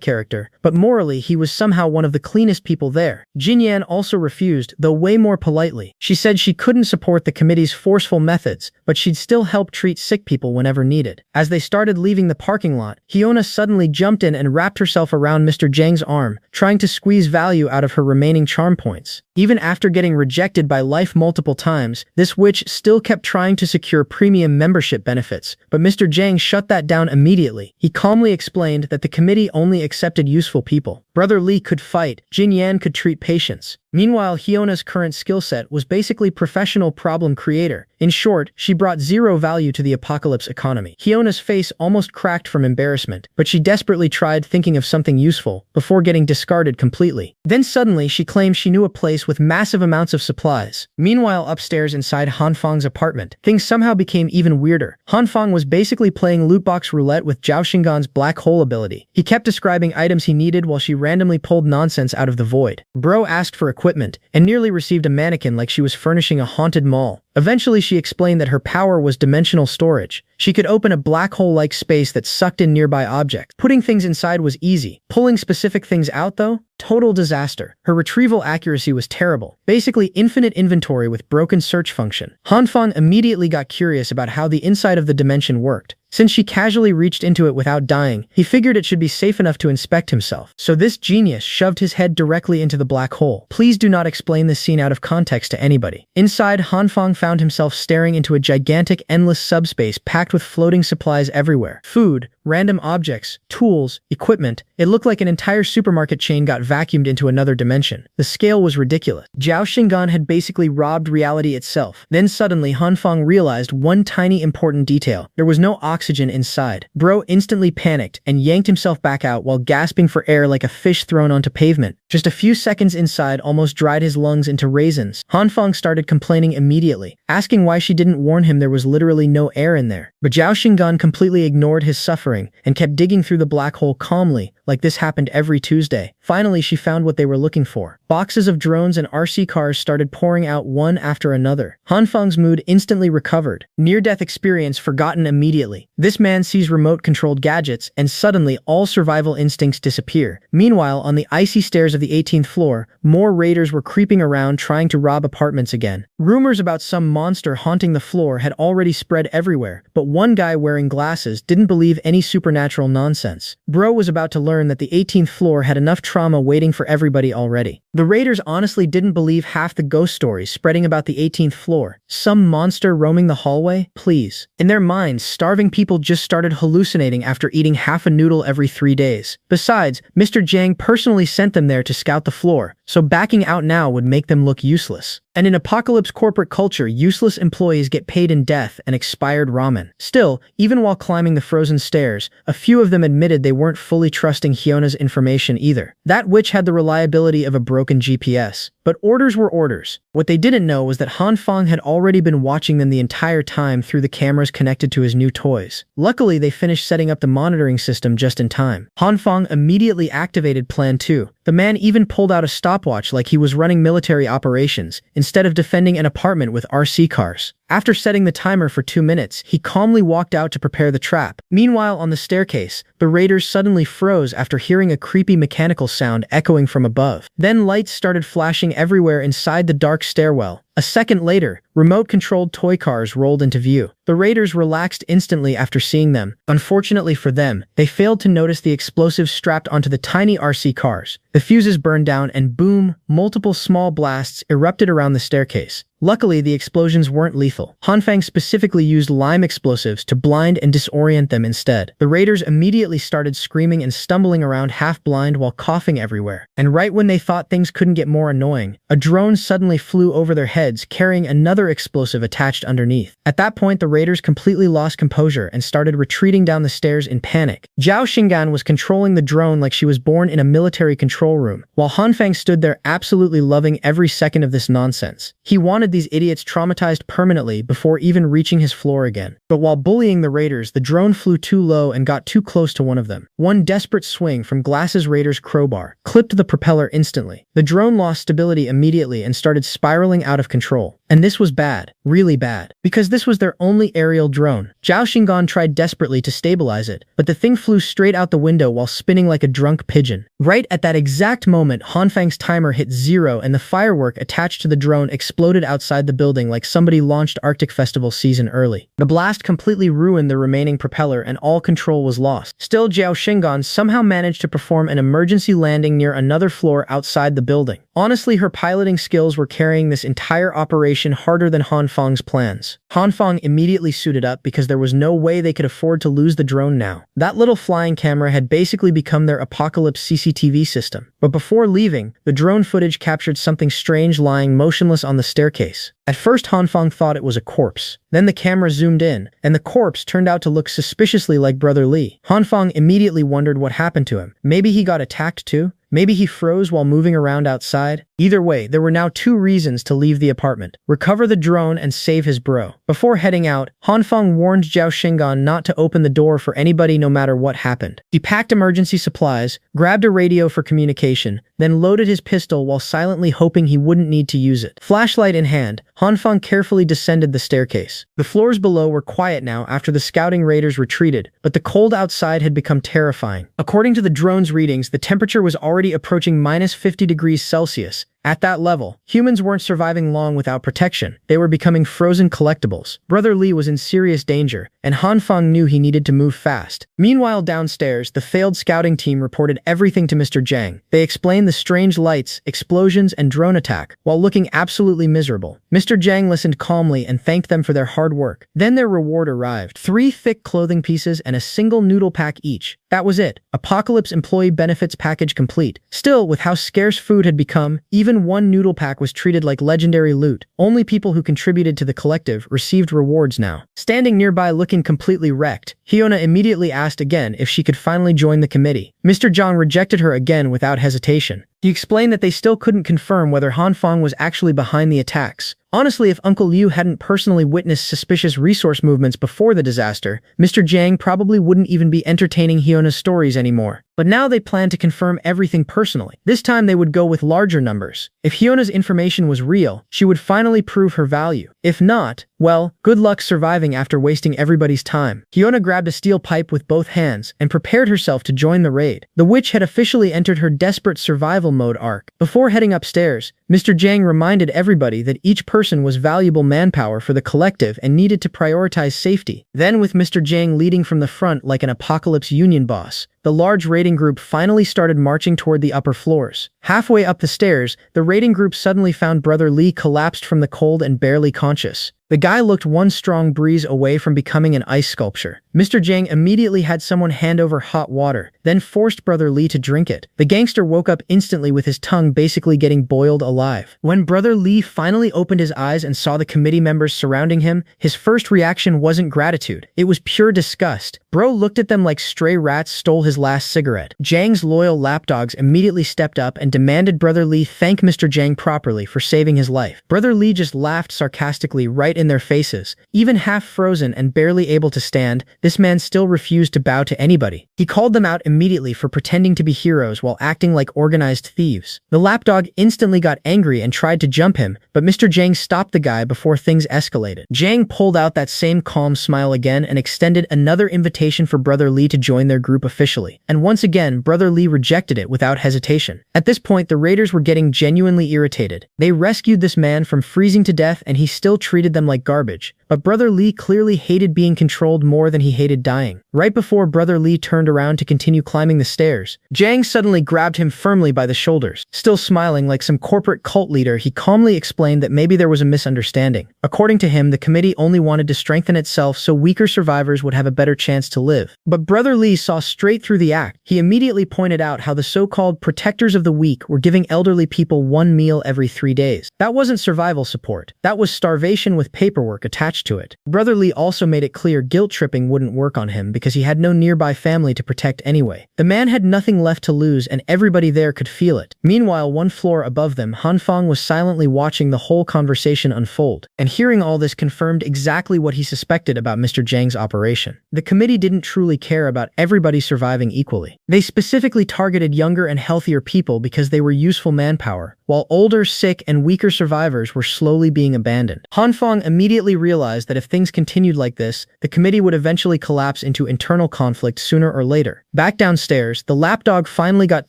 character, but morally he was somehow one of the cleanest people there. Jinyan also refused, though way more politely. She said she couldn't support the committee's forceful methods, but she'd still help treat sick people whenever needed. As they started leaving the parking lot, Hyona suddenly jumped in and wrapped herself around Mr. Jang's arm, trying to squeeze value out of her remaining charm points. Even after getting rejected by life multiple times, this witch still kept trying to secure premium membership benefits, but Mr. Jang shut that down immediately. He calmly explained that the committee only accepted useful people. Brother Lee could fight, Jinyan could treat patients. Meanwhile, Hyona's current skill set was basically professional problem creator. In short, she brought zero value to the apocalypse economy. Hyona's face almost cracked from embarrassment, but she desperately tried thinking of something useful before getting discarded completely. Then suddenly she claimed she knew a place with massive amounts of supplies. Meanwhile, upstairs inside Hanfang's apartment, things somehow became even weirder. Hanfang was basically playing lootbox roulette with Zhao Xinggan's black hole ability. He kept describing items he needed while she randomly pulled nonsense out of the void. Bro asked for equipment and nearly received a mannequin like she was furnishing a haunted mall. Eventually, she explained that her power was dimensional storage. She could open a black hole-like space that sucked in nearby objects. Putting things inside was easy. Pulling specific things out, though? Total disaster. Her retrieval accuracy was terrible. Basically infinite inventory with broken search function. Hanfang immediately got curious about how the inside of the dimension worked. Since she casually reached into it without dying, he figured it should be safe enough to inspect himself. So this genius shoved his head directly into the black hole. Please do not explain this scene out of context to anybody. Inside, Hanfang found himself staring into a gigantic, endless subspace packed with floating supplies everywhere. Food, Random objects, tools, equipment. It looked like an entire supermarket chain got vacuumed into another dimension. The scale was ridiculous. Zhao Xingan had basically robbed reality itself. Then suddenly Han Feng realized one tiny important detail. There was no oxygen inside. Bro instantly panicked and yanked himself back out while gasping for air like a fish thrown onto pavement. Just a few seconds inside almost dried his lungs into raisins. Han Feng started complaining immediately, asking why she didn't warn him there was literally no air in there. But Zhao Xingan completely ignored his suffering and kept digging through the black hole calmly, like this happened every Tuesday. Finally, she found what they were looking for. Boxes of drones and RC cars started pouring out one after another. Han Feng's mood instantly recovered. Near-death experience forgotten immediately. This man sees remote-controlled gadgets, and suddenly all survival instincts disappear. Meanwhile, on the icy stairs of the 18th floor, more raiders were creeping around trying to rob apartments again. Rumors about some monster haunting the floor had already spread everywhere, but one guy wearing glasses didn't believe any supernatural nonsense. Bro was about to learn that the 18th floor had enough trauma waiting for everybody already. The raiders honestly didn't believe half the ghost stories spreading about the 18th floor. Some monster roaming the hallway? Please. In their minds, starving people just started hallucinating after eating half a noodle every 3 days. Besides, Mr. Jiang personally sent them there to scout the floor, so backing out now would make them look useless. And in apocalypse corporate culture, useless employees get paid in death and expired ramen. Still, even while climbing the frozen stairs, a few of them admitted they weren't fully trusting Hyona's information either. That witch had the reliability of a broken GPS. But orders were orders. What they didn't know was that Han Feng had already been watching them the entire time through the cameras connected to his new toys. Luckily, they finished setting up the monitoring system just in time. Han Feng immediately activated Plan 2. The man even pulled out a stopwatch like he was running military operations, instead of defending an apartment with RC cars. After setting the timer for 2 minutes, he calmly walked out to prepare the trap. Meanwhile, on the staircase, the raiders suddenly froze after hearing a creepy mechanical sound echoing from above. Then lights started flashing everywhere inside the dark stairwell. A second later, remote-controlled toy cars rolled into view. The raiders relaxed instantly after seeing them. Unfortunately for them, they failed to notice the explosives strapped onto the tiny RC cars. The fuses burned down and boom, multiple small blasts erupted around the staircase. Luckily, the explosions weren't lethal. Han Feng specifically used lime explosives to blind and disorient them instead. The raiders immediately started screaming and stumbling around half-blind while coughing everywhere. And right when they thought things couldn't get more annoying, a drone suddenly flew over their heads carrying another explosive attached underneath. At that point, the raiders completely lost composure and started retreating down the stairs in panic. Zhao Xingan was controlling the drone like she was born in a military control room, while Han Feng stood there absolutely loving every second of this nonsense. He wanted these idiots traumatized permanently before even reaching his floor again. But while bullying the raiders, the drone flew too low and got too close to one of them. One desperate swing from Glass's raider's crowbar clipped the propeller instantly. The drone lost stability immediately and started spiraling out of control. And this was bad, really bad, because this was their only aerial drone. Zhao Xingan tried desperately to stabilize it, but the thing flew straight out the window while spinning like a drunk pigeon. Right at that exact moment, Han Feng's timer hit 0 and the firework attached to the drone exploded outside the building like somebody launched Arctic Festival season early. The blast completely ruined the remaining propeller and all control was lost. Still, Zhao Xingan somehow managed to perform an emergency landing near another floor outside the building. Honestly, her piloting skills were carrying this entire operation harder than Han Feng's plans. Han Feng immediately suited up because there was no way they could afford to lose the drone now. That little flying camera had basically become their apocalypse CCTV system. But before leaving, the drone footage captured something strange lying motionless on the staircase. At first, Han Feng thought it was a corpse. Then the camera zoomed in, and the corpse turned out to look suspiciously like Brother Li. Han Feng immediately wondered what happened to him. Maybe he got attacked too? Maybe he froze while moving around outside? Either way, there were now 2 reasons to leave the apartment: recover the drone and save his bro. Before heading out, Han Feng warned Zhao Xingan not to open the door for anybody no matter what happened. He packed emergency supplies, grabbed a radio for communication, then loaded his pistol while silently hoping he wouldn't need to use it. Flashlight in hand, Han Feng carefully descended the staircase. The floors below were quiet now after the scouting raiders retreated, but the cold outside had become terrifying. According to the drone's readings, the temperature was already approaching -50 degrees Celsius. At that level, humans weren't surviving long without protection. They were becoming frozen collectibles. Brother Li was in serious danger, and Han Feng knew he needed to move fast. Meanwhile, downstairs, the failed scouting team reported everything to Mr. Zhang. They explained the strange lights, explosions, and drone attack, while looking absolutely miserable. Mr. Zhang listened calmly and thanked them for their hard work. Then their reward arrived. 3 thick clothing pieces and a single noodle pack each. That was it. Apocalypse employee benefits package complete. Still, with how scarce food had become, even one noodle pack was treated like legendary loot. Only people who contributed to the collective received rewards now. Standing nearby looking completely wrecked, Hyuna immediately asked again if she could finally join the committee. Mr. Zhang rejected her again without hesitation. He explained that they still couldn't confirm whether Han Feng was actually behind the attacks. Honestly, if Uncle Liu hadn't personally witnessed suspicious resource movements before the disaster, Mr. Zhang probably wouldn't even be entertaining Hyona's stories anymore. But now they planned to confirm everything personally. This time they would go with larger numbers. If Hyona's information was real, she would finally prove her value. If not, well, good luck surviving after wasting everybody's time. Hyuna grabbed a steel pipe with both hands and prepared herself to join the raid. The witch had officially entered her desperate survival mode arc. Before heading upstairs, Mr. Zhang reminded everybody that each person was valuable manpower for the collective and needed to prioritize safety. Then, with Mr. Zhang leading from the front like an apocalypse union boss, the large raiding group finally started marching toward the upper floors. Halfway up the stairs, the raiding group suddenly found Brother Li collapsed from the cold and barely conscious. The guy looked one strong breeze away from becoming an ice sculpture. Mr. Zhang immediately had someone hand over hot water, then forced Brother Li to drink it. The gangster woke up instantly with his tongue basically getting boiled alive. When Brother Li finally opened his eyes and saw the committee members surrounding him, his first reaction wasn't gratitude. It was pure disgust. Bro looked at them like stray rats stole his last cigarette. Zhang's loyal lapdogs immediately stepped up and demanded Brother Li thank Mr. Zhang properly for saving his life. Brother Li just laughed sarcastically right in their faces. Even half frozen and barely able to stand, this man still refused to bow to anybody. He called them out immediately for pretending to be heroes while acting like organized thieves. The lapdog instantly got angry and tried to jump him, but Mr. Zhang stopped the guy before things escalated. Zhang pulled out that same calm smile again and extended another invitation for Brother Li to join their group officially. And once again, Brother Li rejected it without hesitation. At this point, the raiders were getting genuinely irritated. They rescued this man from freezing to death and he still treated them like garbage. But Brother Li clearly hated being controlled more than he hated dying. Right before Brother Li turned around to continue climbing the stairs, Zhang suddenly grabbed him firmly by the shoulders. Still smiling like some corporate cult leader, he calmly explained that maybe there was a misunderstanding. According to him, the committee only wanted to strengthen itself so weaker survivors would have a better chance to live. But Brother Li saw straight through the act. He immediately pointed out how the so-called protectors of the weak were giving elderly people 1 meal every 3 days. That wasn't survival support. That was starvation with paperwork attached to it. Brother Li also made it clear guilt tripping wouldn't work on him because he had no nearby family to protect anyway. The man had nothing left to lose and everybody there could feel it. Meanwhile, 1 floor above them, Han Feng was silently watching the whole conversation unfold, and hearing all this confirmed exactly what he suspected about Mr. Zhang's operation. The committee didn't truly care about everybody surviving equally. They specifically targeted younger and healthier people because they were useful manpower, while older, sick, and weaker survivors were slowly being abandoned. Han Feng immediately realized that if things continued like this, the committee would eventually collapse into internal conflict sooner or later. Back downstairs, the lapdog finally got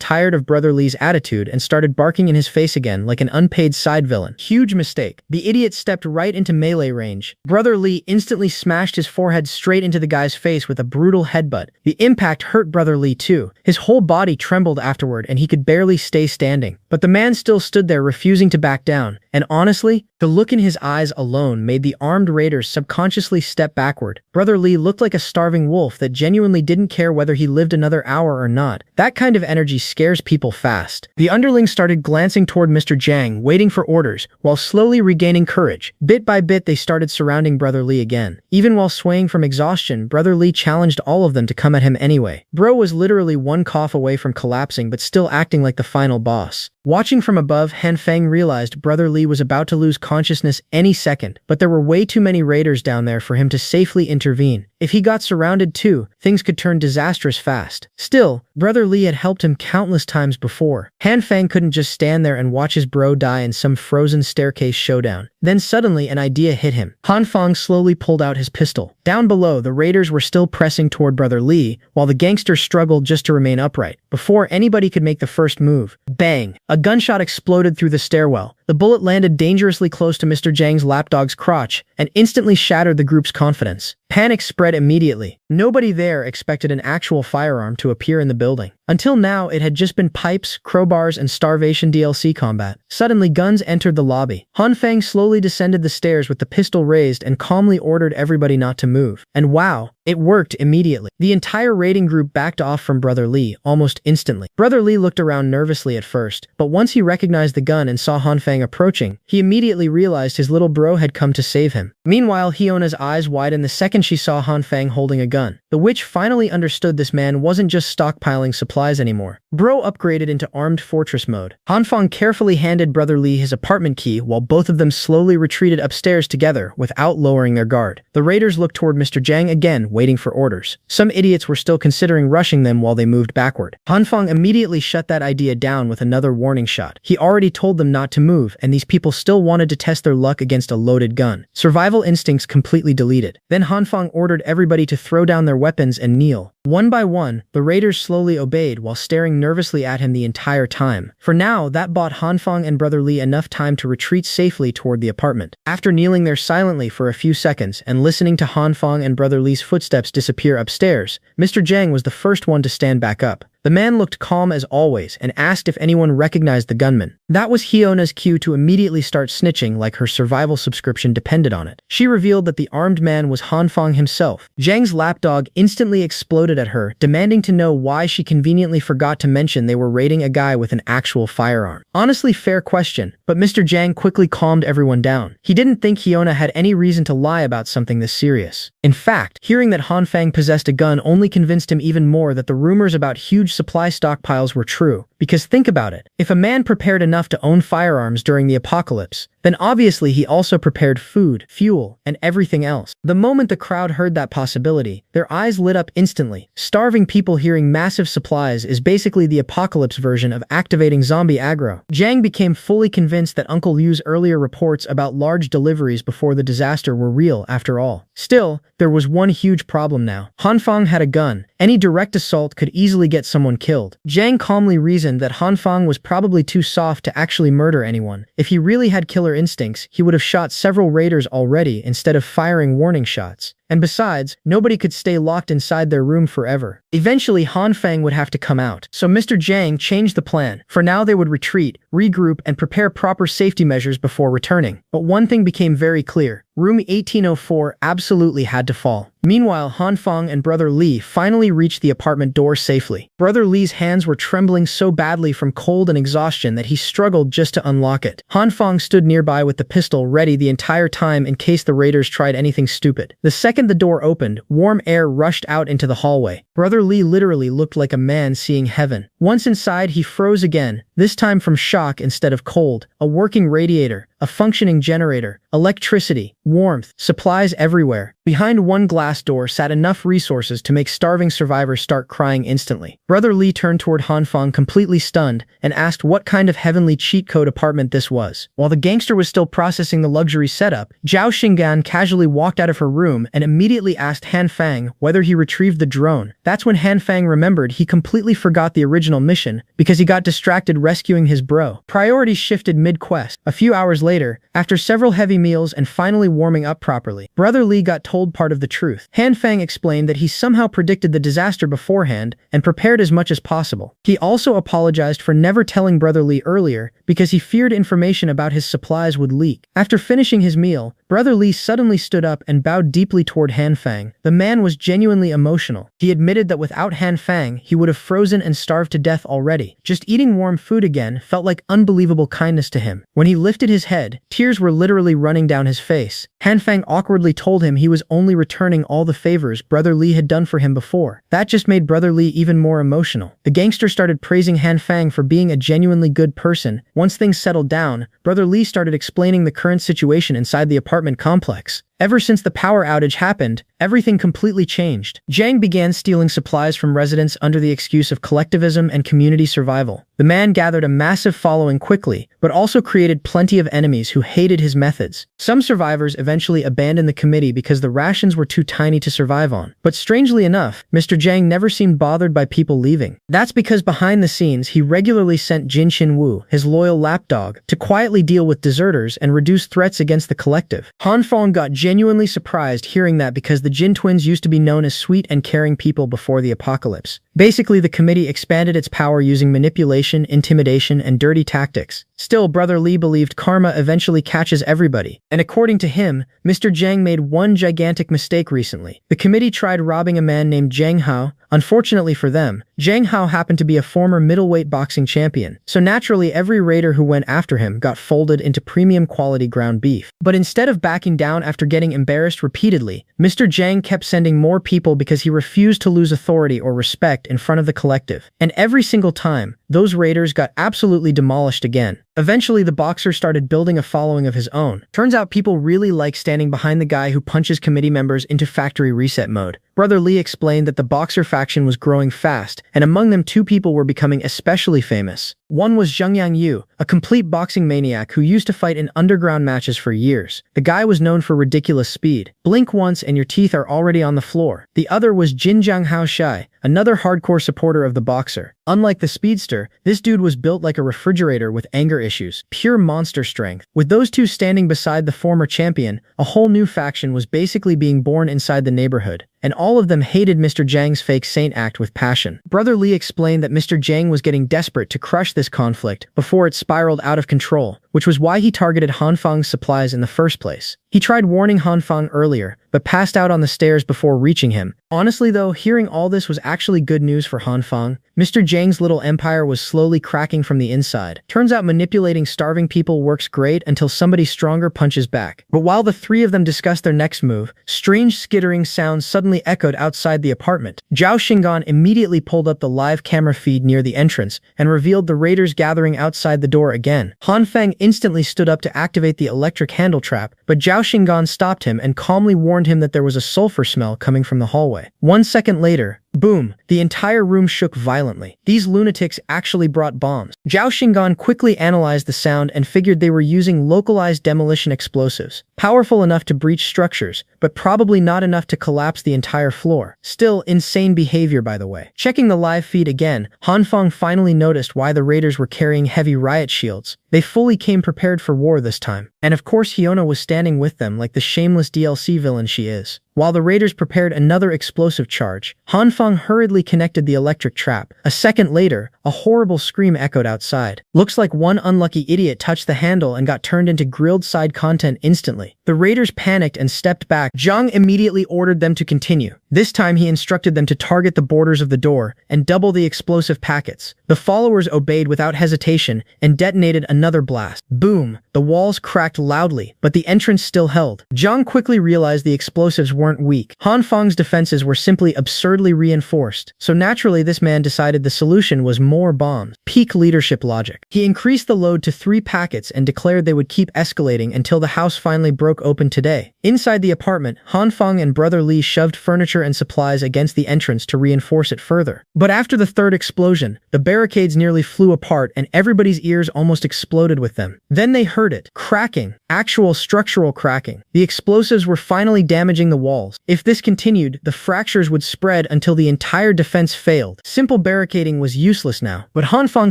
tired of Brother Li's attitude and started barking in his face again like an unpaid side villain. Huge mistake. The idiot stepped right into melee range. Brother Li instantly smashed his forehead straight into the guy's face with a brutal headbutt. The impact hurt Brother Li too. His whole body trembled afterward and he could barely stay standing. But the man still stood there refusing to back down. And honestly, the look in his eyes alone made the armed raiders subconsciously step backward. Brother Li looked like a starving wolf that genuinely didn't care whether he lived another hour or not. That kind of energy scares people fast. The underlings started glancing toward Mr. Zhang, waiting for orders, while slowly regaining courage. Bit by bit, they started surrounding Brother Li again. Even while swaying from exhaustion, Brother Li challenged all of them to come at him anyway. Bro was literally 1 cough away from collapsing but still acting like the final boss. Watching from above, Han Feng realized Brother Li was about to lose consciousness any second, but there were way too many raiders down there for him to safely intervene. If he got surrounded too, things could turn disastrous fast. Still, Brother Lee had helped him countless times before. Han Fang couldn't just stand there and watch his bro die in some frozen staircase showdown. Then suddenly an idea hit him. Han Fang slowly pulled out his pistol. Down below, the raiders were still pressing toward Brother Lee, while the gangster struggled just to remain upright. Before anybody could make the first move, bang! A gunshot exploded through the stairwell. The bullet landed dangerously close to Mr. Zhang's lapdog's crotch and instantly shattered the group's confidence. Panic spread immediately. Nobody there expected an actual firearm to appear in the building. Until now, it had just been pipes, crowbars, and starvation DLC combat. Suddenly, guns entered the lobby. Han Fang slowly descended the stairs with the pistol raised and calmly ordered everybody not to move. And wow, it worked immediately. The entire raiding group backed off from Brother Lee almost instantly. Brother Lee looked around nervously at first, but once he recognized the gun and saw Han Fang approaching, he immediately realized his little bro had come to save him. Meanwhile, Hiona's eyes widened the second she saw Han Fang holding a gun. The witch finally understood this man wasn't just stockpiling supplies anymore. Bro upgraded into armed fortress mode. Han Fang carefully handed Brother Lee his apartment key while both of them slowly retreated upstairs together without lowering their guard. The raiders looked toward Mr. Zhang again, waiting for orders. Some idiots were still considering rushing them while they moved backward. Han Fang immediately shut that idea down with another warning shot. He already told them not to move, and these people still wanted to test their luck against a loaded gun. Survival instincts completely deleted. Then Han Fang ordered everybody to throw down their weapons and kneel. One by one, the raiders slowly obeyed while staring nervously at him the entire time. For now, that bought Han Fang and Brother Lee enough time to retreat safely toward the apartment. After kneeling there silently for a few seconds and listening to Han Fang and Brother Lee's footsteps disappear upstairs, Mr. Zhang was the first one to stand back up. The man looked calm as always and asked if anyone recognized the gunman. That was Hiona's cue to immediately start snitching like her survival subscription depended on it. She revealed that the armed man was Han Fang himself. Zhang's lapdog instantly exploded at her, demanding to know why she conveniently forgot to mention they were raiding a guy with an actual firearm. Honestly, fair question, but Mr. Zhang quickly calmed everyone down. He didn't think Hiona had any reason to lie about something this serious. In fact, hearing that Han Fang possessed a gun only convinced him even more that the rumors about huge supply stockpiles were true. Because think about it, if a man prepared enough to own firearms during the apocalypse, then obviously he also prepared food, fuel, and everything else. The moment the crowd heard that possibility, their eyes lit up instantly. Starving people hearing massive supplies is basically the apocalypse version of activating zombie aggro. Zhang became fully convinced that Uncle Liu's earlier reports about large deliveries before the disaster were real after all. Still, there was one huge problem now. Han Fang had a gun. Any direct assault could easily get someone killed. Zhang calmly reasoned that Han Fang was probably too soft to actually murder anyone. If he really had killer instincts, he would have shot several raiders already instead of firing warning shots. And besides, nobody could stay locked inside their room forever. Eventually, Han Fang would have to come out. So Mr. Zhang changed the plan. For now, they would retreat, regroup, and prepare proper safety measures before returning. But one thing became very clear. Room 1804 absolutely had to fall. Meanwhile, Han Fang and Brother Lee finally reached the apartment door safely. Brother Lee's hands were trembling so badly from cold and exhaustion that he struggled just to unlock it. Han Fang stood nearby with the pistol ready the entire time in case the raiders tried anything stupid. The second the door opened, warm air rushed out into the hallway. Brother Lee literally looked like a man seeing heaven. Once inside, he froze again, this time from shock instead of cold. A working radiator, a functioning generator, electricity, warmth, supplies everywhere. Behind one glass door sat enough resources to make starving survivors start crying instantly. Brother Lee turned toward Han Fang completely stunned and asked what kind of heavenly cheat code apartment this was. While the gangster was still processing the luxury setup, Zhao Xinggan casually walked out of her room and immediately asked Han Fang whether he retrieved the drone. That's when Han Fang remembered he completely forgot the original mission because he got distracted rescuing his bro. Priorities shifted mid-quest. A few hours later, after several heavy meals and finally warming up properly, Brother Lee got told part of the truth. Han Fang explained that he somehow predicted the disaster beforehand and prepared as much as possible. He also apologized for never telling Brother Lee earlier because he feared information about his supplies would leak. After finishing his meal, Brother Lee suddenly stood up and bowed deeply toward Han Fang. The man was genuinely emotional. He admitted that without Han Fang, he would have frozen and starved to death already. Just eating warm food again felt like unbelievable kindness to him. When he lifted his head, tears were literally running down his face. Han Fang awkwardly told him he was only returning all the favors Brother Lee had done for him before. That just made Brother Lee even more emotional. The gangster started praising Han Fang for being a genuinely good person. Once things settled down, Brother Lee started explaining the current situation inside the apartment complex. Ever since the power outage happened, everything completely changed. Jiang began stealing supplies from residents under the excuse of collectivism and community survival. The man gathered a massive following quickly, but also created plenty of enemies who hated his methods. Some survivors eventually abandoned the committee because the rations were too tiny to survive on. But strangely enough, Mr. Jiang never seemed bothered by people leaving. That's because behind the scenes, he regularly sent Jin Xinwu, his loyal lapdog, to quietly deal with deserters and reduce threats against the collective. Han Feng got genuinely surprised hearing that because the Jin twins used to be known as sweet and caring people before the apocalypse. Basically, the committee expanded its power using manipulation, intimidation, and dirty tactics. Still, Brother Li believed karma eventually catches everybody, and according to him, Mr. Jiang made one gigantic mistake recently. The committee tried robbing a man named Zhang Hao. Unfortunately for them, Zhang Hao happened to be a former middleweight boxing champion, so naturally every raider who went after him got folded into premium quality ground beef. But instead of backing down after getting embarrassed repeatedly, Mr. Jiang kept sending more people because he refused to lose authority or respect in front of the collective. And every single time, those raiders got absolutely demolished again. Eventually, the boxer started building a following of his own. Turns out people really like standing behind the guy who punches committee members into factory reset mode. Brother Li explained that the boxer faction was growing fast, and among them 2 people were becoming especially famous. One was Zhengyang Yu, a complete boxing maniac who used to fight in underground matches for years. The guy was known for ridiculous speed. Blink once and your teeth are already on the floor. The other was Jinjiang Hao Shai, another hardcore supporter of the boxer. Unlike the speedster, this dude was built like a refrigerator with anger issues, pure monster strength. With those 2 standing beside the former champion, a whole new faction was basically being born inside the neighborhood. And all of them hated Mr. Jiang's fake saint act with passion. Brother Li explained that Mr. Jiang was getting desperate to crush this conflict before it spiraled out of control, which was why he targeted Han Feng's supplies in the first place. He tried warning Han Feng earlier, but passed out on the stairs before reaching him. Honestly though, hearing all this was actually good news for Han Feng. Mr. Jiang's little empire was slowly cracking from the inside. Turns out manipulating starving people works great until somebody stronger punches back. But while the 3 of them discussed their next move, strange skittering sounds suddenly echoed outside the apartment. Zhao Xinggan immediately pulled up the live camera feed near the entrance and revealed the raiders gathering outside the door again. Han Feng instantly stood up to activate the electric handle trap, but Zhao Xinggan stopped him and calmly warned him that there was a sulfur smell coming from the hallway. 1 second later, boom, the entire room shook violently. These lunatics actually brought bombs. Zhao Xinggan quickly analyzed the sound and figured they were using localized demolition explosives, powerful enough to breach structures, but probably not enough to collapse the entire floor. Still, insane behavior by the way. Checking the live feed again, Han Feng finally noticed why the raiders were carrying heavy riot shields. They fully came prepared for war this time. And of course Hyuna was standing with them like the shameless DLC villain she is. While the raiders prepared another explosive charge, Han Feng hurriedly connected the electric trap. A second later, a horrible scream echoed outside. Looks like one unlucky idiot touched the handle and got turned into grilled side content instantly. The raiders panicked and stepped back. Zhang immediately ordered them to continue. This time he instructed them to target the borders of the door and double the explosive packets. The followers obeyed without hesitation and detonated another blast. Boom! The walls cracked loudly, but the entrance still held. Zhang quickly realized the explosives weren't weak. Han Feng's defenses were simply absurdly reinforced, so naturally this man decided the solution was more bombs. Peak leadership logic. He increased the load to 3 packets and declared they would keep escalating until the house finally broke open today. Inside the apartment, Han Feng and Brother Li shoved furniture and supplies against the entrance to reinforce it further. But after the 3rd explosion, the barricades nearly flew apart and everybody's ears almost exploded with them. Then they heard it. Cracking. Actual structural cracking. The explosives were finally damaging the walls. If this continued, the fractures would spread until the entire defense failed. Simple barricading was useless now. But Han Feng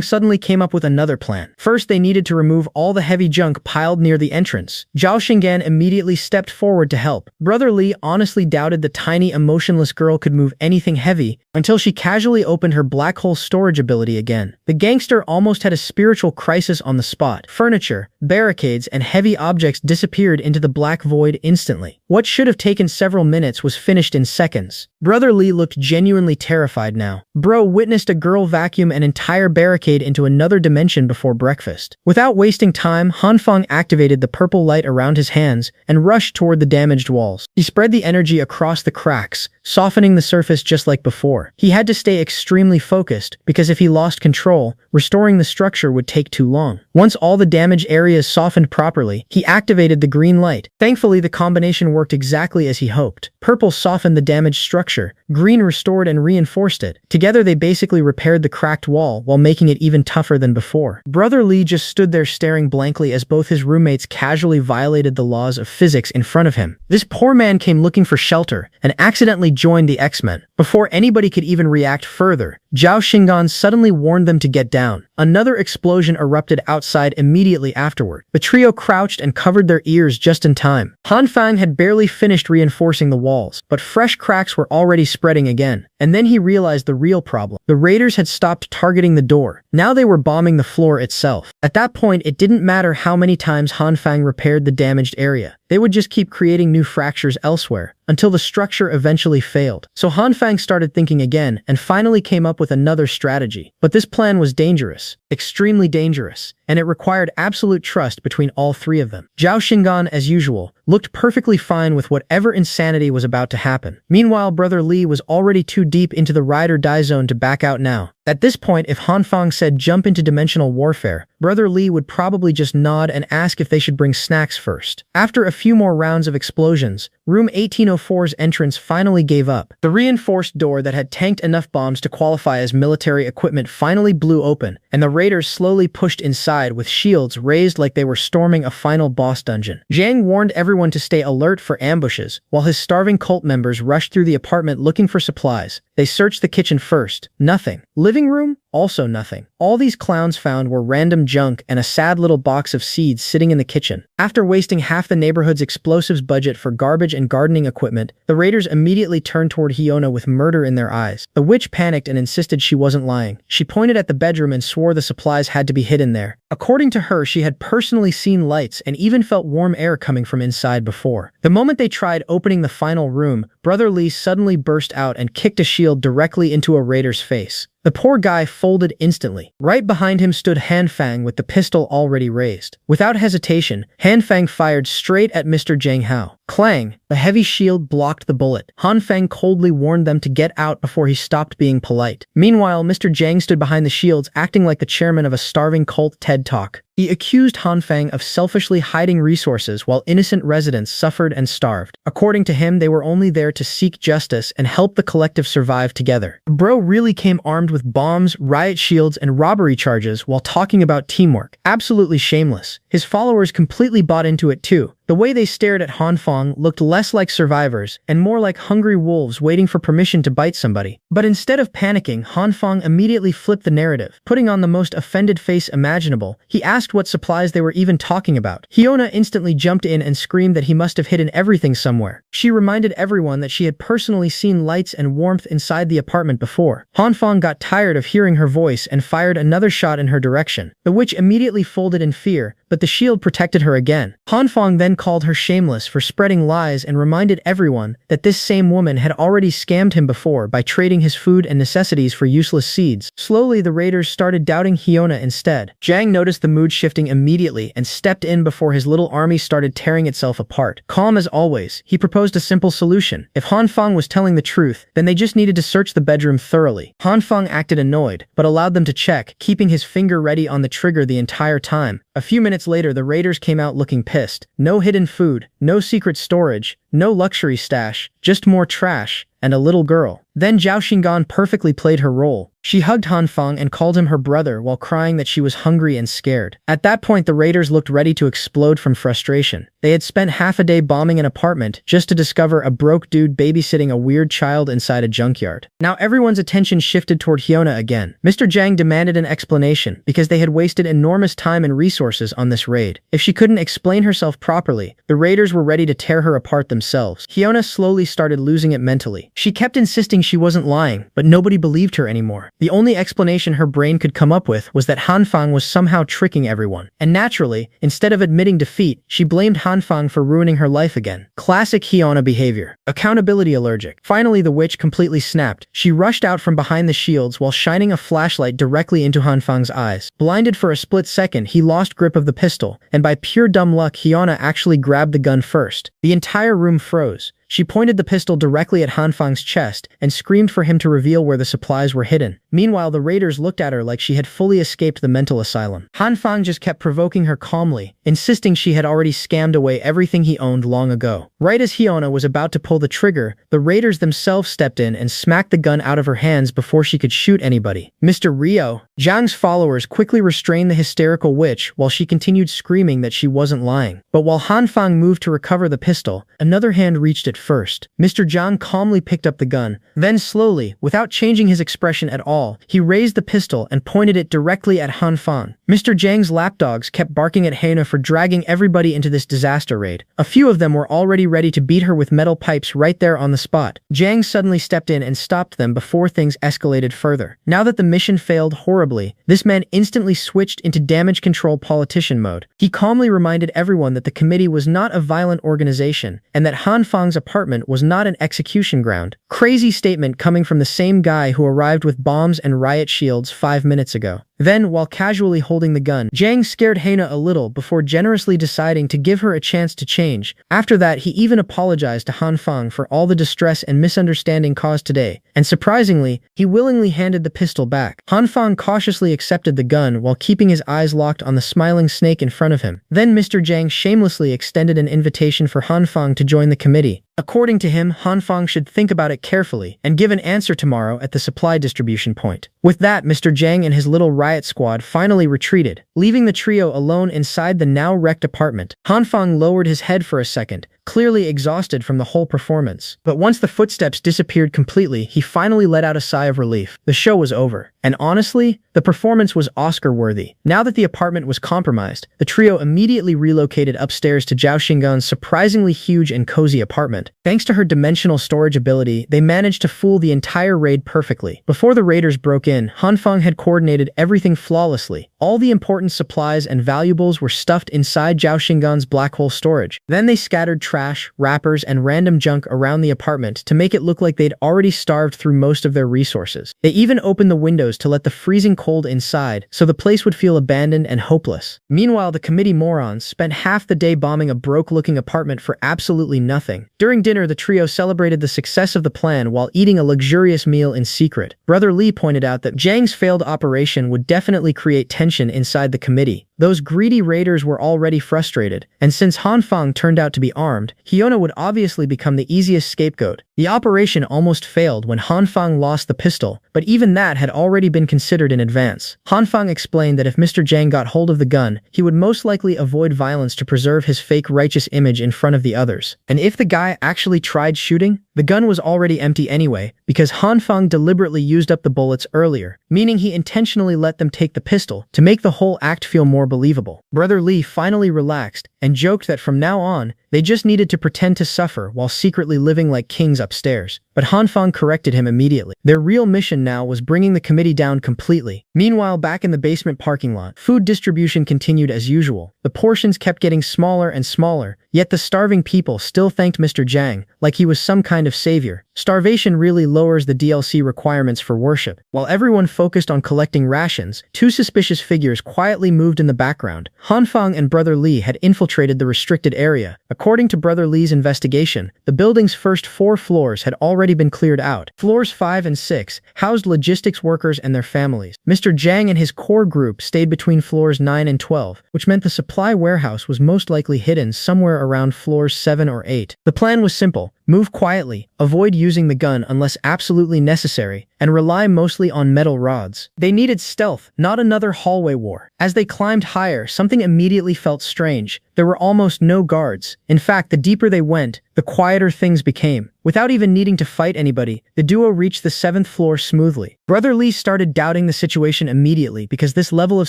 suddenly came up with another plan. First, they needed to remove all the heavy junk piled near the entrance. Zhao Xinggan immediately stepped forward to help. Brother Li honestly doubted the tiny emotionless girl could move anything heavy until she casually opened her black hole storage ability again. The gangster almost had a spiritual crisis on the spot. Furniture, barricades, and heavy objects disappeared into the black void instantly. What should have taken several minutes was finished in seconds. Brother Li looked genuinely terrified now. Bro witnessed a girl vacuum an entire barricade into another dimension before breakfast. Without wasting time, Han Feng activated the purple light around his hands and rushed toward the damaged walls. He spread the energy across the cracks, softening the surface just like before. He had to stay extremely focused, because if he lost control, restoring the structure would take too long. Once all the damaged areas softened properly, he activated the green light. Thankfully, the combination worked exactly as he hoped. Purple softened the damaged structure, green restored and reinforced it. Together, they basically repaired the cracked wall while making it even tougher than before. Brother Lee just stood there staring blankly as both his roommates casually violated the laws of physics in front of him. This poor man came looking for shelter and accidentally joined the X-Men. Before anybody could even react further, Zhao Xinggan suddenly warned them to get down. Another explosion erupted outside immediately afterward. The trio crouched and covered their ears just in time. Han Fang had barely finished reinforcing the walls, but fresh cracks were already spreading again. And then he realized the real problem. The raiders had stopped targeting the door. Now they were bombing the floor itself. At that point, it didn't matter how many times Han Fang repaired the damaged area. They would just keep creating new fractures elsewhere, until the structure eventually failed. So Han Fang started thinking again, and finally came up with another strategy. But this plan was dangerous, extremely dangerous, and it required absolute trust between all three of them. Zhao Xinggan, as usual, looked perfectly fine with whatever insanity was about to happen. Meanwhile, Brother Lee was already too deep into the ride or die zone to back out now. At this point, if Han Fang said jump into dimensional warfare, Brother Lee would probably just nod and ask if they should bring snacks first. After a few more rounds of explosions, room 1804's entrance finally gave up. The reinforced door that had tanked enough bombs to qualify as military equipment finally blew open, and the raiders slowly pushed inside with shields raised like they were storming a final boss dungeon. Zhang warned everyone to stay alert for ambushes, while his starving cult members rushed through the apartment looking for supplies. They searched the kitchen first. Nothing. Living room? Also nothing. All these clowns found were random junk and a sad little box of seeds sitting in the kitchen. After wasting half the neighborhood's explosives budget for garbage and gardening equipment, the raiders immediately turned toward Hyona with murder in their eyes. The witch panicked and insisted she wasn't lying. She pointed at the bedroom and swore the supplies had to be hidden there. According to her, she had personally seen lights and even felt warm air coming from inside before. The moment they tried opening the final room, Brother Lee suddenly burst out and kicked a shield directly into a raider's face. The poor guy folded instantly. Right behind him stood Han Fang with the pistol already raised. Without hesitation, Han Fang fired straight at Mr. Zhang Hao. Clang! The heavy shield blocked the bullet. Han Fang coldly warned them to get out before he stopped being polite. Meanwhile, Mr. Zhang stood behind the shields, acting like the chairman of a starving cult TED Talk. He accused Han Fang of selfishly hiding resources while innocent residents suffered and starved. According to him, they were only there to seek justice and help the collective survive together. Bro really came armed with bombs, riot shields, and robbery charges while talking about teamwork. Absolutely shameless. His followers completely bought into it too. The way they stared at Han Fang looked less like survivors and more like hungry wolves waiting for permission to bite somebody. But instead of panicking, Han Fang immediately flipped the narrative. Putting on the most offended face imaginable, he asked what supplies they were even talking about. Hyona instantly jumped in and screamed that he must have hidden everything somewhere. She reminded everyone that she had personally seen lights and warmth inside the apartment before. Han Fang got tired of hearing her voice and fired another shot in her direction. The witch immediately folded in fear, but the shield protected her again. Han Fang then called her shameless for spreading lies and reminded everyone that this same woman had already scammed him before by trading his food and necessities for useless seeds. Slowly, the raiders started doubting Hyona instead. Zhang noticed the mood shifting immediately and stepped in before his little army started tearing itself apart. Calm as always, he proposed a simple solution. If Han Fang was telling the truth, then they just needed to search the bedroom thoroughly. Han Fang acted annoyed, but allowed them to check, keeping his finger ready on the trigger the entire time. A few minutes later, the raiders came out looking pissed. No hidden food, no secret storage, no luxury stash, just more trash, and a little girl. Then Zhao Xinggan perfectly played her role. She hugged Han Fang and called him her brother while crying that she was hungry and scared. At that point, the raiders looked ready to explode from frustration. They had spent half a day bombing an apartment just to discover a broke dude babysitting a weird child inside a junkyard. Now everyone's attention shifted toward Hyona again. Mr. Zhang demanded an explanation because they had wasted enormous time and resources on this raid. If she couldn't explain herself properly, the raiders were ready to tear her apart themselves. Hyona slowly started losing it mentally. She kept insisting she wasn't lying, but nobody believed her anymore. The only explanation her brain could come up with was that Han Fang was somehow tricking everyone. And naturally, instead of admitting defeat, she blamed Han Fang for ruining her life again. Classic Hyona behavior. Accountability allergic. Finally, the witch completely snapped. She rushed out from behind the shields while shining a flashlight directly into Han Fang's eyes. Blinded for a split second, he lost grip of the pistol, and by pure dumb luck, Hyona actually grabbed the gun first. The entire room froze. She pointed the pistol directly at Hanfang's chest and screamed for him to reveal where the supplies were hidden. Meanwhile, the raiders looked at her like she had fully escaped the mental asylum. Hanfang just kept provoking her calmly, insisting she had already scammed away everything he owned long ago. Right as Hyuna was about to pull the trigger, the raiders themselves stepped in and smacked the gun out of her hands before she could shoot anybody. Mr. Rio, Zhang's followers quickly restrained the hysterical witch while she continued screaming that she wasn't lying. But while Hanfang moved to recover the pistol, another hand reached it first. Mr. Zhang calmly picked up the gun. Then slowly, without changing his expression at all, he raised the pistol and pointed it directly at Hanfang. Mr. Zhang's lapdogs kept barking at Hyuna for dragging everybody into this disaster raid. A few of them were already ready to beat her with metal pipes right there on the spot. Zhang suddenly stepped in and stopped them before things escalated further. Now that the mission failed horribly, this man instantly switched into damage control politician mode. He calmly reminded everyone that the committee was not a violent organization and that Hanfang's apartment was not an execution ground. Crazy statement coming from the same guy who arrived with bombs and riot shields 5 minutes ago. Then, while casually holding the gun, Zhang scared Hyuna a little before generously deciding to give her a chance to change. After that, he even apologized to Hanfang for all the distress and misunderstanding caused today, and surprisingly, he willingly handed the pistol back. Hanfang cautiously accepted the gun while keeping his eyes locked on the smiling snake in front of him. Then Mr. Zhang shamelessly extended an invitation for Hanfang to join the committee. According to him, Hanfang should think about it carefully and give an answer tomorrow at the supply distribution point. With that, Mr. Zhang and his little riot squad finally retreated, leaving the trio alone inside the now wrecked apartment. Hanfang lowered his head for a second, clearly exhausted from the whole performance. But once the footsteps disappeared completely, he finally let out a sigh of relief. The show was over. And honestly, the performance was Oscar-worthy. Now that the apartment was compromised, the trio immediately relocated upstairs to Zhao Xinggan's surprisingly huge and cozy apartment. Thanks to her dimensional storage ability, they managed to fool the entire raid perfectly. Before the raiders broke in, Hanfang had coordinated everything flawlessly. All the important supplies and valuables were stuffed inside Zhao Xinggan's black hole storage. Then they scattered trash, wrappers, and random junk around the apartment to make it look like they'd already starved through most of their resources. They even opened the windows to let the freezing cold inside, so the place would feel abandoned and hopeless. Meanwhile, the committee morons spent half the day bombing a broke-looking apartment for absolutely nothing. During dinner, the trio celebrated the success of the plan while eating a luxurious meal in secret. Brother Lee pointed out that Zhang's failed operation would definitely create tension inside the committee. Those greedy raiders were already frustrated, and since Hanfang turned out to be armed, Hyuna would obviously become the easiest scapegoat. The operation almost failed when Hanfang lost the pistol, but even that had already been considered in advance. Hanfang explained that if Mr. Zhang got hold of the gun, he would most likely avoid violence to preserve his fake righteous image in front of the others. And if the guy actually tried shooting, the gun was already empty anyway, because Hanfang deliberately used up the bullets earlier, meaning he intentionally let them take the pistol to make the whole act feel more believable. Brother Lee finally relaxed and joked that from now on, they just needed to pretend to suffer while secretly living like kings upstairs. But Hanfang corrected him immediately. Their real mission now was bringing the committee down completely. Meanwhile, back in the basement parking lot, food distribution continued as usual. The portions kept getting smaller and smaller, yet the starving people still thanked Mr. Zhang like he was some kind of savior. Starvation really lowers the DLC requirements for worship. While everyone focused on collecting rations, two suspicious figures quietly moved in the background. Hanfang and Brother Lee had infiltrated the restricted area. According to Brother Lee's investigation, the building's first 4 floors had already been cleared out. Floors 5 and 6 housed logistics workers and their families. Mr. Zhang and his core group stayed between floors 9 and 12, which meant the supply warehouse was most likely hidden somewhere around floors 7 or 8. The plan was simple. Move quietly, avoid using the gun unless absolutely necessary, and rely mostly on metal rods. They needed stealth, not another hallway war. As they climbed higher, something immediately felt strange. There were almost no guards. In fact, the deeper they went, the quieter things became. Without even needing to fight anybody, the duo reached the 7th floor smoothly. Brother Lee started doubting the situation immediately because this level of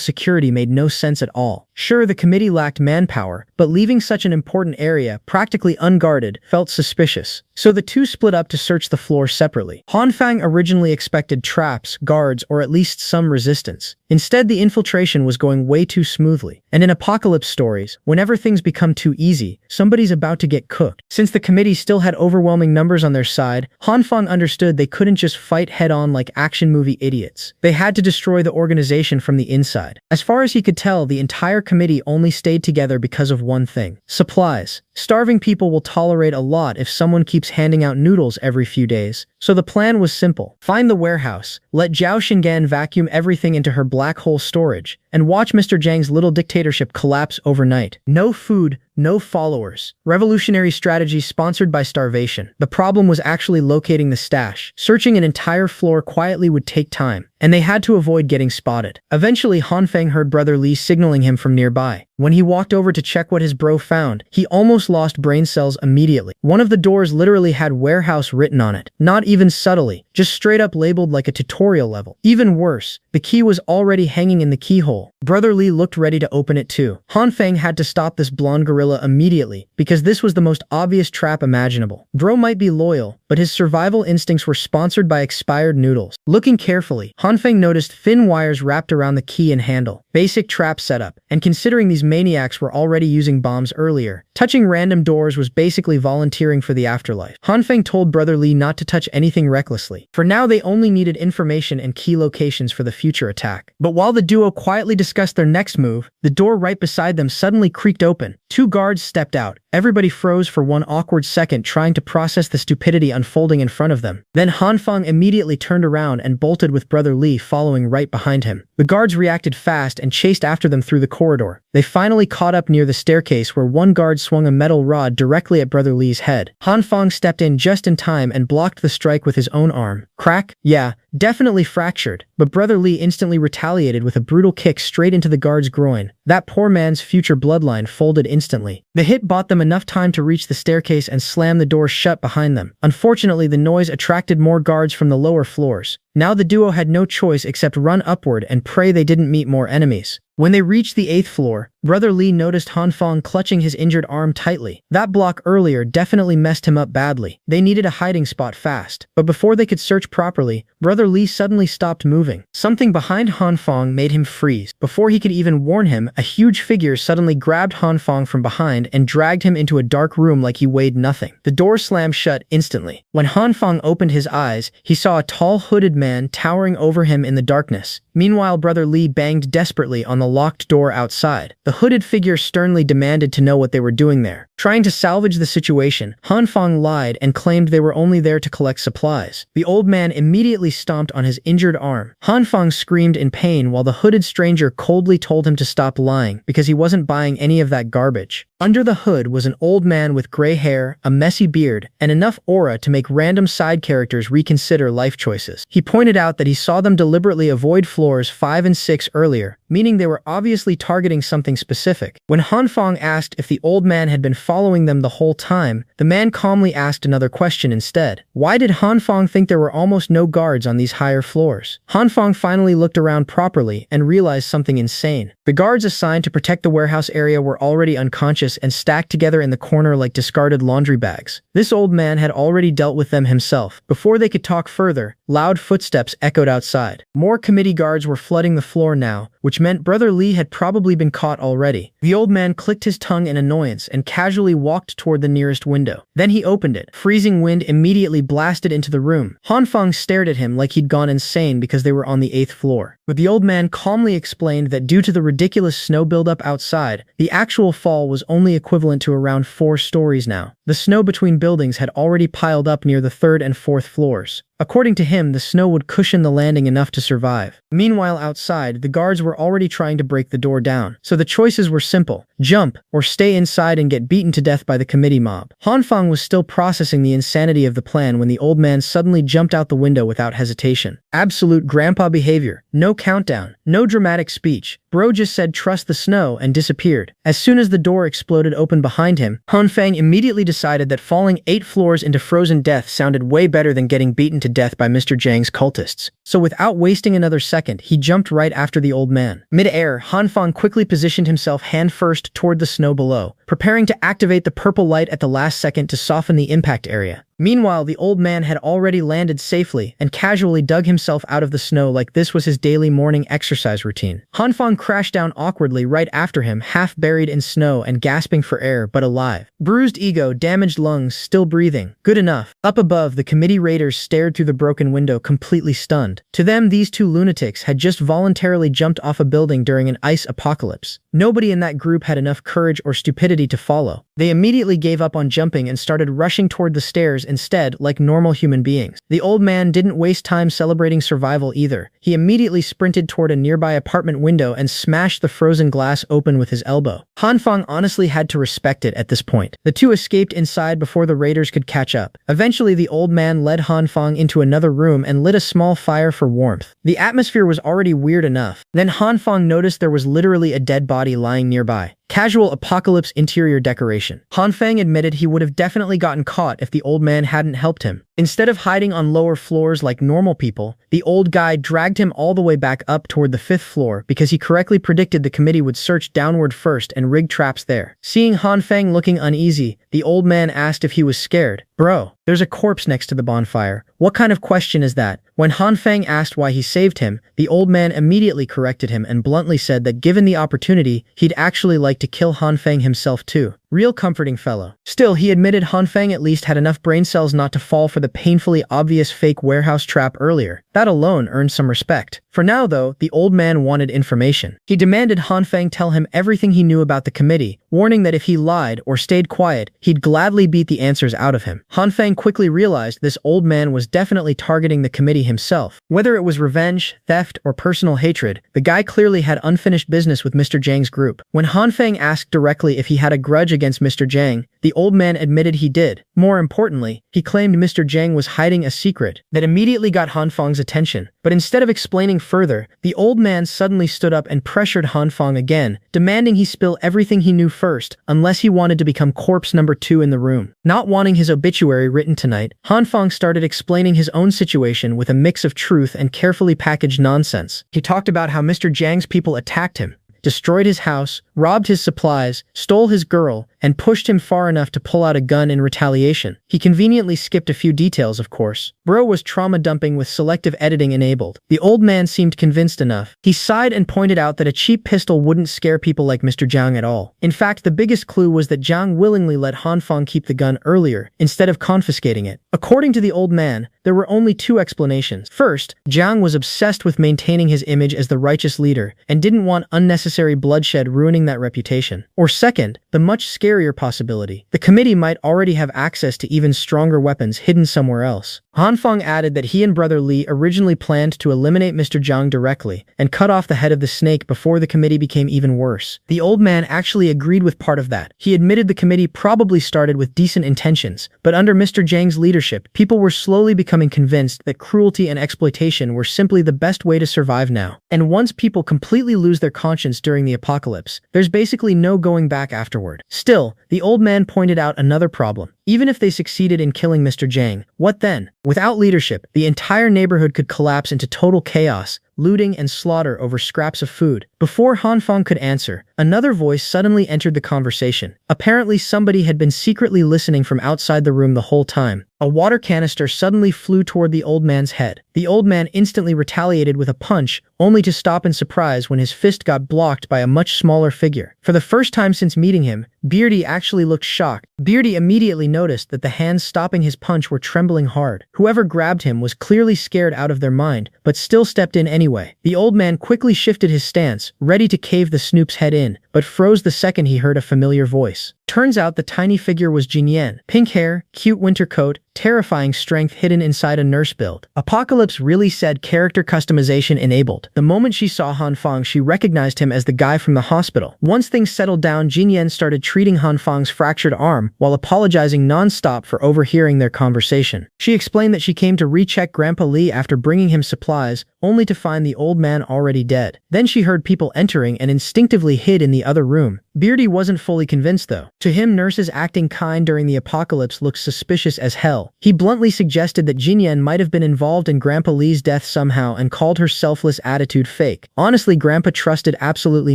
security made no sense at all. Sure, the committee lacked manpower, but leaving such an important area practically unguarded felt suspicious. So the two split up to search the floor separately. Hanfang originally expected traps, guards, or at least some resistance. Instead, the infiltration was going way too smoothly. And in apocalypse stories, whenever things become too easy, somebody's about to get cooked. Since the committee still had overwhelming numbers on their side, Hanfang understood they couldn't just fight head-on like action movie idiots. They had to destroy the organization from the inside. As far as he could tell, the entire committee only stayed together because of one thing: supplies. Starving people will tolerate a lot if someone keeps handing out noodles every few days. So the plan was simple. Find the warehouse, let Zhao Xingan vacuum everything into her black hole storage, and watch Mr. Zhang's little dictatorship collapse overnight. No food, no followers. Revolutionary strategy sponsored by starvation. The problem was actually locating the stash. Searching an entire floor quietly would take time, and they had to avoid getting spotted. Eventually, Han Feng heard Brother Li signaling him from nearby. When he walked over to check what his bro found, he almost lost brain cells immediately. One of the doors literally had warehouse written on it. Not even subtly, just straight up labeled like a tutorial level. Even worse, the key was already hanging in the keyhole. Brother Li looked ready to open it too. Han Feng had to stop this blonde gorilla immediately, because this was the most obvious trap imaginable. Bro might be loyal, but his survival instincts were sponsored by expired noodles. Looking carefully, Han Feng noticed thin wires wrapped around the key and handle. Basic trap setup, and considering these maniacs were already using bombs earlier, touching random doors was basically volunteering for the afterlife. Han Feng told Brother Li not to touch anything recklessly. For now, they only needed information and key locations for the future attack. But while the duo quietly discussed their next move, the door right beside them suddenly creaked open. Two guards stepped out. Everybody froze for one awkward second, trying to process the stupidity unfolding in front of them. Then Han Feng immediately turned around and bolted with Brother Li following right behind him. The guards reacted fast and chased after them through the corridor. They finally caught up near the staircase where one guard swung a metal rod directly at Brother Li's head. Han Feng stepped in just in time and blocked the strike with his own arm. Crack? Yeah, definitely fractured, but Brother Li instantly retaliated with a brutal kick straight into the guard's groin. That poor man's future bloodline folded instantly. The hit bought them enough time to reach the staircase and slam the door shut behind them. Unfortunately, the noise attracted more guards from the lower floors. Now the duo had no choice except run upward and pray they didn't meet more enemies. When they reached the 8th floor, Brother Li noticed Han Feng clutching his injured arm tightly. That block earlier definitely messed him up badly. They needed a hiding spot fast. But before they could search properly, Brother Li suddenly stopped moving. Something behind Han Feng made him freeze. Before he could even warn him, a huge figure suddenly grabbed Han Feng from behind and dragged him into a dark room like he weighed nothing. The door slammed shut instantly. When Han Feng opened his eyes, he saw a tall hooded man towering over him in the darkness. Meanwhile, Brother Li banged desperately on the locked door outside. The hooded figure sternly demanded to know what they were doing there. Trying to salvage the situation, Han Feng lied and claimed they were only there to collect supplies. The old man immediately stomped on his injured arm. Han Feng screamed in pain while the hooded stranger coldly told him to stop lying because he wasn't buying any of that garbage. Under the hood was an old man with gray hair, a messy beard, and enough aura to make random side characters reconsider life choices. He pointed out that he saw them deliberately avoid floors 5 and 6 earlier, meaning they were obviously targeting something specific. When Han Feng asked if the old man had been following them the whole time, the man calmly asked another question instead. Why did Han Feng think there were almost no guards on these higher floors? Han Feng finally looked around properly and realized something insane. The guards assigned to protect the warehouse area were already unconscious and stacked together in the corner like discarded laundry bags. This old man had already dealt with them himself. Before they could talk further, loud footsteps echoed outside. More committee guards were flooding the floor now, which meant Brother Li had probably been caught already. The old man clicked his tongue in annoyance and casually walked toward the nearest window. Then he opened it. Freezing wind immediately blasted into the room. Han Feng stared at him like he'd gone insane because they were on the 8th floor. But the old man calmly explained that due to the ridiculous snow buildup outside, the actual fall was only equivalent to around 4 stories now. The snow between buildings had already piled up near the 3rd and 4th floors. According to him, the snow would cushion the landing enough to survive. Meanwhile, outside, the guards were already trying to break the door down. So the choices were simple: jump, or stay inside and get beaten to death by the committee mob. Han Feng was still processing the insanity of the plan when the old man suddenly jumped out the window without hesitation. Absolute grandpa behavior. No countdown, no dramatic speech. Bro just said trust the snow and disappeared. As soon as the door exploded open behind him, Han Feng immediately decided that falling 8 floors into frozen death sounded way better than getting beaten to death by Mr. Zhang's cultists. So without wasting another second, he jumped right after the old man. Mid-air, Han Feng quickly positioned himself hand first toward the snow below, preparing to activate the purple light at the last second to soften the impact area. Meanwhile, the old man had already landed safely and casually dug himself out of the snow like this was his daily morning exercise routine. Han Feng crashed down awkwardly right after him, half buried in snow and gasping for air but alive. Bruised ego, damaged lungs, still breathing. Good enough. Up above, the committee raiders stared through the broken window, completely stunned. To them, these two lunatics had just voluntarily jumped off a building during an ice apocalypse. Nobody in that group had enough courage or stupidity to follow. They immediately gave up on jumping and started rushing toward the stairs instead, like normal human beings. The old man didn't waste time celebrating survival either. He immediately sprinted toward a nearby apartment window and smashed the frozen glass open with his elbow. Hanfang honestly had to respect it at this point. The two escaped inside before the raiders could catch up. Eventually, the old man led Hanfang into another room and lit a small fire for warmth. The atmosphere was already weird enough. Then Hanfang noticed there was literally a dead body lying nearby. Casual apocalypse interior decoration. Hanfang admitted he would have definitely gotten caught if the old man hadn't helped him. Instead of hiding on lower floors like normal people, the old guy dragged him all the way back up toward the 5th floor because he correctly predicted the committee would search downward first and rig traps there. Seeing Hanfang looking uneasy, the old man asked if he was scared. Bro, there's a corpse next to the bonfire. What kind of question is that? When Hanfang asked why he saved him, the old man immediately corrected him and bluntly said that given the opportunity, he'd actually like to kill Hanfang himself too. Real comforting fellow. Still, he admitted Hanfang at least had enough brain cells not to fall for the painfully obvious fake warehouse trap earlier. That alone earned some respect. For now though, the old man wanted information. He demanded Hanfang tell him everything he knew about the committee, warning that if he lied or stayed quiet, he'd gladly beat the answers out of him. Hanfang quickly realized this old man was definitely targeting the committee himself. Whether it was revenge, theft, or personal hatred, the guy clearly had unfinished business with Mr. Zhang's group. When Hanfang asked directly if he had a grudge against Mr. Zhang, the old man admitted he did. More importantly, he claimed Mr. Zhang was hiding a secret that immediately got Hanfang's attention. But instead of explaining further, the old man suddenly stood up and pressured Hanfang again, demanding he spill everything he knew first, unless he wanted to become corpse number 2 in the room. Not wanting his obituary written tonight, Hanfang started explaining his own situation with a mix of truth and carefully packaged nonsense. He talked about how Mr. Zhang's people attacked him, destroyed his house, robbed his supplies, stole his girl, and pushed him far enough to pull out a gun in retaliation. He conveniently skipped a few details, of course. Bro was trauma dumping with selective editing enabled. The old man seemed convinced enough. He sighed and pointed out that a cheap pistol wouldn't scare people like Mr. Zhang at all. In fact, the biggest clue was that Zhang willingly let Hanfang keep the gun earlier, instead of confiscating it. According to the old man, there were only 2 explanations. First, Zhang was obsessed with maintaining his image as the righteous leader, and didn't want unnecessary bloodshed ruining that reputation. Or second, the much scarier possibility. The committee might already have access to even stronger weapons hidden somewhere else. Hanfang added that he and Brother Li originally planned to eliminate Mr. Zhang directly and cut off the head of the snake before the committee became even worse. The old man actually agreed with part of that. He admitted the committee probably started with decent intentions, but under Mr. Zhang's leadership, people were slowly becoming convinced that cruelty and exploitation were simply the best way to survive now. And once people completely lose their conscience during the apocalypse, there's basically no going back afterward. Still, the old man pointed out another problem. Even if they succeeded in killing Mr. Zhang, what then? Without leadership, the entire neighborhood could collapse into total chaos, looting and slaughter over scraps of food. Before Hanfang could answer, another voice suddenly entered the conversation. Apparently somebody had been secretly listening from outside the room the whole time. A water canister suddenly flew toward the old man's head. The old man instantly retaliated with a punch, only to stop in surprise when his fist got blocked by a much smaller figure. For the first time since meeting him, Beardy actually looked shocked. Beardy immediately noticed that the hands stopping his punch were trembling hard. Whoever grabbed him was clearly scared out of their mind, but still stepped in anyway. The old man quickly shifted his stance, ready to cave the Snoop's head in, but froze the second he heard a familiar voice. Turns out the tiny figure was Jinyan. Pink hair, cute winter coat, terrifying strength hidden inside a nurse build. Apocalypse really said character customization enabled. The moment she saw Hanfang, she recognized him as the guy from the hospital. Once things settled down, Jinyan started treating Hanfang's fractured arm while apologizing non-stop for overhearing their conversation. She explained that she came to recheck Grandpa Li after bringing him supplies, only to find the old man already dead. Then she heard people entering and instinctively hid in the other room. Beardy wasn't fully convinced though. To him, nurses acting kind during the apocalypse looked suspicious as hell. He bluntly suggested that Jinyan might have been involved in Grandpa Li's death somehow and called her selfless attitude fake. Honestly, Grandpa trusted absolutely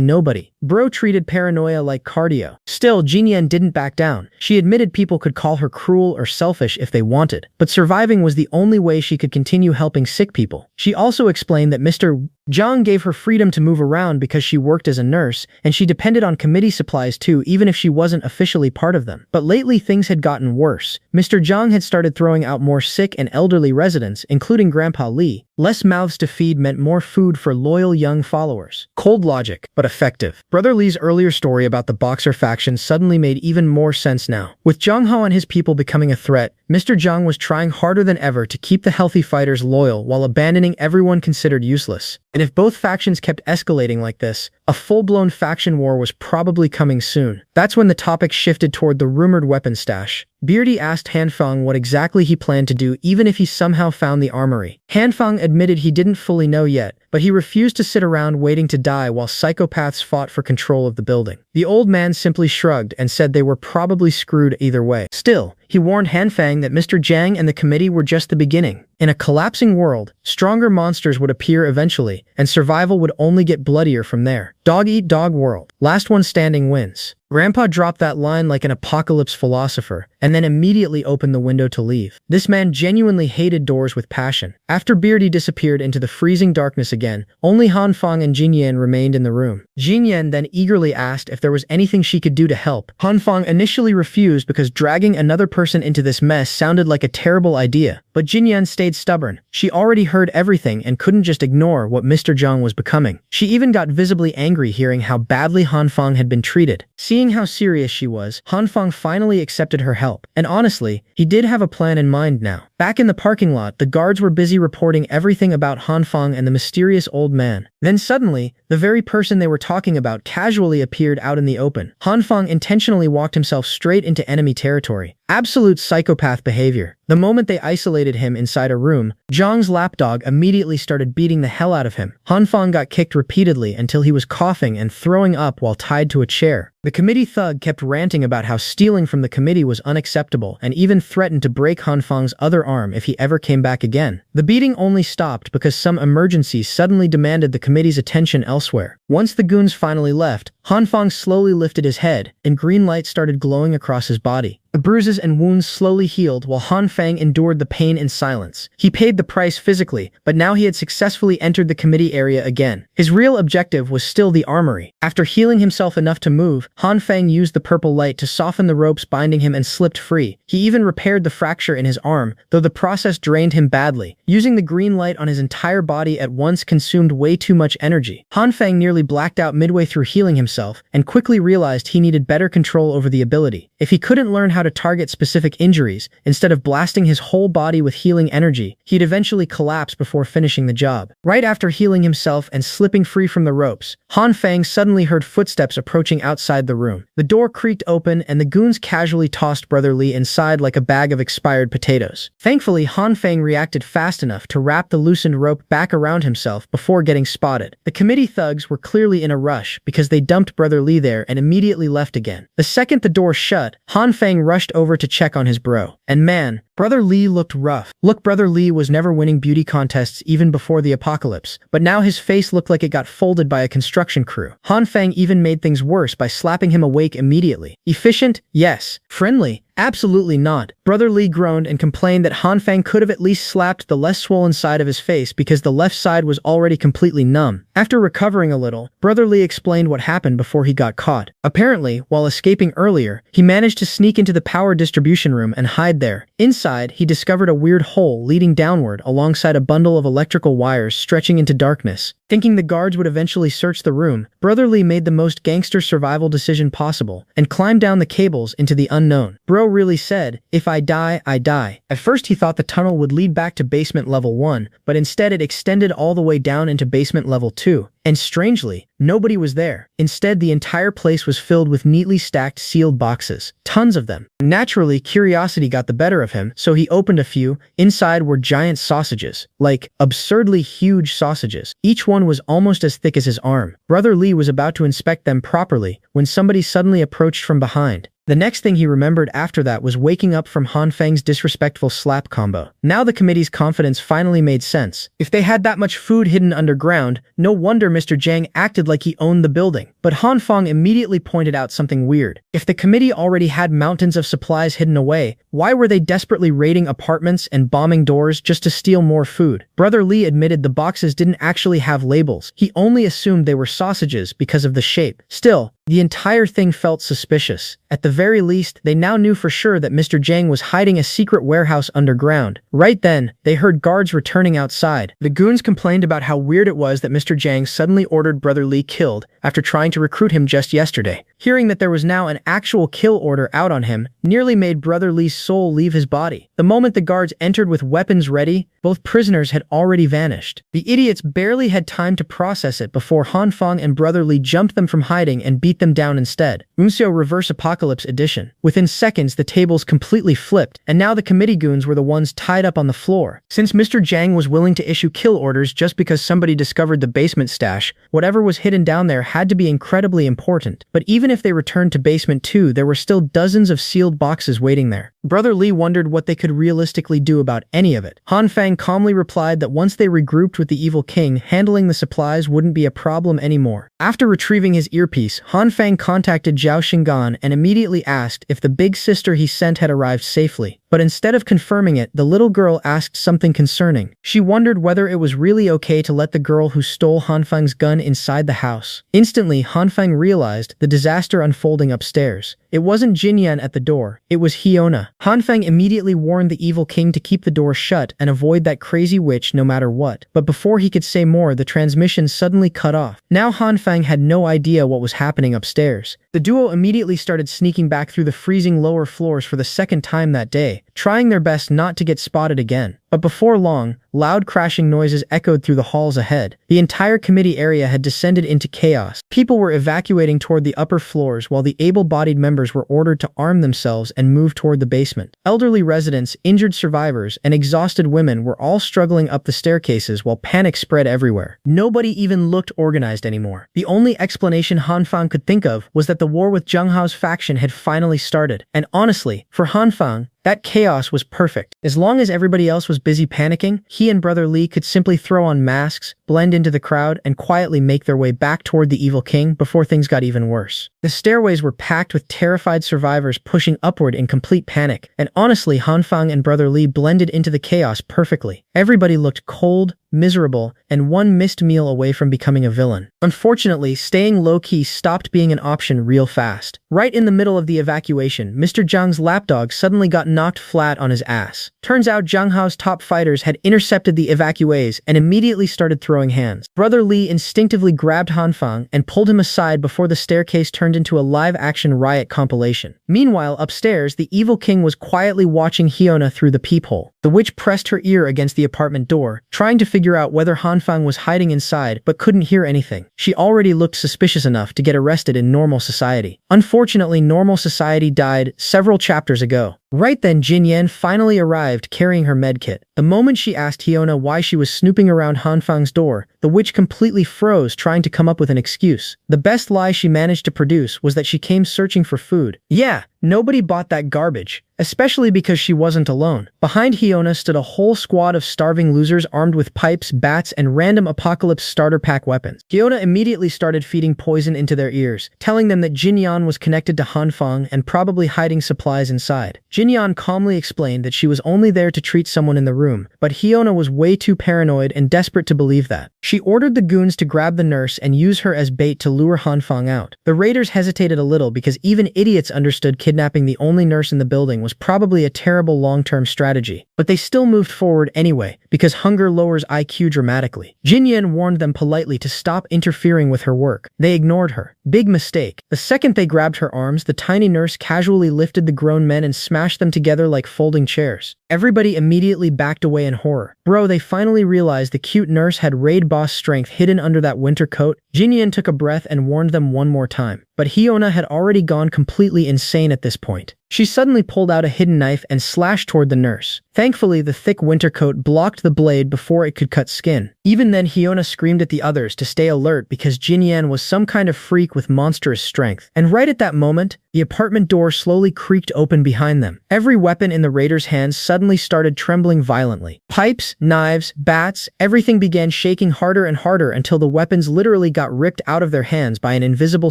nobody. Bro treated paranoia like cardio. Still, Jinyan didn't back down. She admitted people could call her cruel or selfish if they wanted, but surviving was the only way she could continue helping sick people. She also explained that Mr. Zhang gave her freedom to move around because she worked as a nurse, and she depended on committee supplies too, even if she wasn't officially part of them. But lately things had gotten worse. Mr. Zhang had started throwing out more sick and elderly residents, including Grandpa Li. Less mouths to feed meant more food for loyal young followers. Cold logic, but effective. Brother Li's earlier story about the Boxer faction suddenly made even more sense now. With Zhang Hao and his people becoming a threat, Mr. Zhang was trying harder than ever to keep the healthy fighters loyal while abandoning everyone considered useless. And if both factions kept escalating like this, a full-blown faction war was probably coming soon. That's when the topic shifted toward the rumored weapon stash. Beardy asked Hanfang what exactly he planned to do even if he somehow found the armory. Hanfang admitted he didn't fully know yet, but he refused to sit around waiting to die while psychopaths fought for control of the building. The old man simply shrugged and said they were probably screwed either way. Still, he warned Hanfang that Mr. Zhang and the committee were just the beginning. In a collapsing world, stronger monsters would appear eventually, and survival would only get bloodier from there. Dog-eat-dog world. Last one standing wins. Grandpa dropped that line like an apocalypse philosopher, and then immediately opened the window to leave. This man genuinely hated doors with passion. After Beardy disappeared into the freezing darkness again, only Hanfang and Jinyan remained in the room. Jinyan then eagerly asked if there was anything she could do to help. Hanfang initially refused because dragging another person into this mess sounded like a terrible idea, but Jinyan stayed stubborn. She already heard everything and couldn't just ignore what Mr. Zhang was becoming. She even got visibly angry hearing how badly Hanfang had been treated. Seeing how serious she was, Hanfang finally accepted her help. And honestly, he did have a plan in mind now. Back in the parking lot, the guards were busy reporting everything about Hanfang and the mysterious old man. Then suddenly, the very person they were talking about casually appeared out in the open. Hanfang intentionally walked himself straight into enemy territory. Absolute psychopath behavior. The moment they isolated him inside a room, Zhang's lapdog immediately started beating the hell out of him. Hanfang got kicked repeatedly until he was coughing and throwing up while tied to a chair. The committee thug kept ranting about how stealing from the committee was unacceptable and even threatened to break Hanfang's other arm if he ever came back again. The beating only stopped because some emergency suddenly demanded the committee's attention elsewhere. Once the goons finally left, Hanfang slowly lifted his head, and green light started glowing across his body. The bruises and wounds slowly healed while Hanfang endured the pain in silence. He paid the price physically, but now he had successfully entered the committee area again. His real objective was still the armory. After healing himself enough to move, Hanfang used the purple light to soften the ropes binding him and slipped free. He even repaired the fracture in his arm, though the process drained him badly. Using the green light on his entire body at once consumed way too much energy. Hanfang nearly blacked out midway through healing himself, and quickly realized he needed better control over the ability. If he couldn't learn how to target specific injuries, instead of blasting his whole body with healing energy, he'd eventually collapse before finishing the job. Right after healing himself and slipping free from the ropes, Hanfang suddenly heard footsteps approaching outside the room. The door creaked open and the goons casually tossed Brother Li inside like a bag of expired potatoes. Thankfully, Hanfang reacted fast enough to wrap the loosened rope back around himself before getting spotted. The committee thugs were clearly in a rush because they dumped Brother Li there and immediately left again. The second the door shut, Hanfang rushed over to check on his bro. And man, Brother Li looked rough. Look, Brother Li was never winning beauty contests even before the apocalypse, but now his face looked like it got folded by a construction crew. Hanfang even made things worse by slapping him awake immediately. Efficient? Yes. Friendly? Absolutely not. Brother Li groaned and complained that Hanfang could have at least slapped the less swollen side of his face because the left side was already completely numb. After recovering a little, Brother Li explained what happened before he got caught. Apparently, while escaping earlier, he managed to sneak into the power distribution room and hide there. Inside, he discovered a weird hole leading downward alongside a bundle of electrical wires stretching into darkness. Thinking the guards would eventually search the room, Brother Li made the most gangster survival decision possible and climbed down the cables into the unknown. Bro really said, "If I die, I die." At first he thought the tunnel would lead back to basement level 1, but instead it extended all the way down into basement level 2. And strangely, nobody was there. Instead, the entire place was filled with neatly stacked sealed boxes. Tons of them. Naturally, curiosity got the better of him, so he opened a few. Inside were giant sausages. Like, absurdly huge sausages. Each one was almost as thick as his arm. Brother Li was about to inspect them properly when somebody suddenly approached from behind. The next thing he remembered after that was waking up from Han Feng's disrespectful slap combo. Now the committee's confidence finally made sense. If they had that much food hidden underground, no wonder Mr. Jiang acted like he owned the building. But Han Feng immediately pointed out something weird. If the committee already had mountains of supplies hidden away, why were they desperately raiding apartments and bombing doors just to steal more food? Brother Li admitted the boxes didn't actually have labels. He only assumed they were sausages because of the shape. Still, the entire thing felt suspicious. At the very least, they now knew for sure that Mr. Jiang was hiding a secret warehouse underground. Right then, they heard guards returning outside. The goons complained about how weird it was that Mr. Jiang suddenly ordered Brother Li killed after trying to recruit him just yesterday. Hearing that there was now an actual kill order out on him nearly made Brother Li's soul leave his body. The moment the guards entered with weapons ready, both prisoners had already vanished. The idiots barely had time to process it before Han Feng and Brother Li jumped them from hiding and beat them down instead. Uncio Reverse Apocalypse Edition. Within seconds, the tables completely flipped, and now the committee goons were the ones tied up on the floor. Since Mr. Jiang was willing to issue kill orders just because somebody discovered the basement stash, whatever was hidden down there had to be incredibly important. But even if they returned to basement 2, there were still dozens of sealed boxes waiting there. Brother Li wondered what they could realistically do about any of it. Han Feng calmly replied that once they regrouped with the evil king, handling the supplies wouldn't be a problem anymore. After retrieving his earpiece, Han Feng contacted Zhao Xingan and immediately asked if the big sister he sent had arrived safely. But instead of confirming it, the little girl asked something concerning. She wondered whether it was really okay to let the girl who stole Han Feng's gun inside the house. Instantly, Han Feng realized the disaster unfolding upstairs. It wasn't Jin Yan at the door, it was Hyuna. Han Feng immediately warned the evil king to keep the door shut and avoid that crazy witch no matter what. But before he could say more, the transmission suddenly cut off. Now Han Feng had no idea what was happening upstairs. The duo immediately started sneaking back through the freezing lower floors for the second time that day, trying their best not to get spotted again. But before long, loud crashing noises echoed through the halls ahead. The entire committee area had descended into chaos. People were evacuating toward the upper floors while the able-bodied members were ordered to arm themselves and move toward the basement. Elderly residents, injured survivors, and exhausted women were all struggling up the staircases while panic spread everywhere. Nobody even looked organized anymore. The only explanation Han Feng could think of was that the war with Zheng Hao's faction had finally started. And honestly, for Han Feng, that chaos was perfect. As long as everybody else was busy panicking, he and Brother Li could simply throw on masks, blend into the crowd, and quietly make their way back toward the evil king before things got even worse. The stairways were packed with terrified survivors pushing upward in complete panic, and honestly, Han Feng and Brother Li blended into the chaos perfectly. Everybody looked cold, miserable, and one missed meal away from becoming a villain. Unfortunately, staying low-key stopped being an option real fast. Right in the middle of the evacuation, Mr. Zhang's lapdog suddenly got knocked flat on his ass. Turns out Zheng Hao's top fighters had intercepted the evacuees and immediately started throwing hands. Brother Li instinctively grabbed Han Feng and pulled him aside before the staircase turned into a live-action riot compilation. Meanwhile, upstairs, the evil king was quietly watching Hyuna through the peephole. The witch pressed her ear against the apartment door, trying to figure out whether Han Feng was hiding inside but couldn't hear anything. She already looked suspicious enough to get arrested in normal society. Unfortunately, normal society died several chapters ago. Right then, Jin Yan finally arrived carrying her medkit. The moment she asked Hyuna why she was snooping around Han Feng's door, the witch completely froze, trying to come up with an excuse. The best lie she managed to produce was that she came searching for food. Yeah, nobody bought that garbage, especially because she wasn't alone. Behind Hyuna stood a whole squad of starving losers armed with pipes, bats, and random apocalypse starter pack weapons. Hyuna immediately started feeding poison into their ears, telling them that Jin Yan was connected to Han Feng and probably hiding supplies inside. Jin Yan calmly explained that she was only there to treat someone in the room, but Hyuna was way too paranoid and desperate to believe that. She ordered the goons to grab the nurse and use her as bait to lure Han Feng out. The raiders hesitated a little because even idiots understood kidnapping the only nurse in the building was probably a terrible long-term strategy. But they still moved forward anyway, because hunger lowers IQ dramatically. Jin Yan warned them politely to stop interfering with her work. They ignored her. Big mistake. The second they grabbed her arms, the tiny nurse casually lifted the grown men and smashed them together like folding chairs. Everybody immediately backed away in horror. Bro, they finally realized the cute nurse had raid boss strength hidden under that winter coat. Jin Yan took a breath and warned them one more time. But Hyuna had already gone completely insane at this point. She suddenly pulled out a hidden knife and slashed toward the nurse. Thankfully, the thick winter coat blocked the blade before it could cut skin. Even then, Hyuna screamed at the others to stay alert because Jin Yan was some kind of freak with monstrous strength. And right at that moment, the apartment door slowly creaked open behind them. Every weapon in the raiders' hands suddenly started trembling violently. Pipes, knives, bats, everything began shaking harder and harder until the weapons literally got ripped out of their hands by an invisible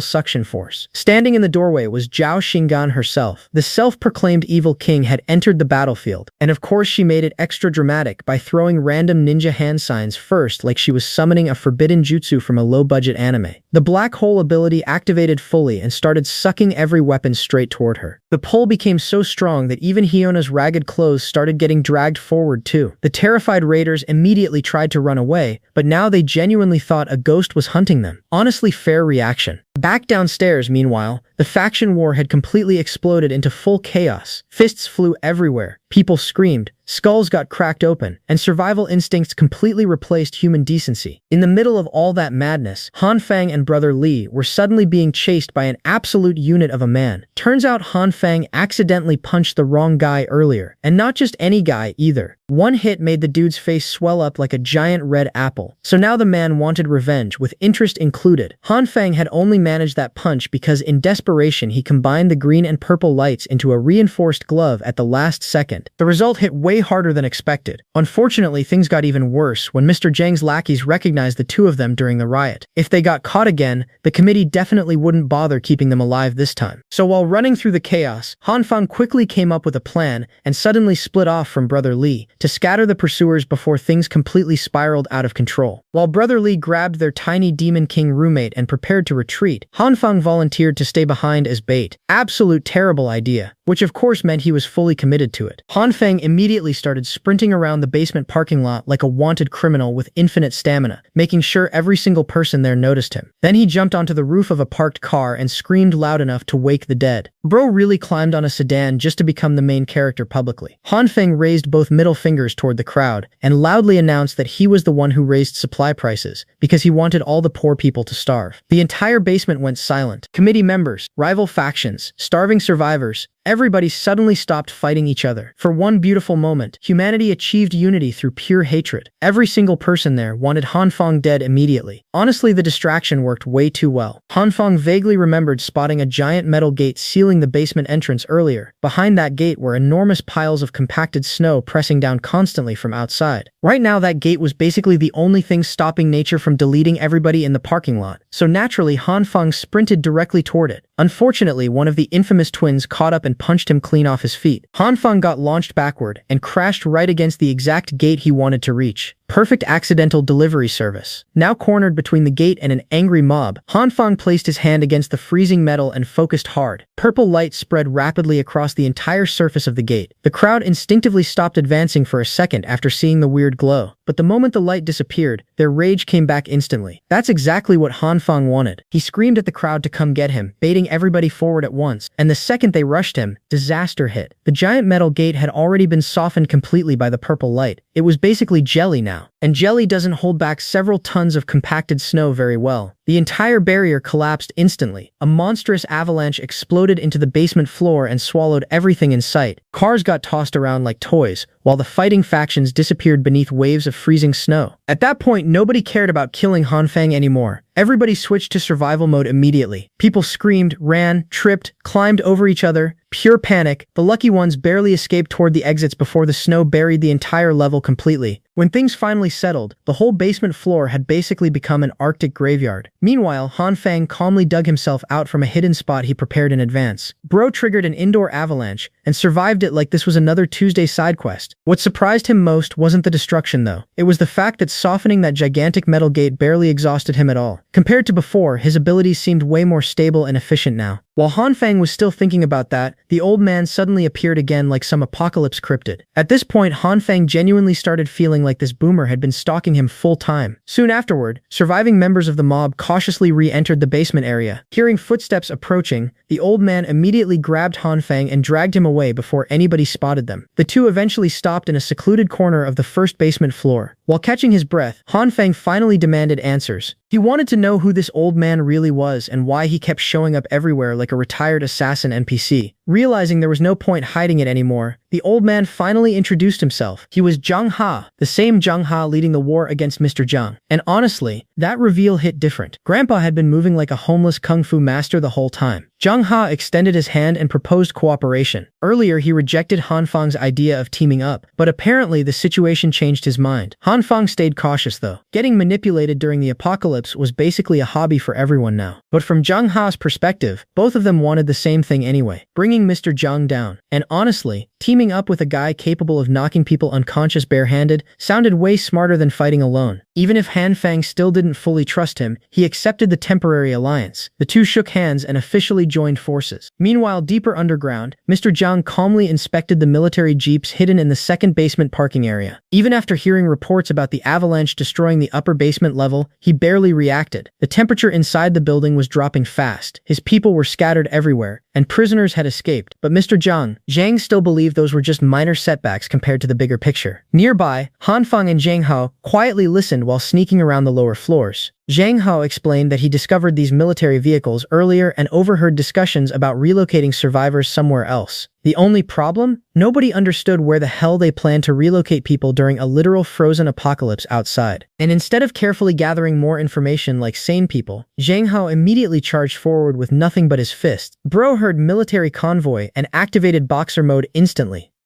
suction force. Standing in the doorway was Zhao Xinggan herself. The self-proclaimed evil king had entered the battlefield, and of course she made it extra dramatic by throwing random ninja hand signs first like she was summoning a forbidden jutsu from a low-budget anime. The black hole ability activated fully and started sucking every weapon straight toward her. The pull became so strong that even Hyona's ragged clothes started getting dragged forward too. The terrified raiders immediately tried to run away, but now they genuinely thought a ghost was hunting them. Honestly, fair reaction. Back downstairs, meanwhile, the faction war had completely exploded into full chaos. Fists flew everywhere, people screamed, skulls got cracked open, and survival instincts completely replaced human decency. In the middle of all that madness, Han Fang and Brother Li were suddenly being chased by an absolute unit of a man. Turns out Han Fang accidentally punched the wrong guy earlier, and not just any guy either. One hit made the dude's face swell up like a giant red apple. So now the man wanted revenge, with interest included. Han Fang had only managed that punch because in desperation he combined the green and purple lights into a reinforced glove at the last second. The result hit way harder than expected. Unfortunately, things got even worse when Mr. Zhang's lackeys recognized the two of them during the riot. If they got caught again, the committee definitely wouldn't bother keeping them alive this time. So while running through the chaos, Han Fang quickly came up with a plan and suddenly split off from Brother Li to scatter the pursuers before things completely spiraled out of control. While Brother Li grabbed their tiny Demon King roommate and prepared to retreat, Han Fang volunteered to stay behind as bait. Absolute terrible idea, which of course meant he was fully committed to it. Han Fang immediately started sprinting around the basement parking lot like a wanted criminal with infinite stamina, making sure every single person there noticed him. Then he jumped onto the roof of a parked car and screamed loud enough to wake the dead. Bro really climbed on a sedan just to become the main character publicly. Han Fang raised both middle fingers toward the crowd and loudly announced that he was the one who raised supply prices because he wanted all the poor people to starve. The entire basement went silent. Committee members, rival factions, starving survivors, everybody suddenly stopped fighting each other. For one beautiful moment, humanity achieved unity through pure hatred. Every single person there wanted Han Fang dead immediately. Honestly, the distraction worked way too well. Han Fang vaguely remembered spotting a giant metal gate sealing the basement entrance earlier. Behind that gate were enormous piles of compacted snow pressing down constantly from outside. Right now, that gate was basically the only thing stopping nature from deleting everybody in the parking lot. So naturally, Han Fang sprinted directly toward it. Unfortunately, one of the infamous twins caught up and punched him clean off his feet. Han Fang got launched backward and crashed right against the exact gate he wanted to reach. Perfect accidental delivery service. Now cornered between the gate and an angry mob, Han Fang placed his hand against the freezing metal and focused hard. Purple light spread rapidly across the entire surface of the gate. The crowd instinctively stopped advancing for a second after seeing the weird glow. But the moment the light disappeared, their rage came back instantly. That's exactly what Han Fang wanted. He screamed at the crowd to come get him, baiting everybody forward at once. And the second they rushed him, disaster hit. The giant metal gate had already been softened completely by the purple light. It was basically jelly now. And jelly doesn't hold back several tons of compacted snow very well. The entire barrier collapsed instantly. A monstrous avalanche exploded into the basement floor and swallowed everything in sight. Cars got tossed around like toys, while the fighting factions disappeared beneath waves of freezing snow. At that point, nobody cared about killing Han Fang anymore. Everybody switched to survival mode immediately. People screamed, ran, tripped, climbed over each other. Pure panic. The lucky ones barely escaped toward the exits before the snow buried the entire level completely. When things finally settled, the whole basement floor had basically become an Arctic graveyard. Meanwhile, Han Fang calmly dug himself out from a hidden spot he prepared in advance. Bro triggered an indoor avalanche and survived it like this was another Tuesday side quest. What surprised him most wasn't the destruction though. It was the fact that softening that gigantic metal gate barely exhausted him at all. Compared to before, his abilities seemed way more stable and efficient now. While Han Fang was still thinking about that, the old man suddenly appeared again like some apocalypse cryptid. At this point, Han Fang genuinely started feeling like this boomer had been stalking him full time. Soon afterward, surviving members of the mob cautiously re-entered the basement area. Hearing footsteps approaching, the old man immediately grabbed Han Fang and dragged him away before anybody spotted them. The two eventually stopped in a secluded corner of the first basement floor. While catching his breath, Han Fang finally demanded answers. He wanted to know who this old man really was and why he kept showing up everywhere like a retired assassin NPC. Realizing there was no point hiding it anymore, the old man finally introduced himself. He was Zhang Ha, the same Zhang Ha leading the war against Mr. Zhang. And honestly, that reveal hit different. Grandpa had been moving like a homeless kung fu master the whole time. Zhang Ha extended his hand and proposed cooperation. Earlier, he rejected Han Fang's idea of teaming up, but apparently the situation changed his mind. Han Fang stayed cautious though. Getting manipulated during the apocalypse was basically a hobby for everyone now. But from Zhang Ha's perspective, both of them wanted the same thing anyway, bringing Mr. Zhang down. And honestly, teaming up with a guy capable of knocking people unconscious barehanded sounded way smarter than fighting alone. Even if Han Fang still didn't fully trust him, he accepted the temporary alliance. The two shook hands and officially joined forces. Meanwhile, deeper underground, Mr. Zhang calmly inspected the military jeeps hidden in the second basement parking area. Even after hearing reports about the avalanche destroying the upper basement level, he barely reacted. The temperature inside the building was dropping fast. His people were scattered everywhere, and prisoners had escaped. But Mr. Zhang still believed those were just minor setbacks compared to the bigger picture. Nearby, Han Fang and Zhang Hao quietly listened while sneaking around the lower floors. Zhang Hao explained that he discovered these military vehicles earlier and overheard discussions about relocating survivors somewhere else. The only problem? Nobody understood where the hell they planned to relocate people during a literal frozen apocalypse outside. And instead of carefully gathering more information like sane people, Zhang Hao immediately charged forward with nothing but his fists. Bro heard military convoy and activated boxer mode instantly.